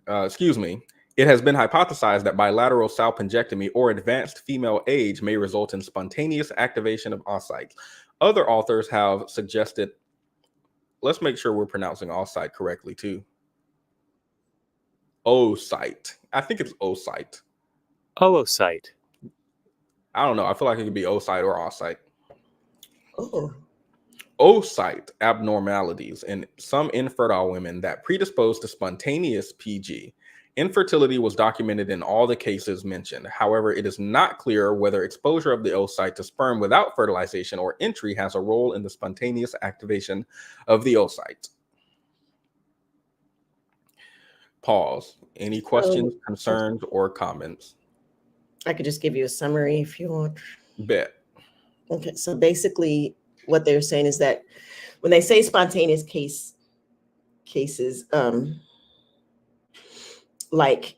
It has been hypothesized that bilateral salpingectomy or advanced female age may result in spontaneous activation of oocytes. Other authors have suggested, let's make sure we're pronouncing oocyte correctly too. Oocyte. I think it's oocyte. Oocyte. I don't know. I feel like it could be oocyte or oocyte. Oh. Oocyte abnormalities in some infertile women that predispose to spontaneous PG. Infertility was documented in all the cases mentioned. However, it is not clear whether exposure of the oocyte to sperm without fertilization or entry has a role in the spontaneous activation of the oocyte. Pause. Any questions, concerns, or comments? I could just give you a summary if you want. Bet. Okay, so basically what they're saying is that when they say spontaneous cases, like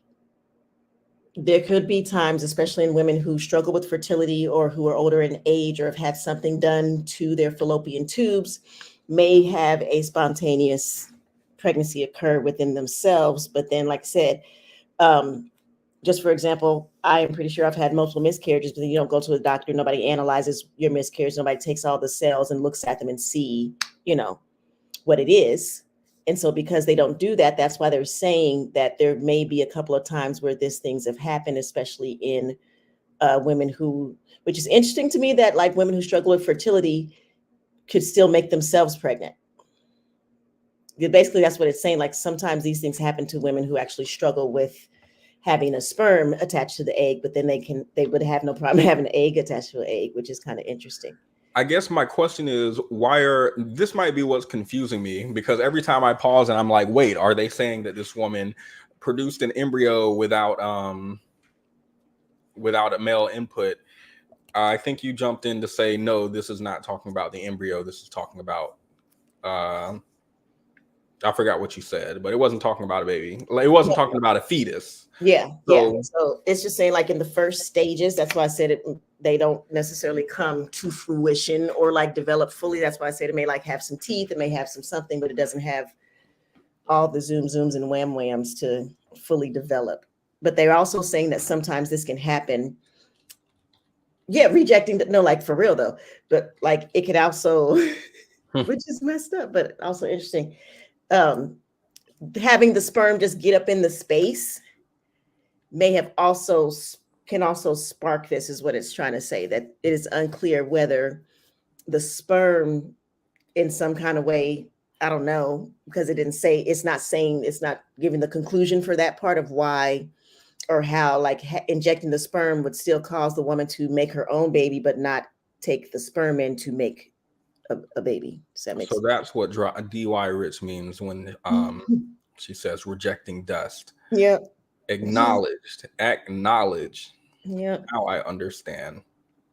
there could be times, especially in women who struggle with fertility or who are older in age or have had something done to their fallopian tubes, may have a spontaneous pregnancy occur within themselves. But then, like I said, just for example, I am pretty sure I've had multiple miscarriages, but then you don't go to a doctor, nobody analyzes your miscarriage, nobody takes all the cells and looks at them and see, what it is. And so because they don't do that, that's why they're saying that there may be a couple of times where these things have happened, especially in women which is interesting to me that like women who struggle with fertility could still make themselves pregnant. Basically, that's what it's saying. Like sometimes these things happen to women who actually struggle with having a sperm attached to the egg, but then they would have no problem having an egg attached to an egg, which is kind of interesting. I guess my question is, this might be what's confusing me, because every time I pause and I'm like, wait, are they saying that this woman produced an embryo without a male input? I think you jumped in to say, no, this is not talking about the embryo. This is talking about, I forgot what you said, but it wasn't talking about a baby. Like, it wasn't talking about a fetus. Yeah. So it's just saying like in the first stages, that's why I said they don't necessarily come to fruition or like develop fully. That's why I said it may like have some teeth, it may have something, but it doesn't have all the zooms and whams to fully develop. But they're also saying that sometimes this can happen. Yeah, rejecting, no, like for real though. But like it could also, which is messed up, but also interesting. Having the sperm just get up in the space can also spark this, is what it's trying to say, that it is unclear whether the sperm in some kind of way I don't know, because it didn't say, it's not giving the conclusion for that part of why or how like injecting the sperm would still cause the woman to make her own baby, but not take the sperm in to make a baby. Does that make So sense? that's what DY Rich means when she says rejecting dust. Yep. Acknowledged. Yep. Now I understand.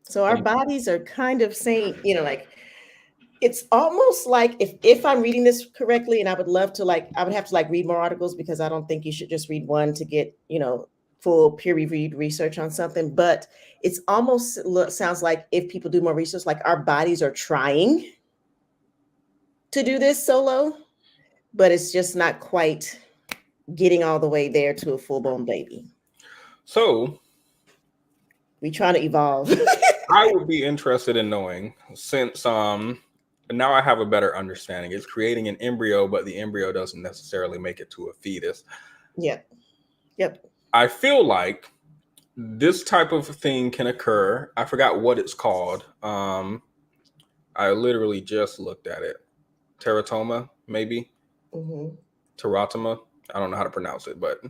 So our bodies are kind of saying, like, it's almost like if I'm reading this correctly, and I would love to I would have to read more articles, because I don't think you should just read one to get, full peer-reviewed research on something. But it's almost sounds like if people do more research, like our bodies are trying to do this solo, but it's just not quite getting all the way there to a full-blown baby. So we trying to evolve. I would be interested in knowing, since now I have a better understanding. It's creating an embryo, but the embryo doesn't necessarily make it to a fetus. Yep. I feel like this type of thing can occur. I forgot what it's called. I literally just looked at it. Teratoma, maybe. Teratoma. I don't know how to pronounce it, but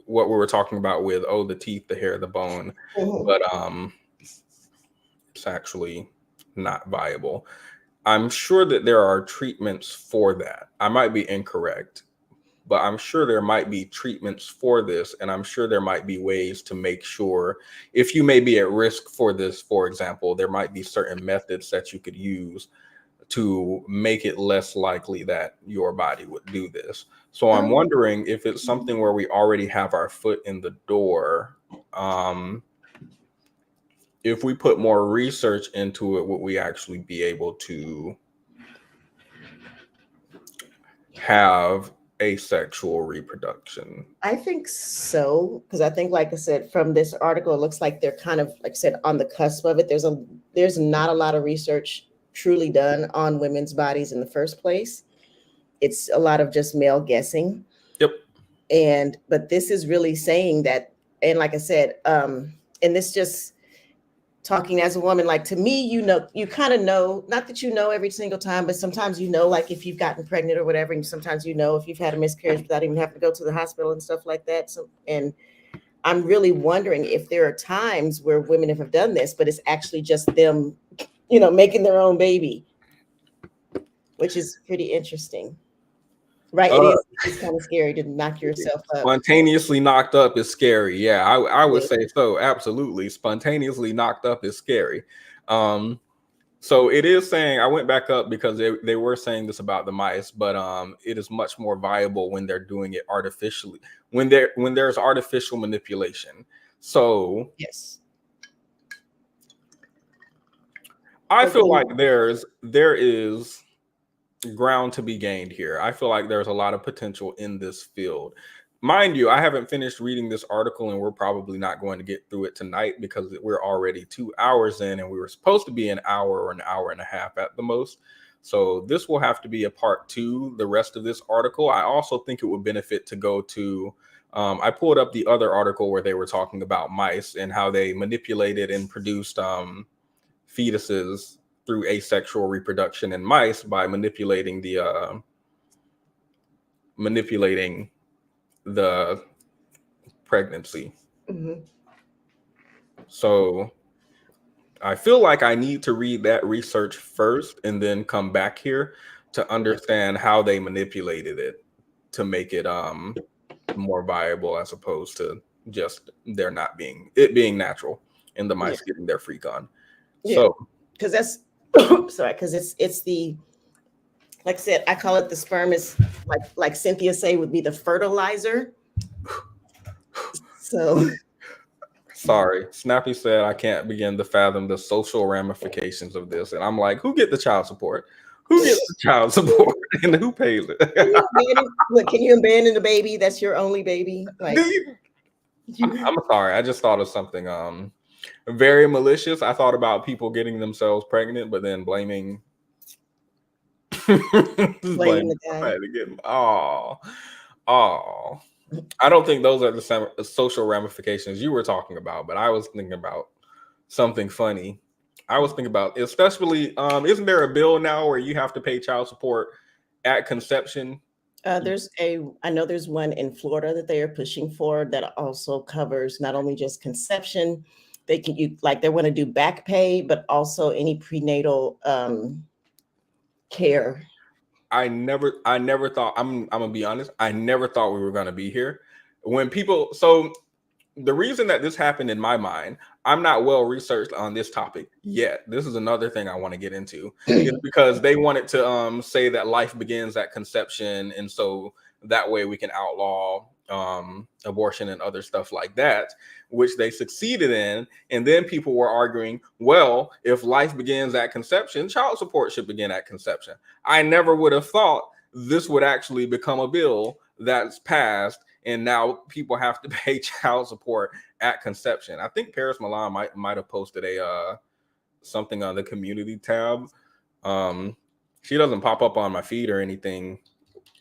what we were talking about with the teeth, the hair, the bone, but it's actually not viable. I'm sure that there are treatments for that. I might be incorrect, but I'm sure there might be treatments for this, and I'm sure there might be ways to make sure, if you may be at risk for this, for example, there might be certain methods that you could use to make it less likely that your body would do this. So I'm wondering if it's something where we already have our foot in the door. If we put more research into it, would we actually be able to have asexual reproduction? I think so, because I think, like I said, from this article, it looks like they're kind of, like I said, on the cusp of it. There's not a lot of research truly done on women's bodies in the first place. It's a lot of just male guessing. Yep. But this is really saying that, and like I said, and this just talking as a woman, like, to me, you kind of know, not that you know every single time, but sometimes like if you've gotten pregnant or whatever, and sometimes if you've had a miscarriage without even having to go to the hospital and stuff like that. So, and I'm really wondering if there are times where women have done this, but it's actually just them, making their own baby, which is pretty interesting. Right, it's kind of scary to knock yourself up. Spontaneously knocked up is scary. Yeah, I would say so. Absolutely, spontaneously knocked up is scary. So it is saying, I went back up because they were saying this about the mice, but it is much more viable when they're doing it artificially. When there's artificial manipulation. So yes, I feel like there is ground to be gained here. I feel like there's a lot of potential in this field. Mind you, I haven't finished reading this article, and we're probably not going to get through it tonight because we're already 2 hours in, and we were supposed to be an hour or an hour and a half at the most. So this will have to be a part 2, the rest of this article. I also think it would benefit to go to, I pulled up the other article where they were talking about mice and how they manipulated and produced fetuses through asexual reproduction in mice by manipulating the pregnancy. So I feel like I need to read that research first and then come back here to understand how they manipulated it to make it more viable, as opposed to just it being natural and the mice getting their freak on. So because that's sorry, because it's the, like I said, I call it, the sperm is like Cynthia say would be the fertilizer. So sorry, Snappy said I can't begin to fathom the social ramifications of this, and I'm like, who get the child support? Who gets the child support and who pays it? Can you abandon the baby? That's your only baby. Like, I'm sorry, I just thought of something very malicious. I thought about people getting themselves pregnant, but then blaming the guy. I don't think those are the same social ramifications you were talking about, but I was thinking about something funny. I was thinking about, especially, isn't there a bill now where you have to pay child support at conception. I know there's one in Florida that they are pushing for that also covers not only just conception, they want to do back pay, but also any prenatal care. I never thought, I'm gonna be honest, I never thought we were gonna be here. So the reason that this happened in my mind, I'm not well researched on this topic yet. This is another thing I want to get into, is because they wanted to say that life begins at conception, and so that way we can outlaw abortion and other stuff like that, which they succeeded in. And then people were arguing, well, if life begins at conception, child support should begin at conception. I never would have thought this would actually become a bill that's passed, and now people have to pay child support at conception. I think Paris Milan might have posted a something on the community tab. She doesn't pop up on my feed or anything,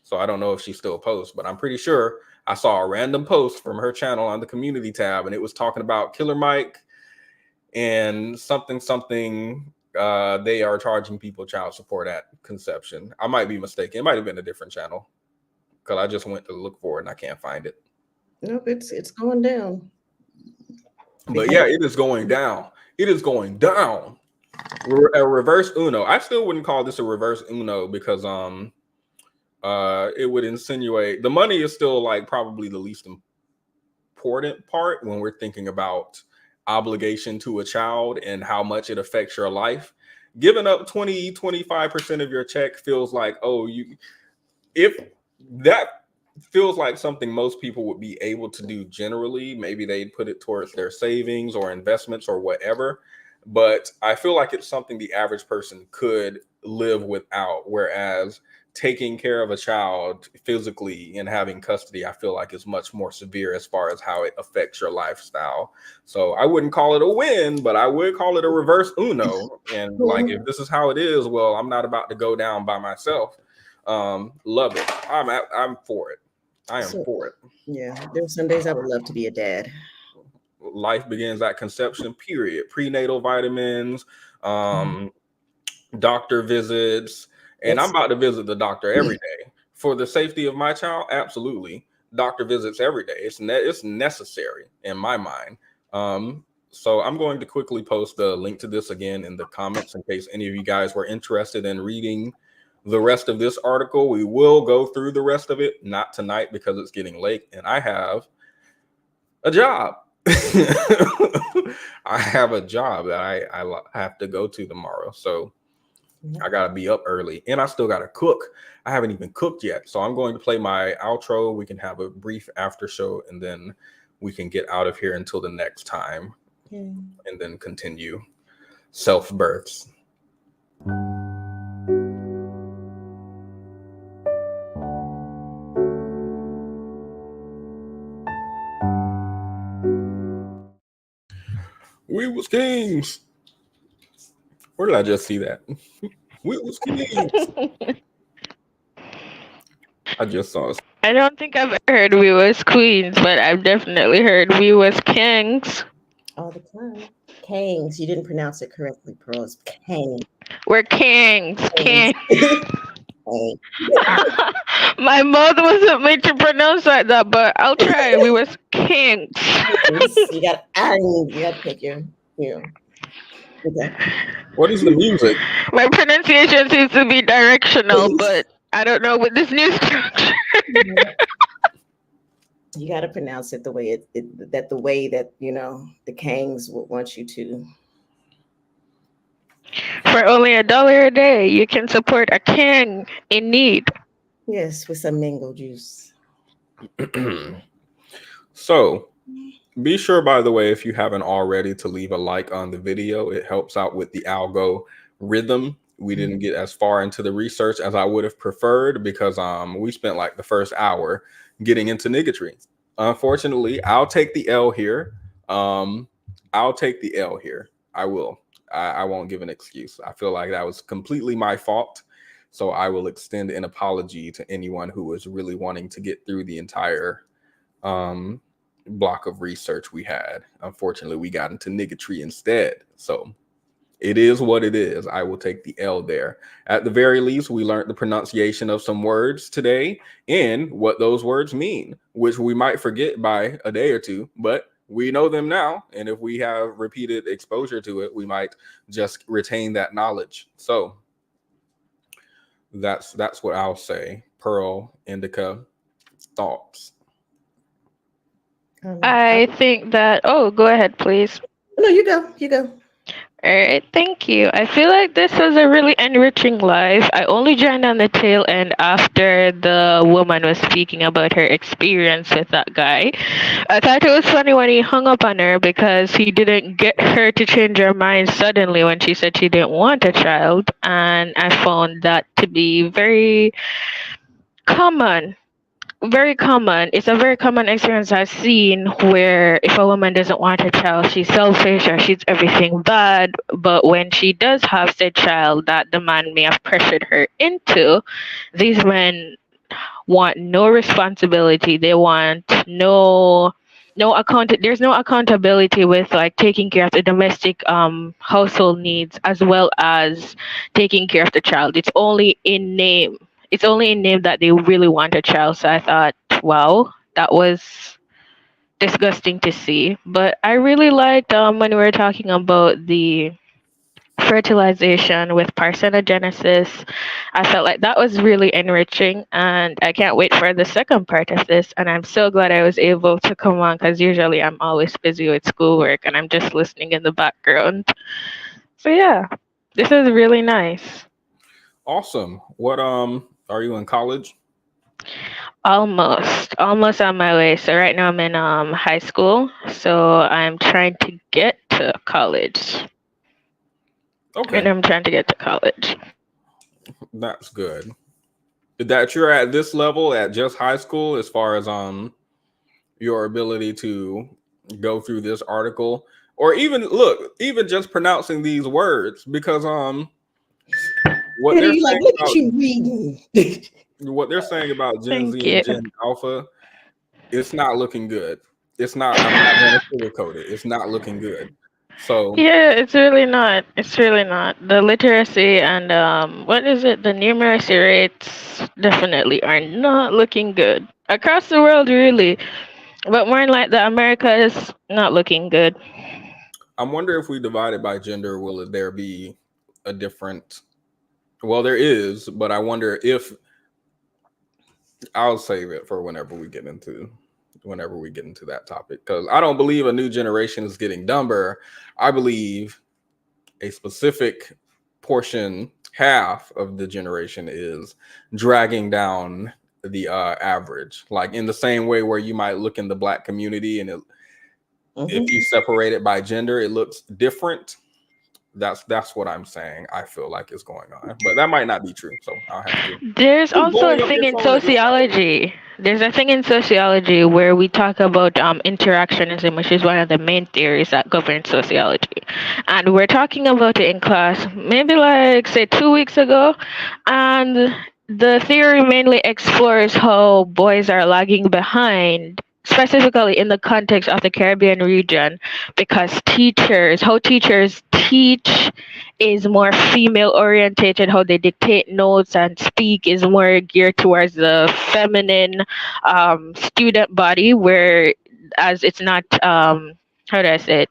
so I don't know if she still posts, but I'm pretty sure I saw a random post from her channel on the community tab, and it was talking about Killer Mike and something. They are charging people child support at conception. I might be mistaken. It might have been a different channel, because I just went to look for it and I can't find it. Nope, it's going down. But yeah, it is going down. It is going down. A reverse Uno. I still wouldn't call this a reverse Uno, because it would insinuate the money is still like probably the least important part when we're thinking about obligation to a child and how much it affects your life. Giving up 20-25% of your check feels like, if that feels like something most people would be able to do generally. Maybe they'd put it towards their savings or investments or whatever. But I feel like it's something the average person could live without. Whereas taking care of a child physically and having custody, I feel like is much more severe as far as how it affects your lifestyle. So I wouldn't call it a win, but I would call it a reverse Uno. And like, if this is how it is, well, I'm not about to go down by myself. Love it. I'm for it. I am for it. Yeah, there's some days I would love to be a dad. Life begins at conception, period. Prenatal vitamins, doctor visits, and I'm about to visit the doctor every day for the safety of my child. Absolutely, doctor visits every day. It's necessary in my mind. So I'm going to quickly post the link to this again in the comments in case any of you guys were interested in reading the rest of this article. We will go through the rest of it, not tonight because it's getting late and I have a job. I have a job that I have to go to tomorrow. So I got to be up early and I still got to cook. I haven't even cooked yet. So I'm going to play my outro. We can have a brief after show and then we can get out of here until the next time and then continue self-births. We was kings. Where did I just see that? We was kings. I just saw it. I don't think I've heard we was queens, but I've definitely heard we was kings. All the time. Kings. You didn't pronounce it correctly, Pearl. It's king. We're kings. Kings. My mother wasn't made to pronounce like that, but I'll try. We was kings. You got to pick your. Okay. What is the music? My pronunciation seems to be directional, but I don't know with this new structure. You got to pronounce it the way the way that the Kangs would want you to. For only $1 a day, you can support a king in need. Yes, with some mango juice. So, be sure, by the way, if you haven't already, to leave a like on the video. It helps out with the algorithm. We didn't get as far into the research as I would have preferred because we spent like the first hour getting into niggatry. Unfortunately, I'll take the L here. I'll take the L here. I will. I won't give an excuse. I feel like that was completely my fault. So I will extend an apology to anyone who was really wanting to get through the entire block of research we had. Unfortunately, we got into niggatry instead. So It is what it is. I will take the L there. At the very least, we learned the pronunciation of some words today and what those words mean, which we might forget by a day or two, but we know them now. And if we have repeated exposure to it, we might just retain that knowledge. So that's what I'll say. Pearl, Indica, thoughts. I think that, oh, go ahead, please. No, you go. You go. All right, thank you. I feel like this was a really enriching live. I only joined on the tail end after the woman was speaking about her experience with that guy. I thought it was funny when he hung up on her because he didn't get her to change her mind suddenly when she said she didn't want a child. And I found that to be very common. Very common. It's a very common experience I've seen where if a woman doesn't want a child, she's selfish or she's everything bad. But when she does have said child that the man may have pressured her into, these men want no responsibility. They want there's no accountability with like taking care of the domestic household needs as well as taking care of the child. It's only in name that they really want a child. So I thought, wow, that was disgusting to see. But I really liked when we were talking about the fertilization with parthenogenesis. I felt like that was really enriching, and I can't wait for the second part of this. And I'm so glad I was able to come on because usually I'm always busy with schoolwork and I'm just listening in the background. So yeah, this is really nice. Awesome. What are you in college? Almost on my way. So right now I'm in high school. So I'm trying to get to college. Okay. And I'm trying to get to college. That's good. That you're at this level at just high school as far as your ability to go through this article or even just pronouncing these words because what they're saying look about at you reading. what they're saying about Gen Thank Z you. and Gen Alpha, it's not looking good. I'm not going to sugarcoat it. It's not looking good. So Yeah, it's really not. It's really not. The literacy and what is it? The numeracy rates definitely are not looking good across the world, really. But more like the America is not looking good. I wonder if we divide it by gender, will there be a different? Well, there is, but I wonder if I'll save it for whenever we get into that topic because I don't believe a new generation is getting dumber. I believe a specific portion, half of the generation is dragging down the average, like in the same way where you might look in the Black community and if you separate it by gender, it looks different. That's what I'm saying. I feel like is going on, but that might not be true. So I'll have to. There's also a thing in sociology. There's a thing in sociology where we talk about interactionism, which is one of the main theories that govern sociology. And we're talking about it in class, maybe like say 2 weeks ago. And the theory mainly explores how boys are lagging behind, specifically in the context of the Caribbean region, because how teachers teach is more female orientated. How they dictate notes and speak is more geared towards the feminine student body, where as it's not how do I say it?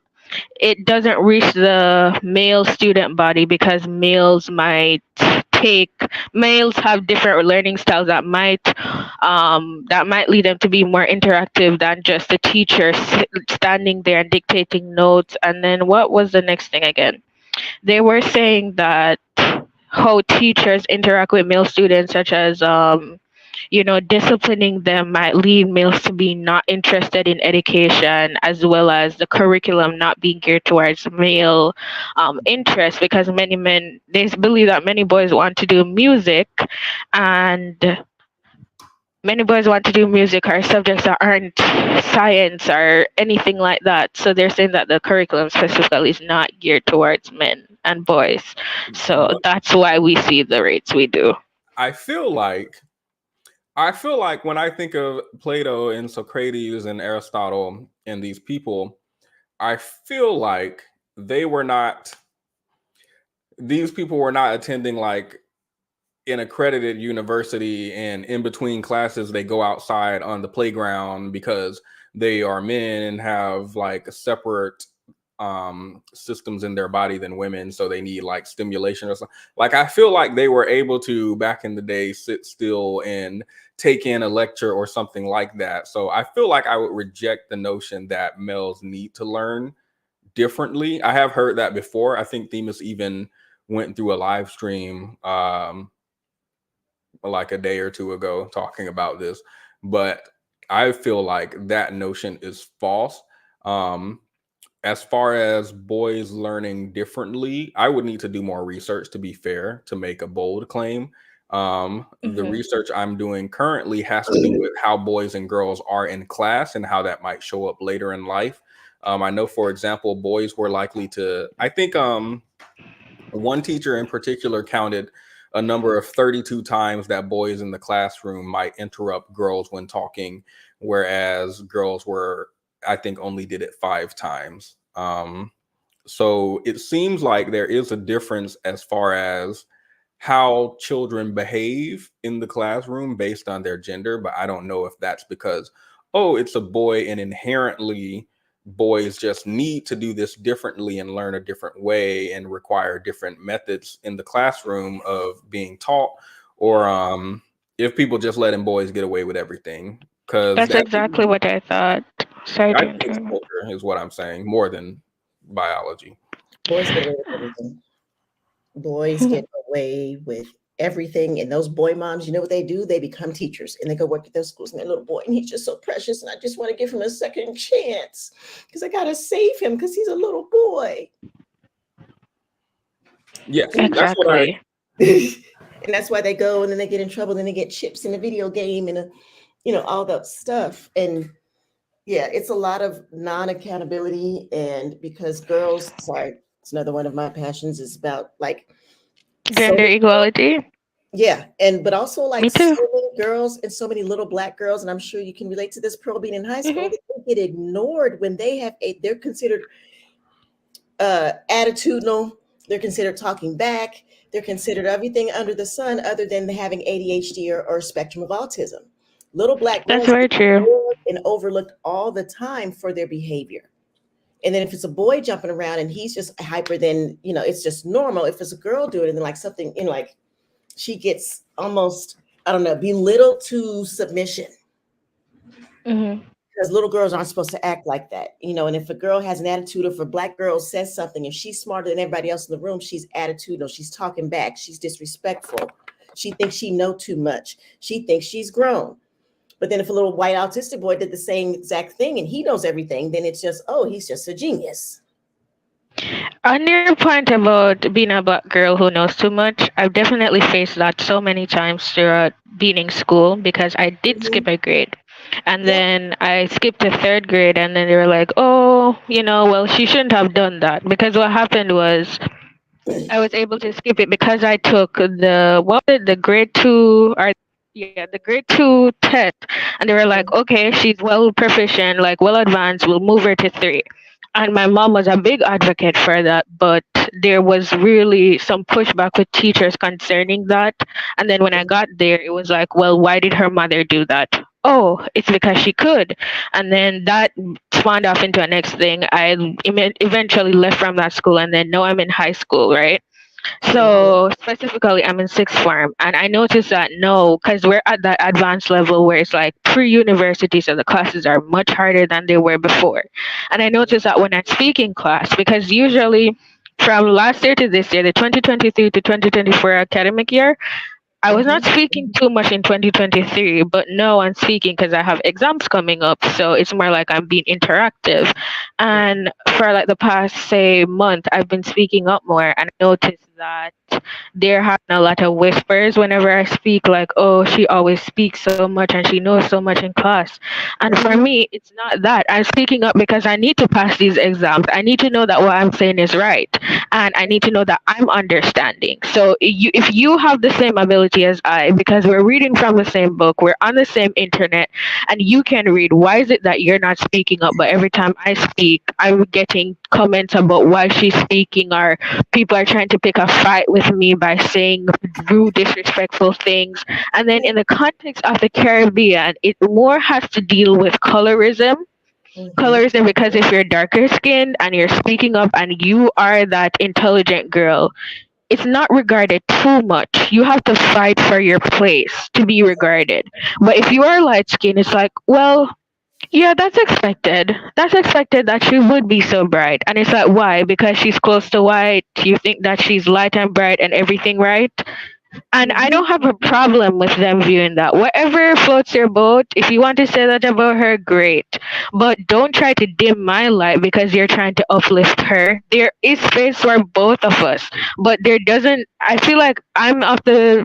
It doesn't reach the male student body because males have different learning styles that might lead them to be more interactive than just the teacher standing there and dictating notes. And then what was the next thing again? They were saying that how teachers interact with male students, such as disciplining them might lead males to be not interested in education, as well as the curriculum not being geared towards male interests, because they believe that many boys want to do music, and many boys want to do music or subjects that aren't science or anything like that. So they're saying that the curriculum specifically is not geared towards men and boys. So that's why we see the rates we do. I feel like when I think of Plato and Socrates and Aristotle and these people, I feel like they were not these people were not attending like an accredited university, and in between classes they go outside on the playground because they are men and have like separate systems in their body than women, so they need like stimulation or something. Like I feel like they were able to back in the day sit still and take in a lecture or something like that. So I feel like I would reject the notion that males need to learn differently. I have heard that before. I think Themis even went through a live stream like a day or two ago talking about this, but I feel like that notion is false. As far as boys learning differently, I would need to do more research, to be fair, to make a bold claim. The research I'm doing currently has to do with how boys and girls are in class and how that might show up later in life. I know, for example, boys were likely to, I think one teacher in particular counted a number of 32 times that boys in the classroom might interrupt girls when talking, whereas girls were, I think, only did it 5 times. So it seems like there is a difference as far as how children behave in the classroom based on their gender, but I don't know if that's because, oh, it's a boy and inherently boys just need to do this differently and learn a different way and require different methods in the classroom of being taught, or if people just letting boys get away with everything. Because That's exactly what I thought. Sorry to I think it's interrupt. culture is what I'm saying, more than biology. Boys get away with everything. Boys get away with everything. And those boy moms, you know what they do? They become teachers and they go work at those schools, and their little boy, and he's just so precious. And I just want to give him a second chance because I got to save him because he's a little boy. Yes, exactly. And that's why they go and then they get in trouble. Then they get chips in the video game and, all that stuff. And yeah, it's a lot of non-accountability. And because girls, sorry, it's another one of my passions, is about like Gender equality. Yeah, but also like Me too. so many girls and so many little Black girls, and I'm sure you can relate to this, Pearl, being in high school, they get ignored when they're considered attitudinal, they're considered talking back, they're considered everything under the sun other than having ADHD or spectrum of autism. Little Black girls That's very true. ignored and overlooked all the time for their behavior. And then if it's a boy jumping around and he's just hyper, then it's just normal. If it's a girl doing it, then like something like she gets almost, I don't know, belittled to submission. Because little girls aren't supposed to act like that, and if a girl has an attitude, or if a Black girl says something and she's smarter than everybody else in the room, she's attitudinal, she's talking back, she's disrespectful, she thinks she knows too much, she thinks she's grown. But then if a little white autistic boy did the same exact thing and he knows everything, then it's just, oh, he's just a genius. On your point about being a Black girl who knows too much, I've definitely faced that so many times throughout being in school, because I did skip a grade. And then I skipped to 3rd grade, and then they were like, oh, well, she shouldn't have done that. Because what happened was I was able to skip it because I took the grade 2 the grade 2 test, and they were like, okay, she's well proficient, like well advanced, we'll move her to 3. And my mom was a big advocate for that, but there was really some pushback with teachers concerning that. And then when I got there, it was like, well, why did her mother do that? Oh, it's because she could. And then that spawned off into a next thing. I eventually left from that school, and then now I'm in high school, right? So specifically, I'm in 6th form, and I noticed that because we're at that advanced level where it's like pre-university, so the classes are much harder than they were before. And I noticed that when I speak in class, because usually from last year to this year, the 2023 to 2024 academic year, I was not speaking too much in 2023, but now I'm speaking because I have exams coming up. So it's more like I'm being interactive. And for like the past, say, month, I've been speaking up more, and I noticed that there have been a lot of whispers whenever I speak, like, oh, she always speaks so much and she knows so much in class. And for me, it's not that. I'm speaking up because I need to pass these exams. I need to know that what I'm saying is right. And I need to know that I'm understanding. So if you have the same ability as I, because we're reading from the same book, we're on the same internet, and you can read, why is it that you're not speaking up, but every time I speak, I'm getting comments about why she's speaking, or people are trying to pick a a fight with me by saying rude, disrespectful things. And then in the context of the Caribbean, it more has to deal with colorism. Colorism, because if you're darker skinned and you're speaking up and you are that intelligent girl, it's not regarded too much. You have to fight for your place to be regarded. But if you are light skinned, it's like, well, yeah, that's expected. That's expected that she would be so bright. And it's like, why? Because she's close to white. You think that she's light and bright and everything, right? And I don't have a problem with them viewing that. Whatever floats your boat, if you want to say that about her, great. But don't try to dim my light because you're trying to uplift her. There is space for both of us. But there doesn't, I feel like I'm of the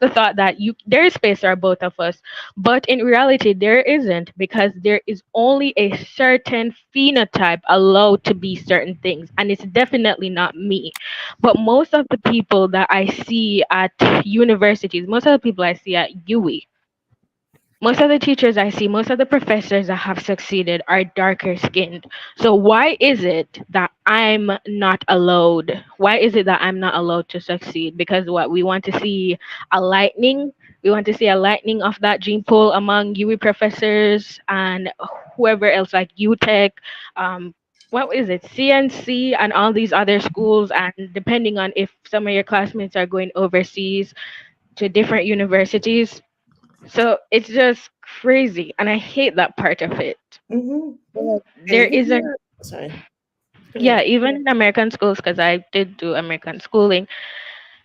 thought that there is space for both of us, but in reality there isn't, because there is only a certain phenotype allowed to be certain things, and it's definitely not me. But most of the people that I see at universities, most of the people I see at UWI, most of the teachers I see, most of the professors that have succeeded are darker skinned. So why is it that I'm not allowed? Why is it that I'm not allowed to succeed? Because what we want to see a lightning. We want to see a lightning of that gene pool among UWI professors and whoever else, like UTech, what is it, CNC, and all these other schools. And depending on if some of your classmates are going overseas to different universities, so it's just crazy, and I hate that part of it. There isn't, Sorry. yeah, even in American schools, because I did do American schooling,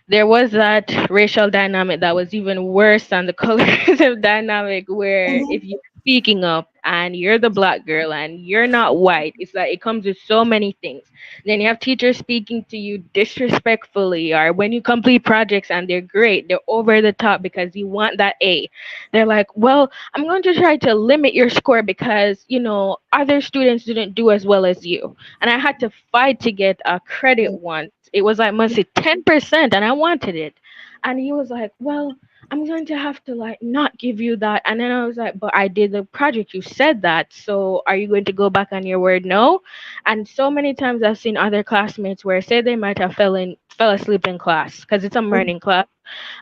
there was that racial dynamic that was even worse than the colorism dynamic, where if you're speaking up and you're the black girl and you're not white, it's like it comes with so many things. Then you have teachers speaking to you disrespectfully, or when you complete projects and they're great, they're over the top because you want that A. They're like, well, I'm going to try to limit your score because, other students didn't do as well as you. And I had to fight to get a credit once. It was like, must say 10%, and I wanted it. And he was like, well, I'm going to have to not give you that. And then I was like, but I did the project. You said that. So are you going to go back on your word? No. And so many times I've seen other classmates where say they might have fell asleep in class because it's a morning class.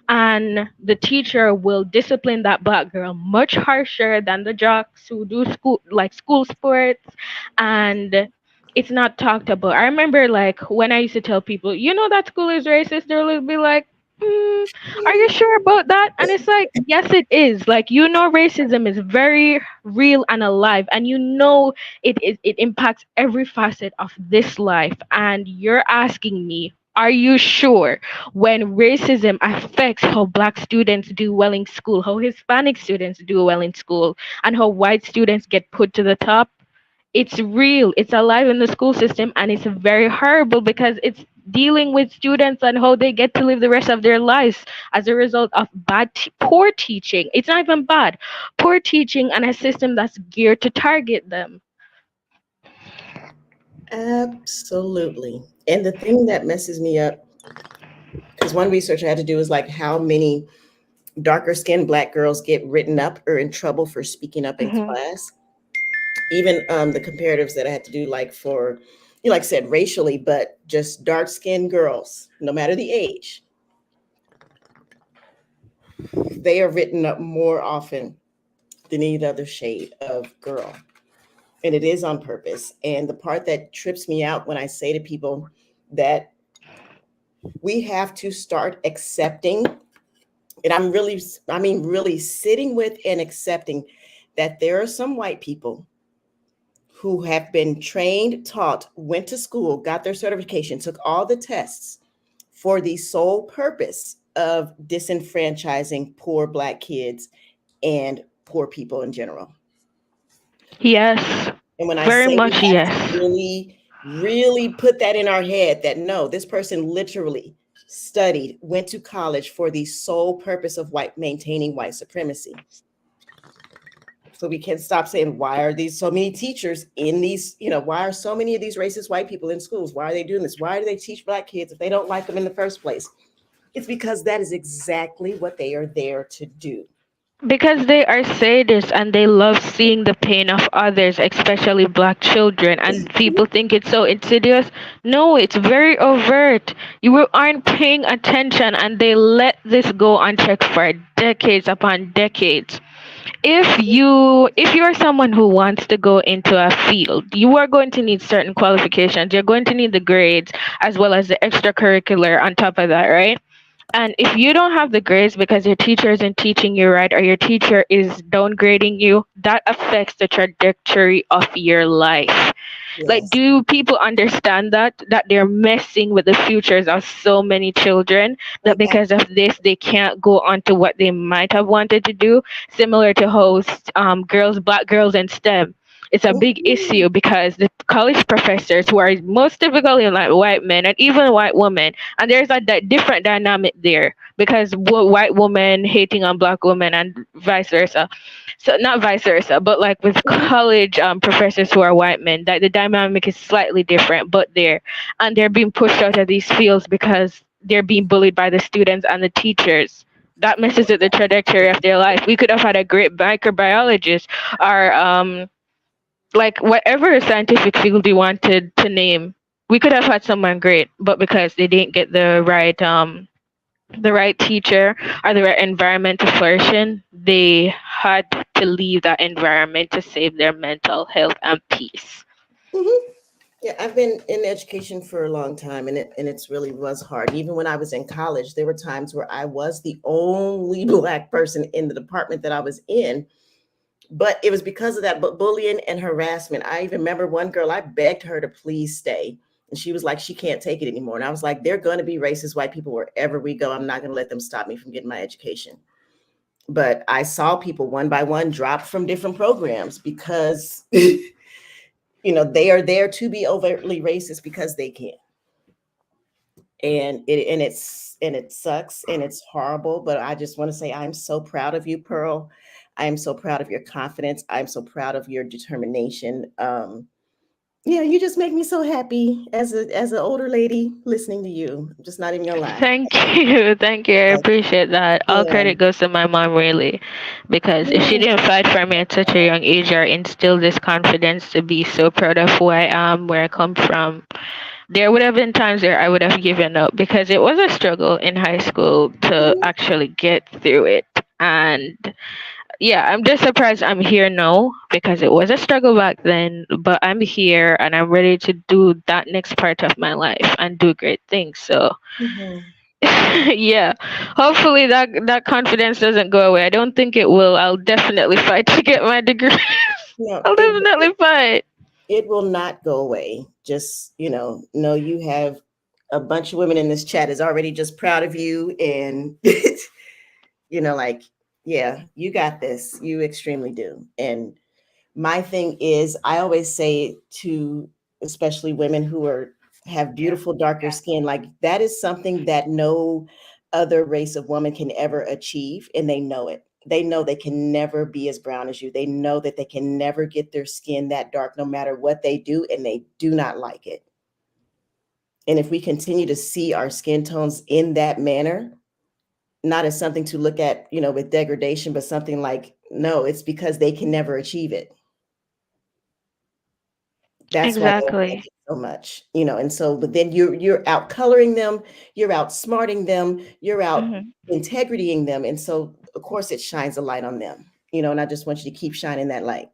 And the teacher will discipline that black girl much harsher than the jocks who do school sports. And it's not talked about. I remember when I used to tell people, that school is racist, they'll be like, are you sure about that? And it's like, yes, it is. Racism is very real and alive, and it impacts every facet of this life. And you're asking me, are you sure, when racism affects how black students do well in school, how Hispanic students do well in school, and how white students get put to the top? It's real, it's alive in the school system, and it's very horrible because it's dealing with students and how they get to live the rest of their lives as a result of poor teaching. It's not even bad, poor teaching, and a system that's geared to target them. Absolutely. And the thing that messes me up, because one research I had to do is how many darker skinned black girls get written up or in trouble for speaking up in class. Even the comparatives that I had to do, for, like I said, racially, but just dark skinned girls, no matter the age, they are written up more often than any other shade of girl. And it is on purpose. And the part that trips me out when I say to people that we have to start accepting, and really sitting with and accepting that there are some white people who have been trained, taught, went to school, got their certification, took all the tests for the sole purpose of disenfranchising poor black kids and poor people in general. Yes. And when I very say much, we have yes. to really put that in our head that no, this person literally studied, went to college for the sole purpose of maintaining white supremacy. So we can stop saying, why are these so many teachers in these, why are so many of these racist white people in schools? Why are they doing this? Why do they teach black kids if they don't like them in the first place? It's because that is exactly what they are there to do. Because they are sadists and they love seeing the pain of others, especially black children, and people think it's so insidious. No, it's very overt. You aren't paying attention, and they let this go unchecked for decades upon decades. If you are someone who wants to go into a field, you are going to need certain qualifications. You're going to need the grades as well as the extracurricular on top of that, right? And if you don't have the grades because your teacher isn't teaching you right or your teacher is downgrading you, that affects the trajectory of your life. Like, Yes. do people understand that they're messing with the futures of so many children, that because of this they can't go on to what they might have wanted to do, similar to host black girls in STEM. It's a big issue because the college professors, who are most typically like white men and even white women, and there's a different dynamic there because white women hating on black women and vice versa. So not vice versa, but like with college professors who are white men, that the dynamic is slightly different, but they're being pushed out of these fields because they're being bullied by the students and the teachers. That messes with the trajectory of their life. We could have had a great microbiologist or like whatever scientific field you wanted to name. We could have had someone great, but because they didn't get the right teacher or the right environment to flourish in, they had to leave that environment to save their mental health and peace. Yeah, I've been in education for a long time, and it's really was hard. Even when I was in college, there were times where I was the only Black person in the department that I was in, but it was because of that bullying and harassment. I even remember one girl, I begged her to please stay, and she was like, she can't take it anymore. And I was like, they're going to be racist white people wherever we go. I'm not going to let them stop me from getting my education. But I saw people one by one drop from different programs because they are there to be overtly racist because they can. And it sucks and it's horrible. But I just want to say I'm so proud of you, Pearl. I am so proud of your confidence. I'm so proud of your determination. You just make me so happy as an older lady listening to you. I'm just not even gonna lie. Thank you. Thank you. I appreciate that. All credit goes to my mom, really, because if she didn't fight for me at such a young age or instill this confidence to be so proud of who I am, where I come from, there would have been times where I would have given up because it was a struggle in high school to actually get through it. And yeah, I'm just surprised I'm here now because it was a struggle back then, but I'm here and I'm ready to do that next part of my life and do great things. So yeah, hopefully that confidence doesn't go away. I don't think it will. I'll definitely fight to get my degree. No, I'll definitely fight. It will not go away. Just, know you have a bunch of women in this chat is already just proud of you. And, yeah, you got this. You extremely do. And my thing is, I always say to especially women who have beautiful, darker skin, like that is something that no other race of woman can ever achieve. And they know it. They know they can never be as brown as you. They know that they can never get their skin that dark, no matter what they do, and they do not like it. And if we continue to see our skin tones in that manner, not as something to look at, with degradation, but something like, no, it's because they can never achieve it. That's why they like it so much, and so, but then you're out coloring them, you're outsmarting them, you're out integritying them. And so of course it shines a light on them, and I just want you to keep shining that light.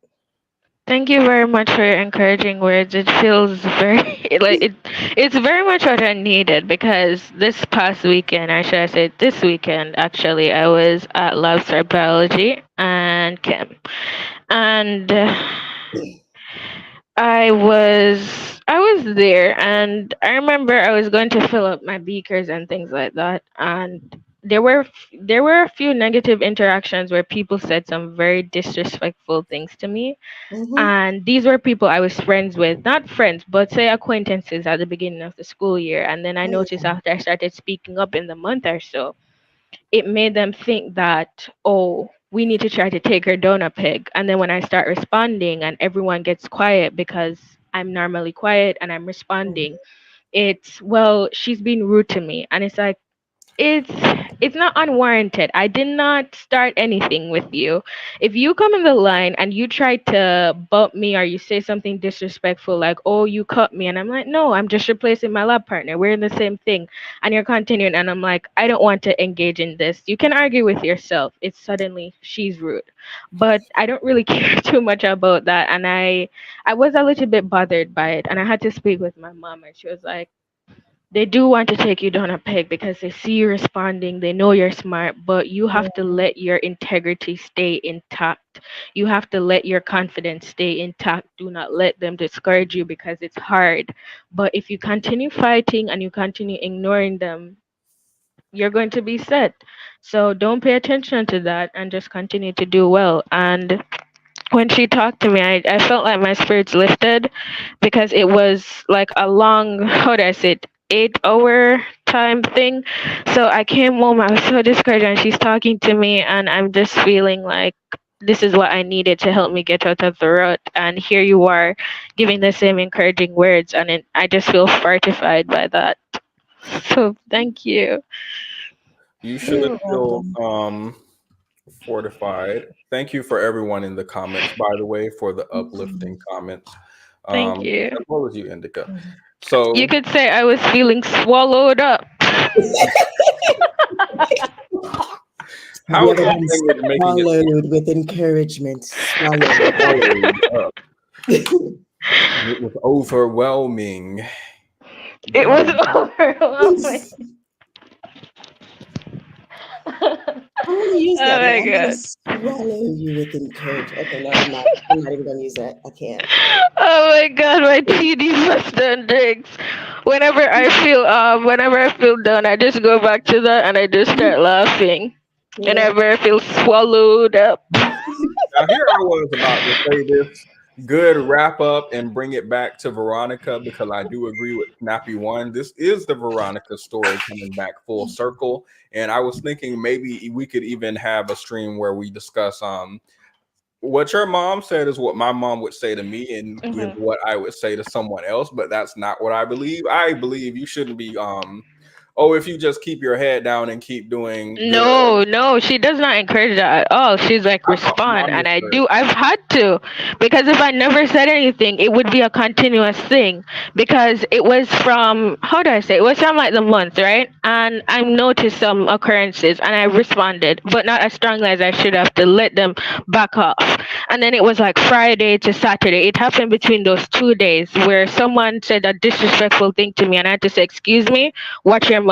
Thank you very much for your encouraging words. It feels very it's very much what I needed because this past weekend, or should I say this weekend, actually, I was at labs for biology and chem. And I was there, and I remember I was going to fill up my beakers and things like that, and there were a few negative interactions where people said some very disrespectful things to me. And these were people I was friends with, not friends, but say acquaintances at the beginning of the school year. And then I noticed after I started speaking up in the month or so, it made them think that, oh, we need to try to take her down a peg. And then when I start responding and everyone gets quiet because I'm normally quiet and I'm responding, it's, well, she's being rude to me. And it's like, it's It's not unwarranted. I did not start anything with you. If you come in the line and you try to bump me or you say something disrespectful like, oh, you cut me, and I'm like, no, I'm just replacing my lab partner. We're in the same thing. And you're continuing, and I'm like, I don't want to engage in this. You can argue with yourself. It's suddenly she's rude. But I don't really care too much about that. And I was a little bit bothered by it. And I had to speak with my mom, and she was like, they do want to take you down a peg because they see you responding, they know you're smart, but you have to let your integrity stay intact. You have to let your confidence stay intact. Do not let them discourage you because it's hard. But if you continue fighting and you continue ignoring them, you're going to be set. So don't pay attention to that and just continue to do well. And when she talked to me, I felt like my spirits lifted because it was like a long, how do I say it, 8 hour time thing. So I came home, I was so discouraged, and she's talking to me, and I'm just feeling like this is what I needed to help me get out of the rut. And here you are giving the same encouraging words, and I just feel fortified by that. So thank you. You should feel fortified. Thank you for everyone in the comments, by the way, for the uplifting comments. Thank you. As well as you, Indica. So you could say I was feeling swallowed up. How the other one swallowed with encouragement. Swallowed. It was overwhelming. It was overwhelming. I'm gonna use Oh that. my I'm gonna God. swallow you with encouragement. Okay, no, I'm not. I'm not even gonna use that. I can't. Oh my God, my TD must done drinks. Whenever I feel down, I just go back to that and I just start laughing. Whenever I feel swallowed up. Now here I was about to say this good wrap up and bring it back to Veronica, because I do agree with Snappy One. This is the Veronica story coming back full circle. And I was thinking maybe we could even have a stream where we discuss what your mom said is what my mom would say to me, and with what I would say to someone else, but that's not what I believe. I believe you shouldn't be if you just keep your head down and keep doing good. No, she does not encourage that at all. She's like, respond. And I've had to, because if I never said anything, it would be a continuous thing, because it was from, how do I say, it was from like the month, right? And I noticed some occurrences and I responded, but not as strongly as I should have, to let them back off. And then it was like Friday to Saturday. It happened between those 2 days where someone said a disrespectful thing to me and I had to say, excuse me, watch your mouth.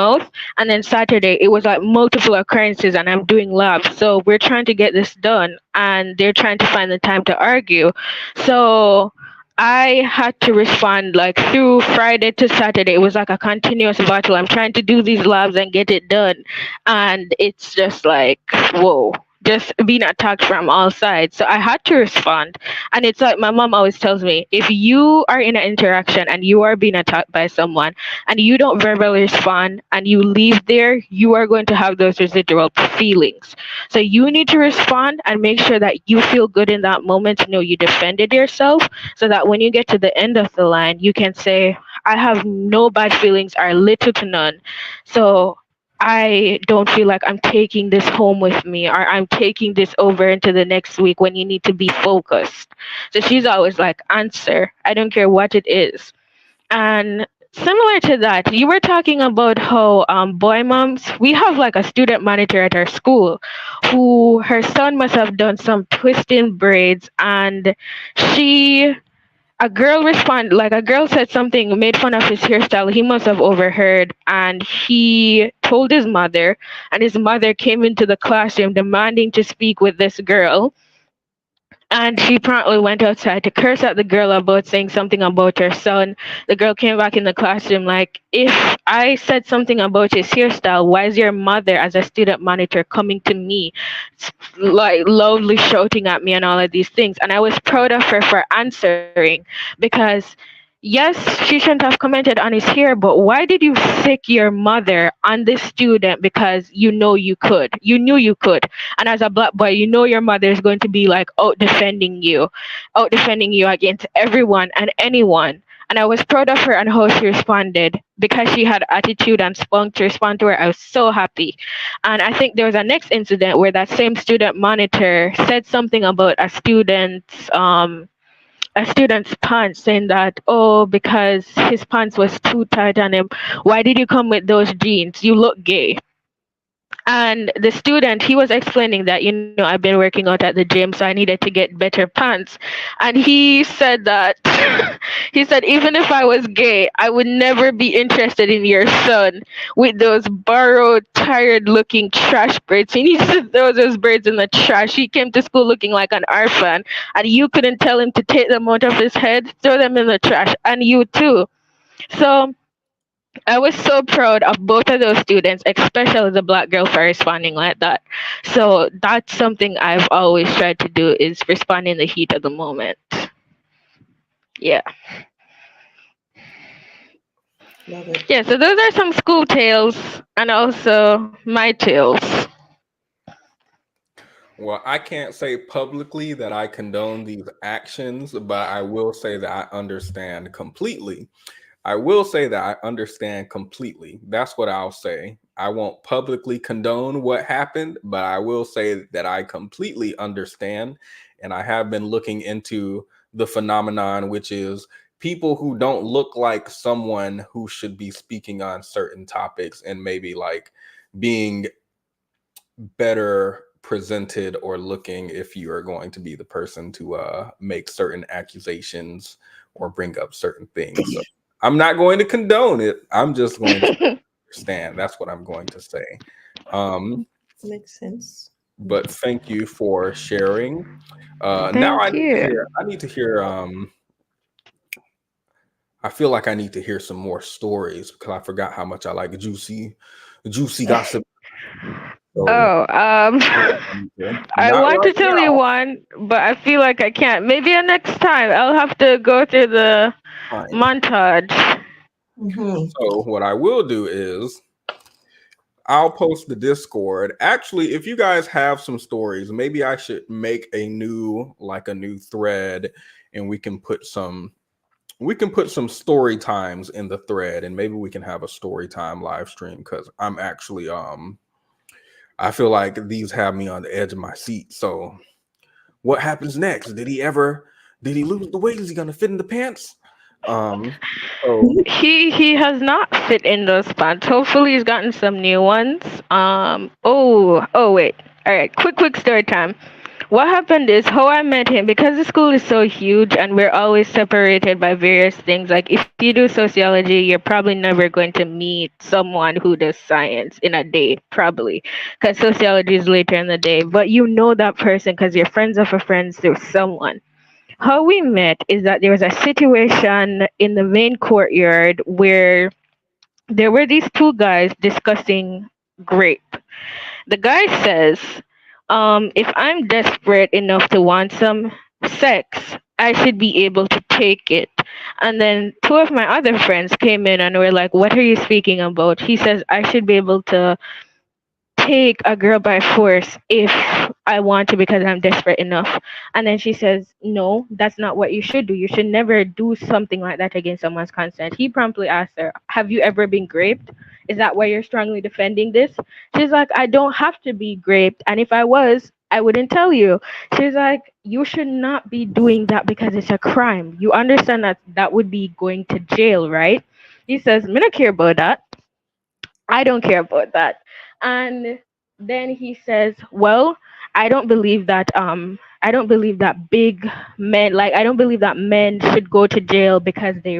And then Saturday, it was like multiple occurrences and I'm doing labs. So we're trying to get this done and they're trying to find the time to argue. So I had to respond like through Friday to Saturday. It was like a continuous battle. I'm trying to do these labs and get it done. And it's just like, whoa, just being attacked from all sides. So I had to respond. And it's like my mom always tells me, if you are in an interaction and you are being attacked by someone and you don't verbally respond and you leave there, you are going to have those residual feelings. So you need to respond and make sure that you feel good in that moment to know you defended yourself, so that when you get to the end of the line, you can say, I have no bad feelings or little to none. So I don't feel like I'm taking this home with me or I'm taking this over into the next week, when you need to be focused. So she's always like, answer. I don't care what it is. And similar to that, you were talking about how boy moms, we have like a student monitor at our school who, her son must have done some twisting braids, and a girl said something, made fun of his hairstyle. He must have overheard, and he told his mother, and his mother came into the classroom demanding to speak with this girl. And she promptly went outside to curse at the girl about saying something about her son. The girl came back in the classroom like, if I said something about his hairstyle, why is your mother as a student monitor coming to me, like loudly shouting at me and all of these things? And I was proud of her for answering, because yes, she shouldn't have commented on his hair, but why did you sick your mother on this student? Because you knew you could. And as a black boy, you know your mother is going to be like out defending you against everyone and anyone. And I was proud of her and how she responded because she had attitude and spunk to respond to her. I was so happy. And I think there was a next incident where that same student monitor said something about a student's pants, saying that, oh, because his pants was too tight on him, why did you come with those jeans? You look gay. And the student, he was explaining that, I've been working out at the gym, so I needed to get better pants. And he said that, he said, even if I was gay, I would never be interested in your son with those borrowed, tired looking trash braids. He needs to throw those braids in the trash. He came to school looking like an orphan, and you couldn't tell him to take them out of his head, throw them in the trash, and you too. So I was so proud of both of those students, especially the black girl, for responding like that. So that's something I've always tried to do, is respond in the heat of the moment. Yeah. Love it. Yeah, so those are some school tales and also my tales. Well, I can't say publicly that I condone these actions, but I will say that I understand completely. I will say that I understand completely. That's what I'll say. I won't publicly condone what happened, but I will say that I completely understand. And I have been looking into the phenomenon, which is people who don't look like someone who should be speaking on certain topics and maybe like being better presented or looking if you are going to be the person to make certain accusations or bring up certain things. So I'm not going to condone it. I'm just going to understand. That's what I'm going to say. Makes sense. But thank you for sharing. Now Thank I you. need to hear I feel like I need to hear some more stories because I forgot how much I like juicy gossip. So, I not want to right tell you now. one, but I feel like I can't. Maybe next time I'll have to go through the Fine. montage. So what I will do is I'll post the Discord. Actually, if you guys have some stories, maybe I should make a new thread, and we can put some story times in the thread, and maybe we can have a story time live stream, because I'm actually I feel like these have me on the edge of my seat. So what happens next? Did he lose the weight? Is he gonna fit in the pants? He has not fit in those pants. Hopefully he's gotten some new ones. Oh wait. All right, quick story time. What happened is how I met him, because the school is so huge and we're always separated by various things. Like if you do sociology, you're probably never going to meet someone who does science in a day, probably, because sociology is later in the day. But you know that person because you're friends of a friend through someone. How we met is that there was a situation in the main courtyard where there were these two guys discussing grape. The guy says, if I'm desperate enough to want some sex, I should be able to take it. And then two of my other friends came in and were like, what are you speaking about? He says, I should be able to take a girl by force if I want to because I'm desperate enough. And then she says, no, that's not what you should do. You should never do something like that against someone's consent. He promptly asked her, have you ever been raped? Is that why you're strongly defending this? She's like, I don't have to be raped. And if I was, I wouldn't tell you. She's like, you should not be doing that because it's a crime. You understand that that would be going to jail, right? He says, I don't care about that. I don't care about that. And then he says, well, I don't believe that big men, like I don't believe that men should go to jail because they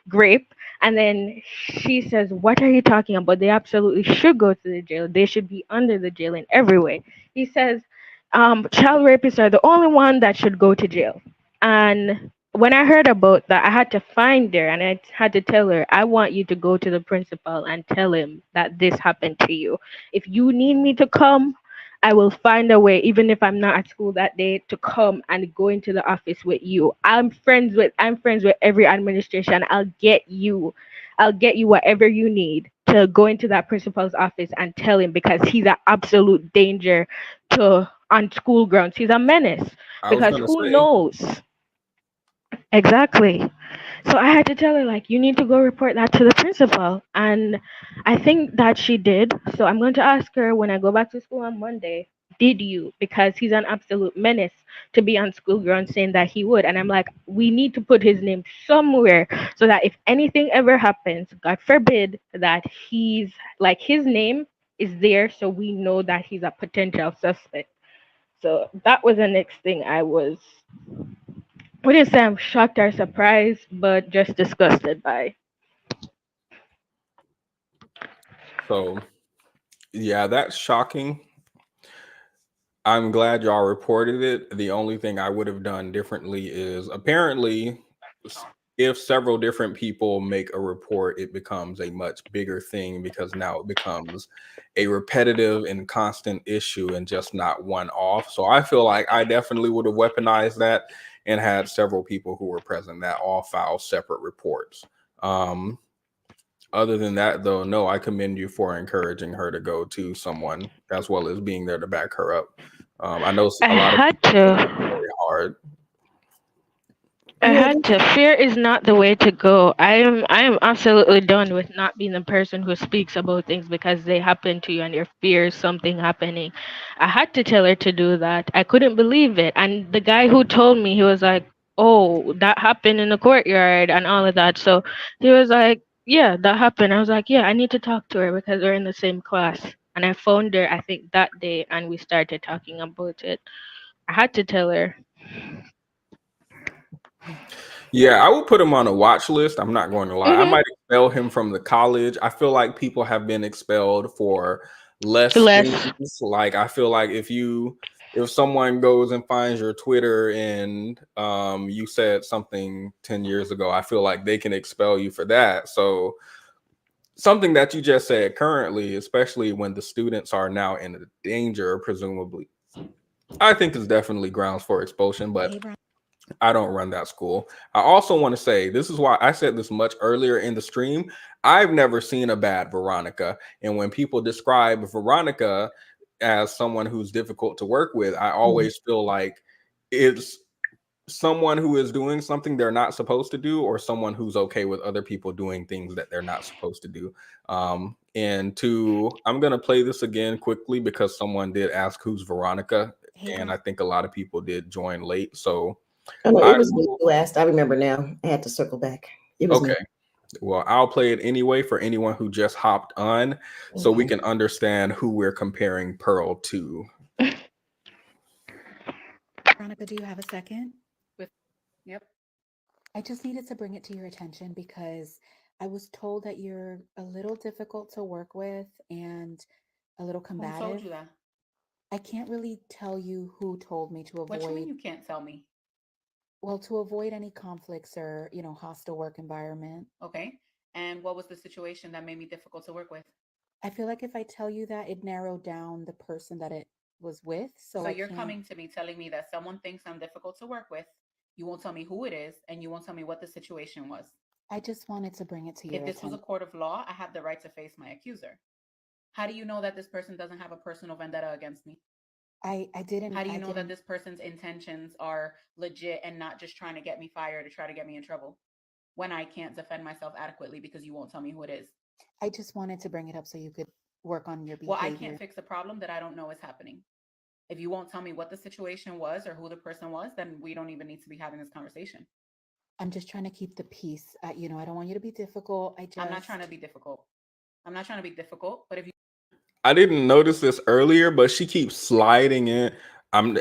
grape. And then she says, what are you talking about? They absolutely should go to the jail. They should be under the jail in every way. He says, child rapists are the only one that should go to jail. And when I heard about that, I had to find her and I had to tell her, I want you to go to the principal and tell him that this happened to you. If you need me to come, I will find a way, even if I'm not at school that day, to come and go into the office with you. I'm friends with every administration. I'll get you whatever you need to go into that principal's office and tell him, because he's an absolute danger on school grounds. He's a menace. Because who knows? Exactly. So I had to tell her, like, you need to go report that to the principal. And I think that she did. So I'm going to ask her when I go back to school on Monday, did you? Because he's an absolute menace to be on school grounds saying that he would. And I'm like, we need to put his name somewhere so that if anything ever happens, God forbid, that he's like his name is there so we know that he's a potential suspect. So that was the next thing I wouldn't say I'm shocked or surprised, but just disgusted by. So, yeah, that's shocking. I'm glad y'all reported it. The only thing I would have done differently is apparently, if several different people make a report, it becomes a much bigger thing because now it becomes a repetitive and constant issue and just not one off. So I feel like I definitely would have weaponized that and had several people who were present that all file separate reports. Other than that, though, no, I commend you for encouraging her to go to someone as well as being there to back her up. I know a lot of people to. very hard. I had to. Fear is not the way to go. I am absolutely done with not being the person who speaks about things because they happen to you and your fear is something happening. I had to tell her to do that. I couldn't believe it. And the guy who told me, he was like, "Oh, that happened in the courtyard and all of that." So he was like, "Yeah, that happened." I was like, "Yeah, I need to talk to her because we're in the same class." And I phoned her, I think, that day and we started talking about it. I had to tell her. Yeah, I would put him on a watch list. I'm not going to lie. I might expel him from the college. I feel like people have been expelled for less things. Like I feel like if someone goes and finds your Twitter and you said something 10 years ago, I feel like they can expel you for that. So something that you just said currently, especially when the students are now in danger, presumably, I think is definitely grounds for expulsion, but I don't run that school. I also want to say, this is why I said this much earlier in the stream. I've never seen a bad Veronica. And when people describe Veronica as someone who's difficult to work with, I always feel like it's someone who is doing something they're not supposed to do, or someone who's okay with other people doing things that they're not supposed to do. I'm going to play this again quickly because someone did ask who's Veronica. And I think a lot of people did join late. So oh, no, it was me who asked. I remember now. I had to circle back. It was okay. me. Well, I'll play it anyway for anyone who just hopped on so we can understand who we're comparing Pearl to. Veronica, do you have a second? Yep. I just needed to bring it to your attention because I was told that you're a little difficult to work with and a little combative. Who told you that? I can't really tell you who told me to avoid. What you mean you can't tell me? Well, to avoid any conflicts or, hostile work environment. Okay. And what was the situation that made me difficult to work with? I feel like if I tell you that, it narrowed down the person that it was with. So you're coming to me telling me that someone thinks I'm difficult to work with. You won't tell me who it is, and you won't tell me what the situation was. I just wanted to bring it to you. If this was a court of law, I have the right to face my accuser. How do you know that this person doesn't have a personal vendetta against me? I didn't. How do you know that this person's intentions are legit and not just trying to get me fired or try to get me in trouble when I can't defend myself adequately because you won't tell me who it is? I just wanted to bring it up so you could work on your behavior. Well, I can't fix a problem that I don't know is happening. If you won't tell me what the situation was or who the person was, then we don't even need to be having this conversation. I'm just trying to keep the peace. I don't want you to be difficult. I'm not trying to be difficult. But if you I didn't notice this earlier, but she keeps sliding in.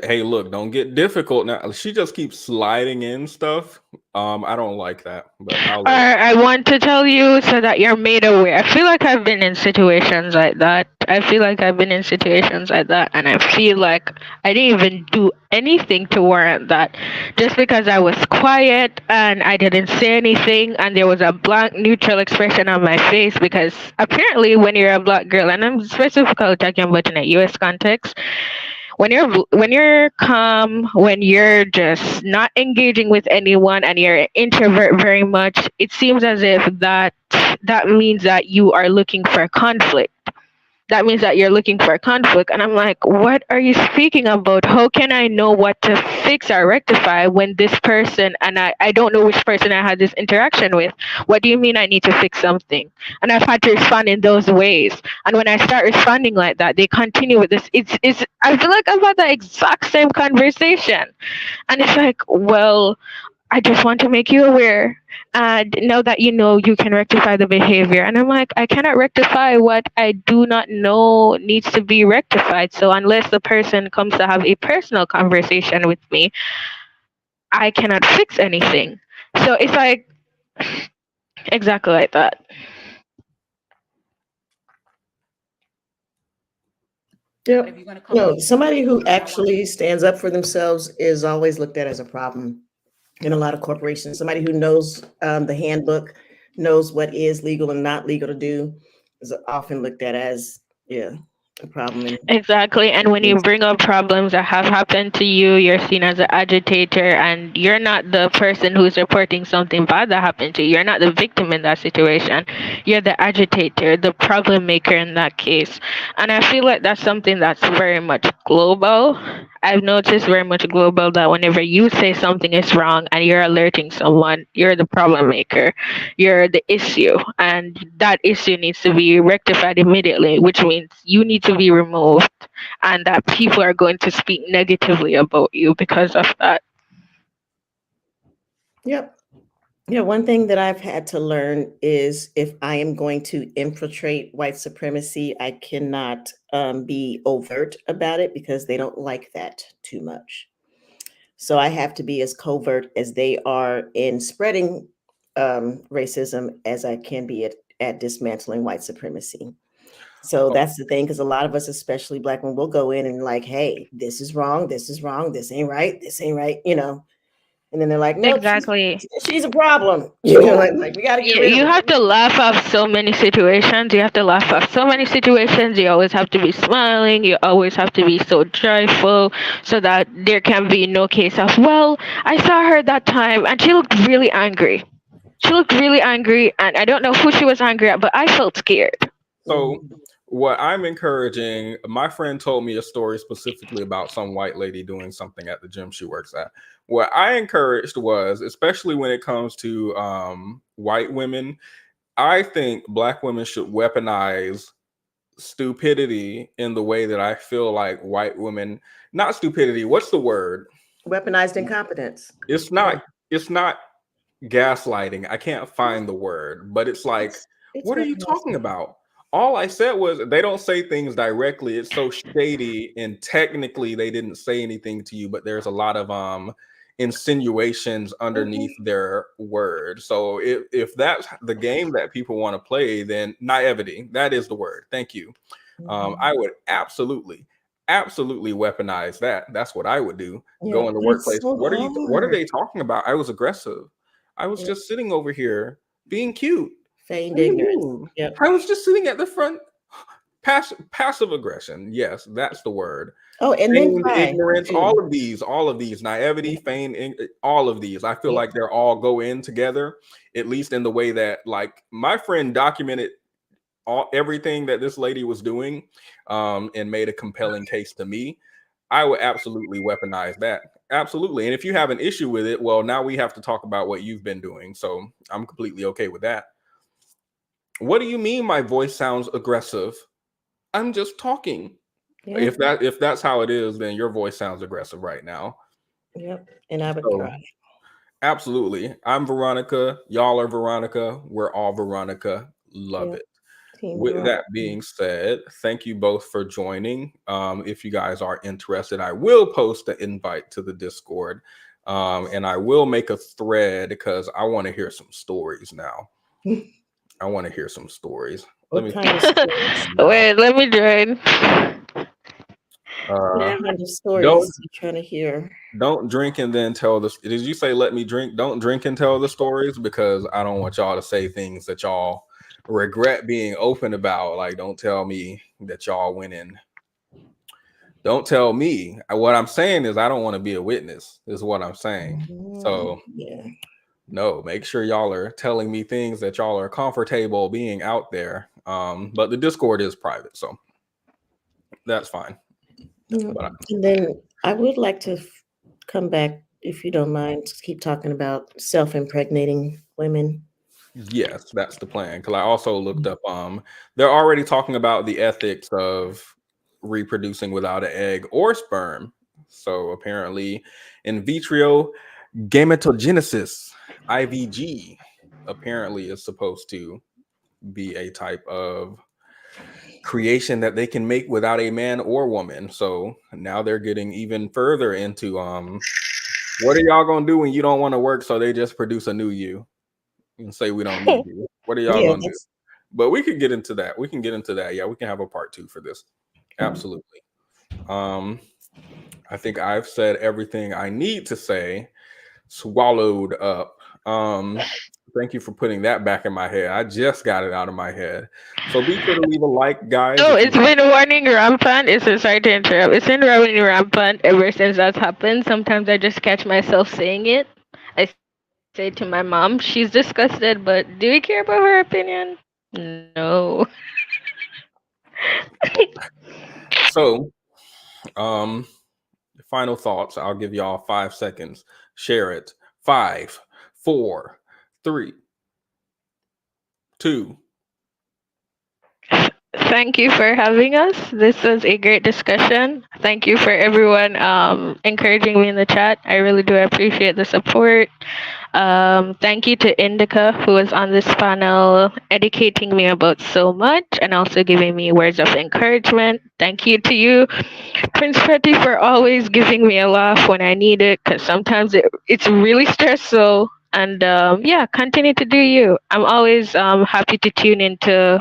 Hey, look, don't get difficult now. She just keeps sliding in stuff. I don't like that. But I want to tell you so that you're made aware. I feel like I've been in situations like that. And I feel like I didn't even do anything to warrant that. Just because I was quiet and I didn't say anything and there was a blank neutral expression on my face, because apparently when you're a black girl, and I'm specifically talking about in a US context, when you're calm, when you're just not engaging with anyone and you're an introvert very much, it seems as if that means that you are looking for conflict. that means that you're looking for conflict. And I'm like, what are you speaking about? How can I know what to fix or rectify when this person, and I don't know which person I had this interaction with? What do you mean I need to fix something? And I've had to respond in those ways. And when I start responding like that, they continue with this. It's I feel like I've had the exact same conversation. And it's like, well, I just want to make you aware. And now that you know, you can rectify the behavior. And I'm like, I cannot rectify what I do not know needs to be rectified. So unless the person comes to have a personal conversation with me, I cannot fix anything. So it's like exactly like that. Yeah. But if you're going to come No, accuse somebody me, who I wanna- actually stands up for themselves is always looked at as a problem in a lot of corporations. Somebody who knows the handbook, knows what is legal and not legal to do, is often looked at as, yeah, a problem. Exactly. And when you bring up problems that have happened to you, you're seen as an agitator, and you're not the person who's reporting something bad that happened to you. You're not the victim in that situation. You're the agitator, the problem maker in that case. And I feel like that's something that's very much global. I've noticed very much global that whenever you say something is wrong and you're alerting someone, you're the problem maker. You're the issue. And that issue needs to be rectified immediately, which means you need to be removed, and that people are going to speak negatively about you because of that. Yep. Yeah, one thing that I've had to learn is if I am going to infiltrate white supremacy, I cannot be overt about it because they don't like that too much. So I have to be as covert as they are in spreading racism as I can be at dismantling white supremacy. So that's the thing, because a lot of us, especially Black women, will go in and like, hey, this is wrong, this ain't right, this ain't right, you know. And then they're like, nope, Exactly. she's a problem. You know, like we gotta get rid of You her. have to laugh off so many situations. You have to laugh off so many situations. You always have to be smiling. You always have to be so joyful so that there can be no case of, well, I saw her that time and she looked really angry. She looked really angry, and I don't know who she was angry at, but I felt scared. So what I'm encouraging, my friend told me a story specifically about some white lady doing something at the gym she works at. What I encouraged was, especially when it comes to white women, I think Black women should weaponize stupidity in the way that I feel like white women, not stupidity, what's the word? Weaponized incompetence. It's not gaslighting. I can't find the word, but it's like, what are you talking about? All I said was they don't say things directly. It's so shady, and technically they didn't say anything to you, but there's a lot of insinuations underneath their word. So if that's the game that people want to play, then naivety, that is the word. Thank you. I would absolutely weaponize that. That's what I would do. Go in the workplace. So what are they talking about? I was aggressive. I was just sitting over here being cute. Feigned ignorance. Yep. I was just sitting at the front. Passive aggression. Yes, that's the word. Oh, and Feigned then ignorance. All of these, naivety, feigned, all of these. I feel like they're all go in together, at least in the way that, like, my friend documented everything that this lady was doing, and made a compelling case to me. I would absolutely weaponize that. Absolutely. And if you have an issue with it, well, now we have to talk about what you've been doing. So I'm completely okay with that. What do you mean my voice sounds aggressive? I'm just talking. Yeah. If that's how it is, then your voice sounds aggressive right now. Yep. And I would cry. Absolutely. I'm Veronica. Y'all are Veronica. We're all Veronica. Love it. With that being said, thank you both for joining. If you guys are interested, I will post an invite to the Discord, and I will make a thread because I want to hear some stories now. I want to hear some stories. What kind of stories? Wait, let me join. What kind of stories are you trying to hear? Don't drink and then tell the. Did you say let me drink? Don't drink and tell the stories, because I don't want y'all to say things that y'all regret being open about. Like, don't tell me that y'all went in. Don't tell me. What I'm saying is I don't want to be a witness, is what I'm saying. So yeah. No, make sure y'all are telling me things that y'all are comfortable being out there. But the Discord is private, so That's fine. Yeah. But And then I would like to come back, if you don't mind, to keep talking about self-impregnating women. yes, that's the plan. Because I also looked up, they're already talking about the ethics of reproducing without an egg or sperm. So apparently, in vitro gametogenesis, IVG, apparently is supposed to be a type of creation that they can make without a man or woman. So now they're getting even further into what are y'all gonna do when you don't want to work? So they just produce a new you and say we don't need you. What are y'all Yeah, gonna do? But we could get into that. We can get into that. Yeah, we can have a part 2 for this. Absolutely. I think I've said everything I need to say. Swallowed up. Thank you for putting that back in my head. I just got it out of my head. So be sure to leave a like, guys. No, if it's you- been running rampant. Sorry to interrupt. It's been running rampant ever since that's happened. Sometimes I just catch myself saying it. I say to my mom, she's disgusted, but do we care about her opinion? No. So, final thoughts. I'll give y'all 5 seconds. Share it. 5, 4, 3, 2. Thank you for having us. This was a great discussion. Thank you for everyone encouraging me in the chat. I really do appreciate the support. Thank you to Indica, who was on this panel, educating me about so much and also giving me words of encouragement. Thank you to you, Prince.Petti, for always giving me a laugh when I need it, because sometimes it's really stressful. And yeah, continue to do you. I'm always happy to tune into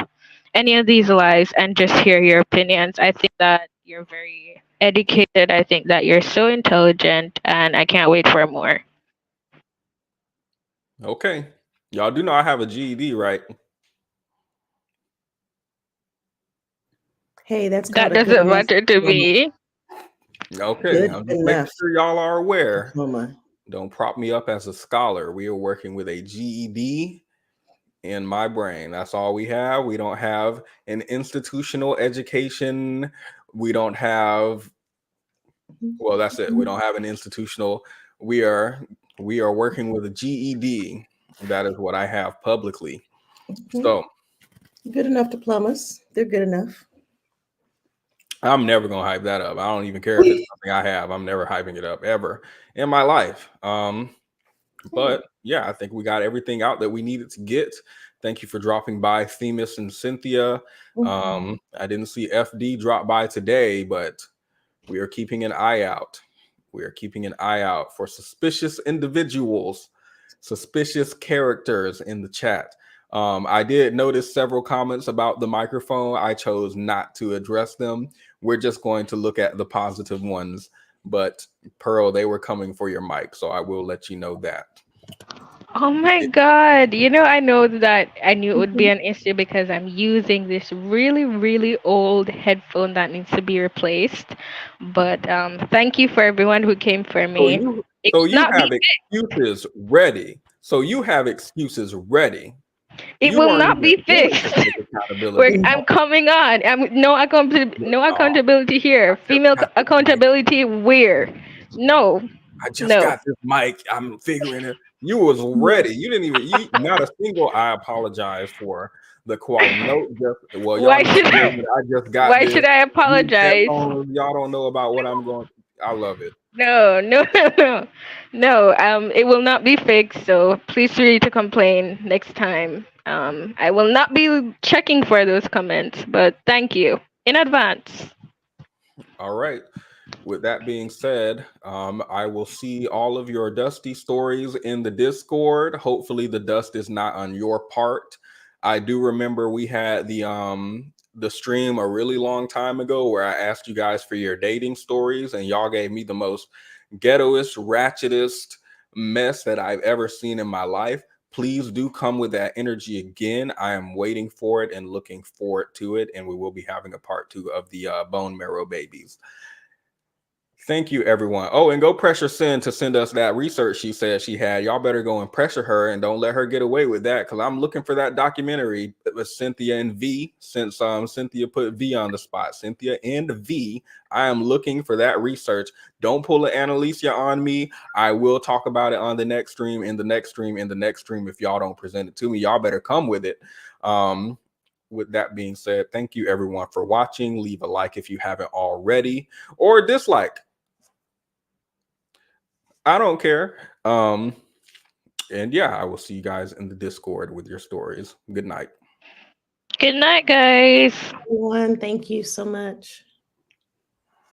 any of these lives and just hear your opinions. I think that you're very educated. I think that you're so intelligent, and I can't wait for more. Okay. Y'all do know I have a GED, right? Hey, that's That called a good doesn't enough matter to diploma. me. Okay. Good I'm just making enough sure y'all are aware. diploma. Don't prop me up as a scholar. We are working with a GED in my brain. That's all we have. We don't have an institutional education. We don't have, well, that's it. We don't have an institutional. We are working with a GED. That is what I have publicly. So Good enough diplomas. They're good enough. I'm never gonna hype that up. I don't even care if it's something I have. I'm never hyping it up ever in my life. But yeah, I think we got everything out that we needed to get. Thank you for dropping by, Themis and Cynthia. I didn't see FD drop by today, but we are keeping an eye out. We are keeping an eye out for suspicious individuals, suspicious characters in the chat. I did notice several comments about the microphone. I chose not to address them. We're just going to look at the positive ones. But Pearl, they were coming for your mic, so I will let you know that. Oh my God. I know that I knew it would be an issue because I'm using this really, really old headphone that needs to be replaced. But thank you for everyone who came for me. It So will you not be have excuses ready. It You will weren't not even be willing fixed. to take accountability. I'm coming on. No accountability here. Female accountability where? No. I just No. got this mic. I'm figuring it. You was ready. You didn't even. Not a single. I apologize for the quality. No, just well, y'all Why need should to hear I? me. I just got Why this. should I These apologize? headphones, y'all don't know about what I'm going. I love it. No. No. It will not be fixed. So please feel free to complain next time. I will not be checking for those comments. But thank you in advance. All right. With that being said, I will see all of your dusty stories in the Discord. Hopefully the dust is not on your part. I do remember we had the stream a really long time ago where I asked you guys for your dating stories, and y'all gave me the most ghettoest, ratchetest mess that I've ever seen in my life. Please do come with that energy again. I am waiting for it and looking forward to it, and we will be having a part 2 of the bone marrow babies. Thank you, everyone. Oh, and go pressure Sin to send us that research she said she had. Y'all better go and pressure her and don't let her get away with that, because I'm looking for that documentary with Cynthia and V, since Cynthia put V on the spot. Cynthia and V, I am looking for that research. Don't pull an Annalicia on me. I will talk about it on the next stream, in the next stream, in the next stream. If y'all don't present it to me, y'all better come with it. With that being said, thank you everyone for watching. Leave a like if you haven't already, or dislike. I don't care. And yeah, I will see you guys in the Discord with your stories. Good night. Good night, guys. Everyone, thank you so much.